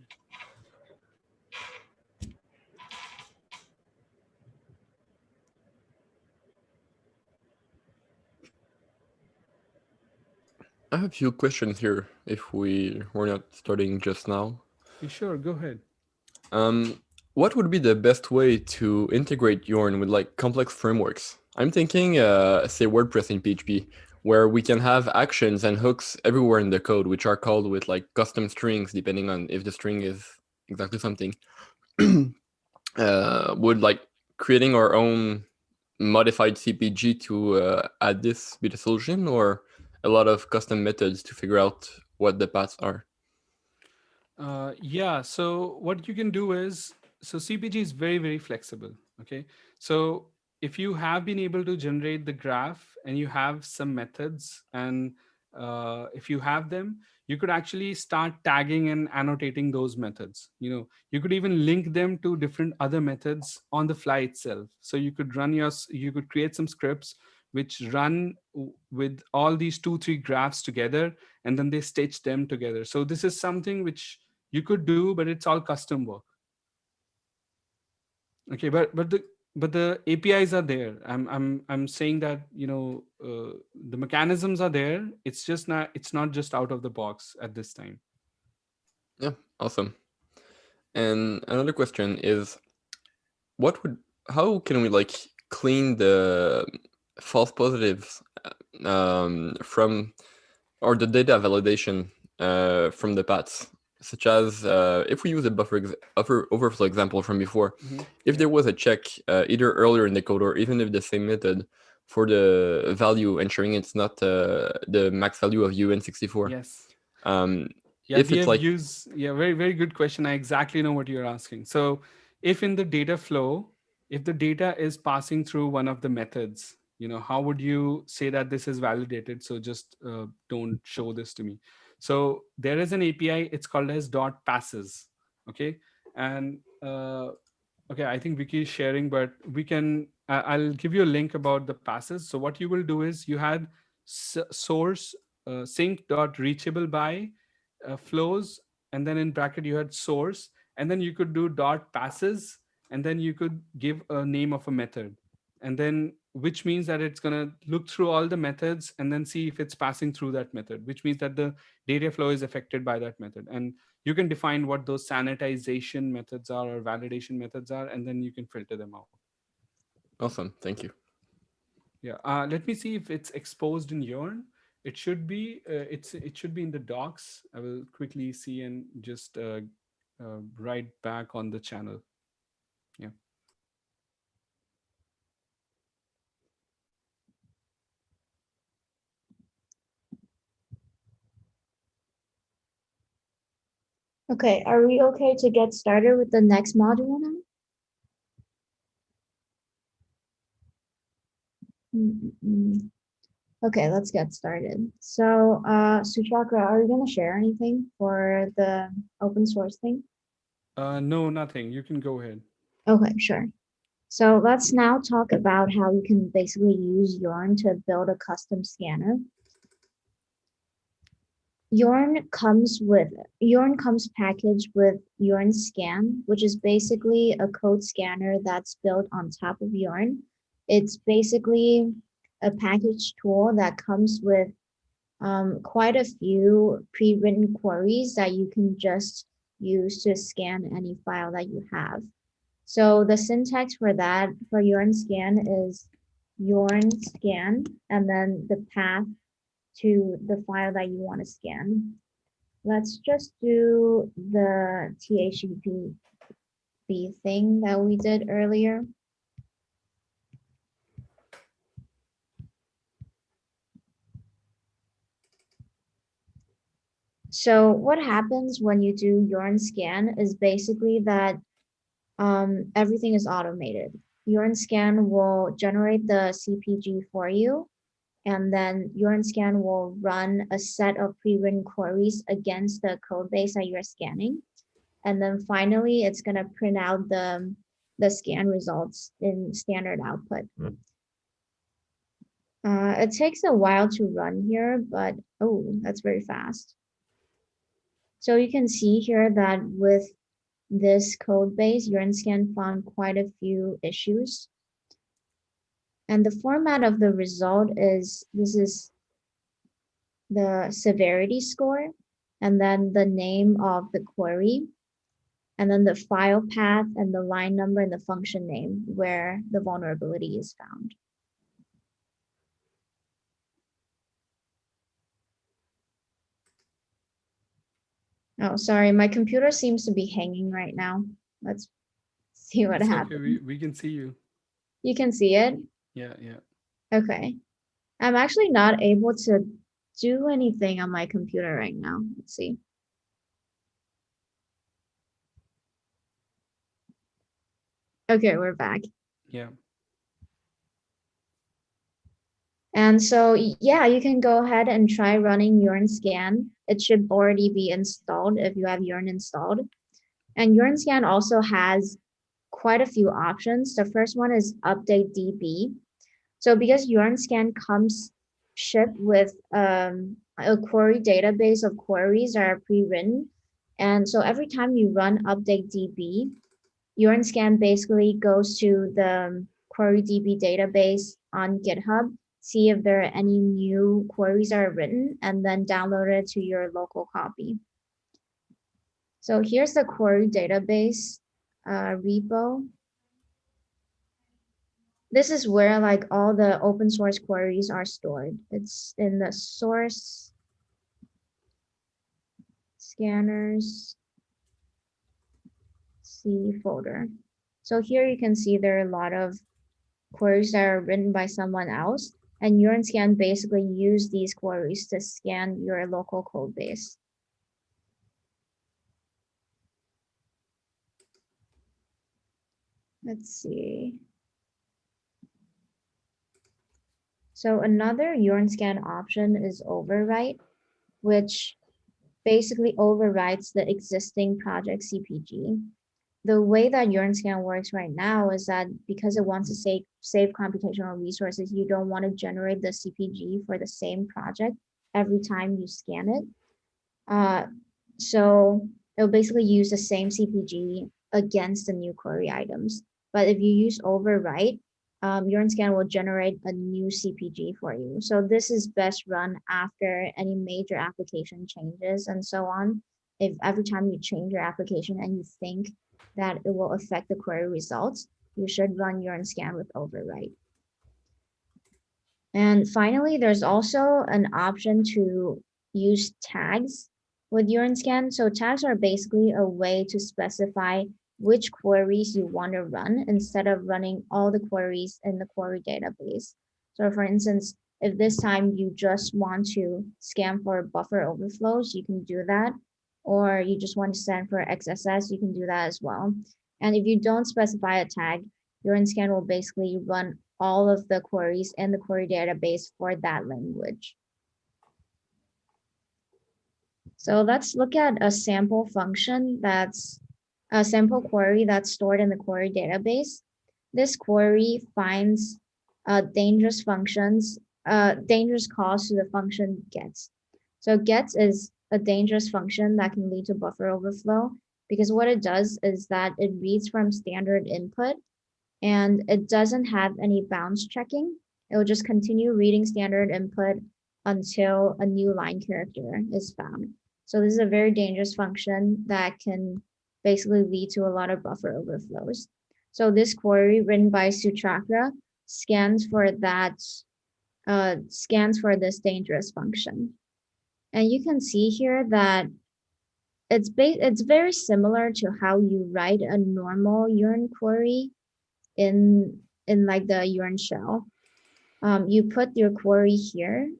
I have a few questions here if we were not starting just now. You sure, go ahead. Um, what would be the best way to integrate Joern with like complex frameworks? I'm thinking, say WordPress in PHP, where we can have actions and hooks everywhere in the code, which are called with like custom strings, depending on if the string is exactly something. Would like creating our own modified CPG to add this be the solution, or a lot of custom methods to figure out what the paths are? Yeah, so what you can do is, so CPG is very, very flexible. Okay. So if you have been able to generate the graph and you have some methods, and if you have them, you could actually start tagging and annotating those methods. You could even link them to different other methods on the fly itself. So you could create some scripts which run with all these two, three graphs together, and then they stitch them together. So this is something which you could do, but it's all custom work. Okay, but the APIs are there. I'm saying that the mechanisms are there. It's not just out of the box at this time. Yeah, awesome. And another question is, what would how can we like clean the false positives from or the data validation from the paths, such as if we use a overflow example from before, if Yeah. there was a check either earlier in the code or even if the same method for the value ensuring it's not the max value of UN64, Yes. um, Yeah, if we it's have like used, yeah, very, very good question. I exactly know what you're asking. So if in the data flow, if the data is passing through one of the methods, how would you say that this is validated? So just don't show this to me. So there is an API, it's called as dot passes. Okay. And okay, I think Vickie is sharing, but I'll give you a link about the passes. So what you will do is you had source sync dot reachable by flows, and then in bracket you had source, and then you could do dot passes, and then you could give a name of a method, and then which means that it's going to look through all the methods and then see if it's passing through that method, which means that the data flow is affected by that method. And you can define what those sanitization methods are or validation methods are, and then you can filter them out. awesome, thank you. Yeah. Let me see if it's exposed in Yearn. It should be. It should be in the docs. I will quickly see and just write back on the channel. Yeah. Okay, are we okay to get started with the next module now? Mm-mm. Okay, let's get started. So, Suchakra, are you gonna share anything for the open source thing? No, nothing. You can go ahead. Okay, sure. So let's now talk about how you can basically use Yarn to build a custom scanner. Yarn comes packaged with Yarn Scan, which is basically a code scanner that's built on top of Yarn. It's basically a package tool that comes with quite a few pre-written queries that you can just use to scan any file that you have. So the syntax for that, for Yarn Scan, is Yarn Scan, and then the path to the file that you want to scan. Let's just do the THCP thing that we did earlier. So what happens when you do Joern scan is basically that everything is automated. Joern scan will generate the CPG for you, and then Joern scan will run a set of pre-written queries against the code base that you're scanning. And then finally, it's going to print out the scan results in standard output. It takes a while to run here, but oh, that's very fast. So you can see here that with this code base, Scan found quite a few issues. And the format of the result is, this is the severity score, and then the name of the query, and then the file path and the line number and the function name where the vulnerability is found. Oh, sorry, my computer seems to be hanging right now. Let's see what It's okay. happens. We can see you. You can see it? Yeah, yeah. Okay. I'm actually not able to do anything on my computer right now. Let's see. Okay, we're back. Yeah. And so, yeah, you can go ahead and try running Joern scan. It should already be installed if you have Joern installed. And Joern scan also has quite a few options. The first one is update DB. So because Joern scan comes shipped with a query database of queries that are pre-written, and so every time you run update DB, Joern scan basically goes to the query DB database on GitHub, see if there are any new queries that are written, and then download it to your local copy. So here's the query database repo. This is where like all the open source queries are stored. It's in the source scanners C folder. So here you can see there are a lot of queries that are written by someone else, and Joern scan basically use these queries to scan your local code base. Let's see. So another Joern scan option is overwrite, which basically overwrites the existing project CPG. The way that Joern scan works right now is that because it wants to save computational resources, you don't want to generate the CPG for the same project every time you scan it. So it'll basically use the same CPG against the new query items. But if you use overwrite, Joern scan will generate a new CPG for you. So this is best run after any major application changes and so on. If every time you change your application and you think that it will affect the query results, you should run Joern scan with overwrite. And finally, there's also an option to use tags with Joern scan. So tags are basically a way to specify which queries you want to run instead of running all the queries in the query database. So for instance, if this time you just want to scan for buffer overflows, you can do that. Or you just want to scan for XSS, you can do that as well. And if you don't specify a tag, Joern scan will basically run all of the queries in the query database for that language. So let's look at a sample function that's a sample query that's stored in the query database. This query finds dangerous functions, dangerous calls to the function gets. So gets is a dangerous function that can lead to buffer overflow because what it does is that it reads from standard input and it doesn't have any bounds checking. It will just continue reading standard input until a new line character is found. So this is a very dangerous function that can basically lead to a lot of buffer overflows. So this query written by Suchakra scans for that, scans for this dangerous function. And you can see here that it's very similar to how you write a normal Joern query in like the Joern shell. You put your query here,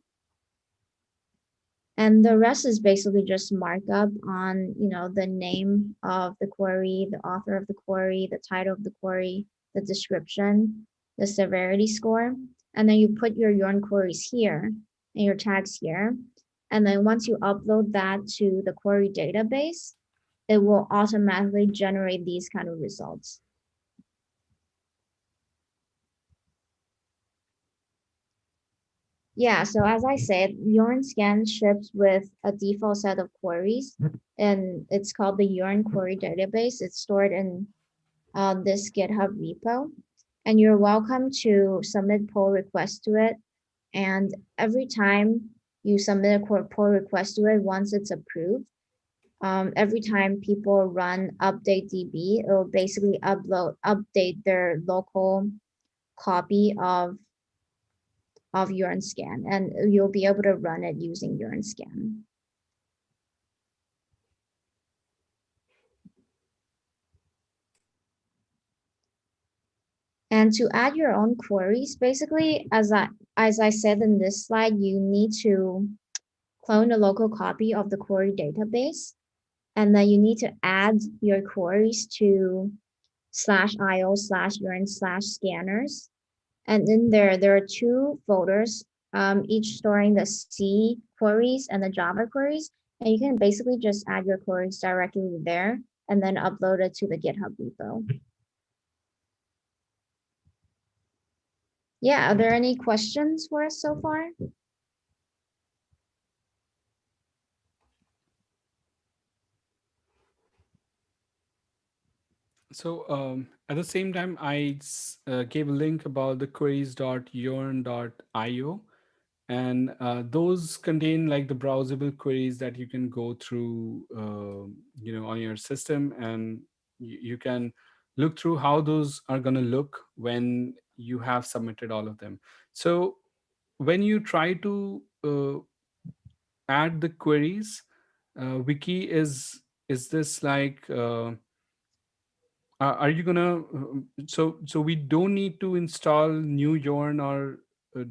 And the rest is basically just markup on, the name of the query, the author of the query, the title of the query, the description, the severity score. And then you put your Yarn queries here and your tags here. And then once you upload that to the query database, it will automatically generate these kind of results. Yeah, so as I said, Joern scan ships with a default set of queries, and it's called the Joern query database. It's stored in this GitHub repo, and you're welcome to submit pull requests to it. And every time you submit a pull request to it, once it's approved, every time people run update DB, it'll basically update their local copy of urine scan, and you'll be able to run it using urine scan. And to add your own queries, basically, as I said in this slide, you need to clone a local copy of the query database, and then you need to add your queries to /io/urine/scanners. And in there are two folders, each storing the C queries and the Java queries. And you can basically just add your queries directly there and then upload it to the GitHub repo. Yeah, are there any questions for us so far? So at the same time, I gave a link about the queries.yourn.io, and those contain like the browsable queries that you can go through, on your system, and you can look through how those are going to look when you have submitted all of them. So when you try to add the queries, Wiki is this like are you gonna so we don't need to install new yarn, or uh,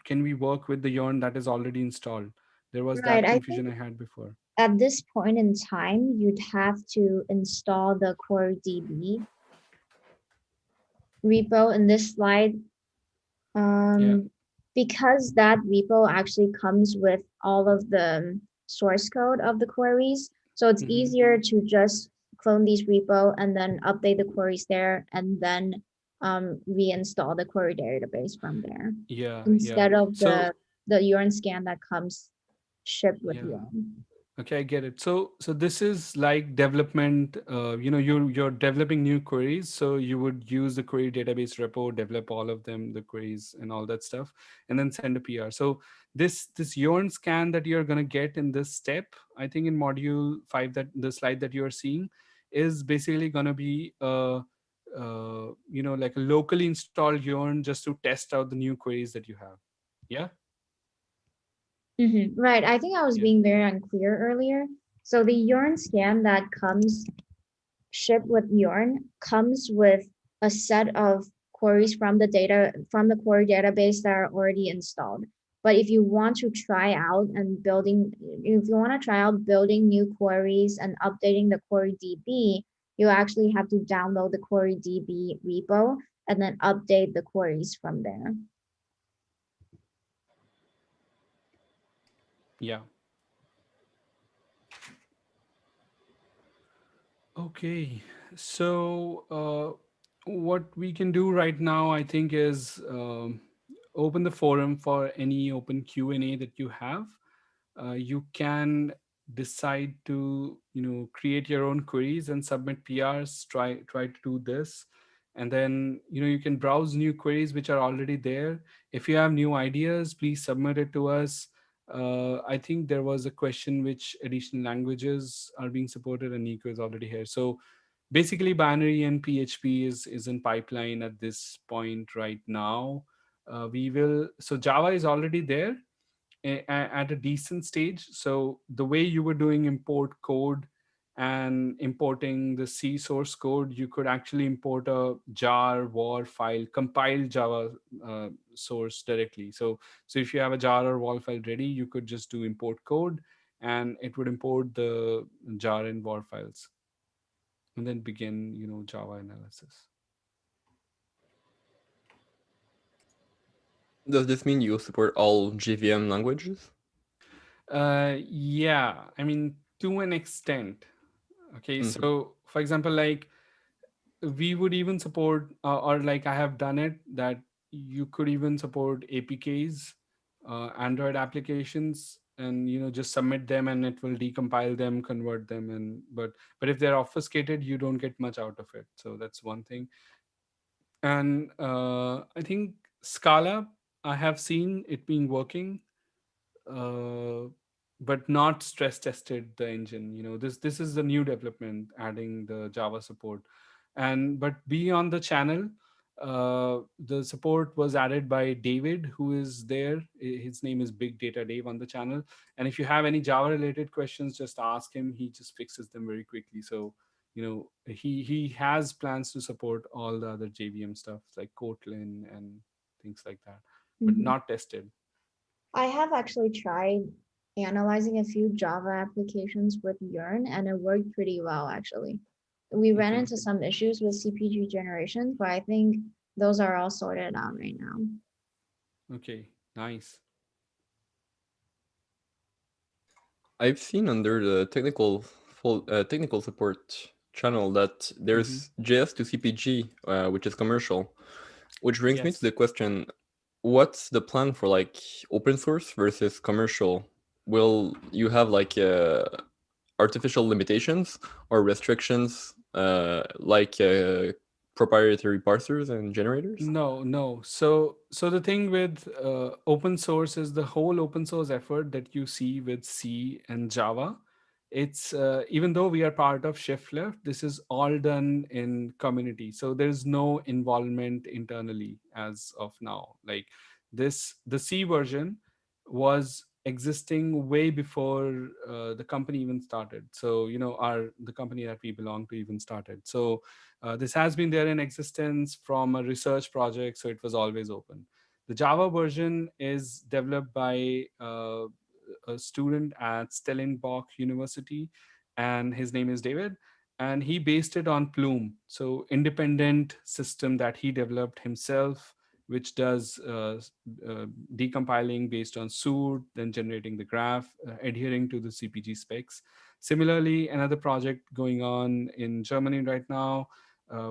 can we work with the yarn that is already installed? There was Right, that I think confusion I had before. at this point in time, you'd have to install the QueryDB repo in this slide. Yeah. Because that repo actually comes with all of the source code of the queries. So it's Hmm. easier to just clone these repo and then update the queries there and then reinstall the query database from there Yeah, yeah. instead of So the urine scan that comes shipped with yeah. urine. Okay, I get it. So this is like development. You're developing new queries, so you would use the query database repo, develop all of them, the queries and all that stuff, and then send a PR. So this yarn scan that you're gonna get in this step, I think in module 5, that the slide that you are seeing is basically gonna be like a locally installed yarn just to test out the new queries that you have. Yeah. Right. I think I was Yeah. being very unclear earlier. So the urine scan that comes shipped with Joern comes with a set of queries from the query database that are already installed. But if you want to try out if you want to try out building new queries and updating the query DB, you actually have to download the query DB repo and then update the queries from there. Yeah. Okay, so what we can do right now, I think, is open the forum for any open Q&A that you have. You can decide to create your own queries and submit PRs. Try to do this, and then you can browse new queries which are already there. If you have new ideas, please submit it to us. I think there was a question which additional languages are being supported, and Nico is already here. So basically, binary and PHP is in pipeline at this point right now. We will. So Java is already there at a decent stage. So the way you were doing import code and importing the C source code, you could actually import a jar war file, compiled Java source directly. So if you have a jar or wall file ready, you could just do import code and it would import the jar and war files and then begin, Java analysis. Does this mean you support all JVM languages? Yeah, I mean, to an extent. Okay, Hmm. so for example, like we would even support, or like I have done it, that you could even support APKs, Android applications, and just submit them, and it will decompile them, convert them, and but if they're obfuscated, you don't get much out of it. So that's one thing. And I think Scala, I have seen it being working, uh, but not stress tested the engine. This is the new development, adding the Java support. And but be on the channel. The support was added by David, who is there. His name is Big Data Dave on the channel. And if you have any Java related questions, just ask him. He just fixes them very quickly. So he has plans to support all the other JVM stuff like Kotlin and things like that, but Mhm. not tested. I have actually tried analyzing a few Java applications with Joern, and it worked pretty well, actually. We ran Okay. into some issues with CPG generations, but I think those are all sorted out right now. Okay, nice. I've seen under the technical support channel that Hmm. there's JS to CPG, which is commercial. Which brings me to Yes. the question: what's the plan for like open source versus commercial? Will you have like artificial limitations or restrictions, like proprietary parsers and generators? No, no. So the thing with open source is the whole open source effort that you see with C and Java. It's even though we are part of Shift Left, this is all done in community. So there's no involvement internally as of now. Like the C version was existing way before the company even started. So our the company that we belong to even started. So this has been there in existence from a research project, so it was always open. The Java version is developed by a student at Stellenbosch University, and his name is David. And he based it on Plume, so independent system that he developed himself, which does decompiling based on suit, then generating the graph, adhering to the CPG specs. Similarly, another project going on in Germany right now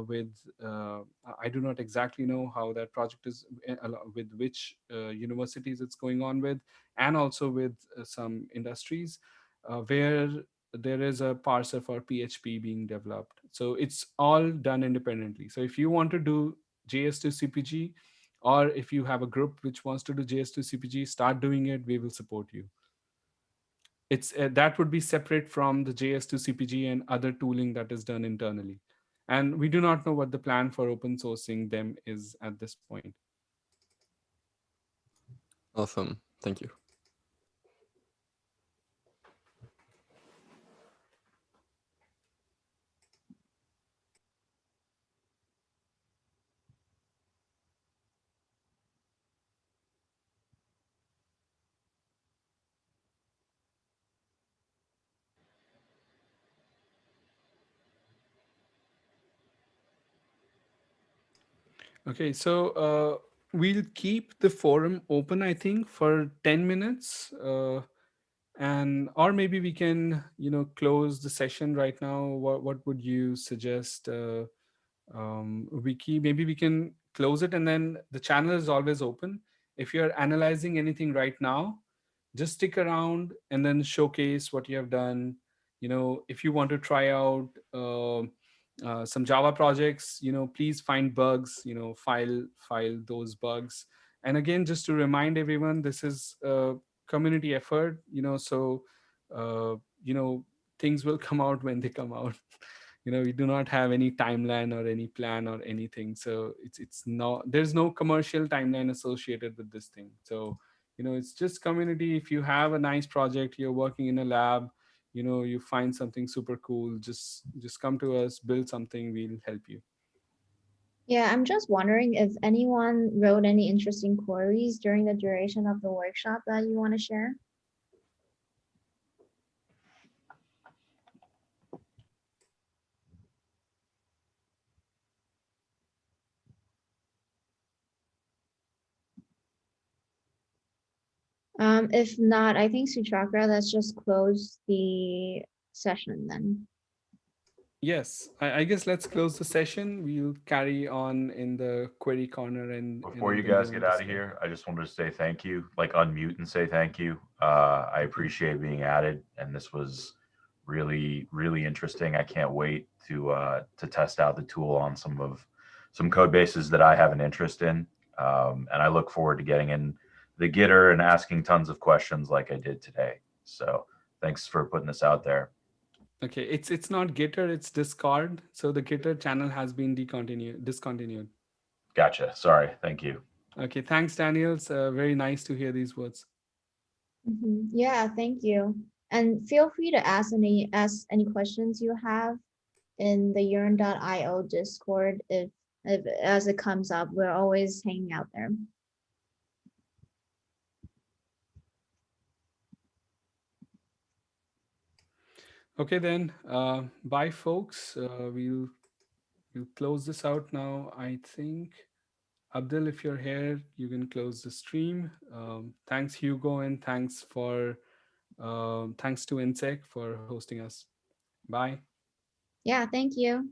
with I do not exactly know how that project is with which universities it's going on with, and also with some industries where there is a parser for PHP being developed. So it's all done independently. So if you want to do JS to CPG, or if you have a group which wants to do JS to CPG, start doing it. We will support you. It's that would be separate from the JS to CPG and other tooling that is done internally. And we do not know what the plan for open sourcing them is at this point. Awesome, thank you. Okay, so we'll keep the forum open, I think, for 10 minutes. And or maybe we can close the session right now. What would you suggest, Vickie? Maybe we can close it, and then the channel is always open. If you're analyzing anything right now, just stick around and then showcase what you have done. If you want to try out some Java projects, please find bugs, file those bugs. And again, just to remind everyone, this is a community effort, so uh, you know things will come out when they come out. We do not have any timeline or any plan or anything, so it's no, there's no commercial timeline associated with this thing. So it's just community. If you have a nice project, you're working in a lab, you find something super cool, just come to us, build something, we'll help you. Yeah, I'm just wondering if anyone wrote any interesting queries during the duration of the workshop that you want to share. If not, I think Suchakra, let's just close the session then. Yes, I guess let's close the session. We'll carry on in the query corner and Before in you the guys Joern get out of Discord. here, I just wanted to say thank you. Like unmute and say thank you. I Okay. appreciate being added, and this was really, really interesting. I can't wait to test out the tool on some code bases that I have an interest in, and I look forward to getting in the Gitter and asking tons of questions like I did today. So thanks for putting this out there. Okay, it's not Gitter, it's Discord. So the Gitter channel has been discontinued. Gotcha. Sorry. Thank you. Okay, thanks, Daniel. It's very nice to hear these words. Yeah, thank you. And feel free to ask any questions you have in the Joern.io Discord if as it comes up. We're always hanging out there. Okay, then. Bye, folks. We'll close this out now. I think Abdul, if you're here, you can close the stream. Thanks, Hugo, and thanks to Insec for hosting us. Bye. Yeah, thank you.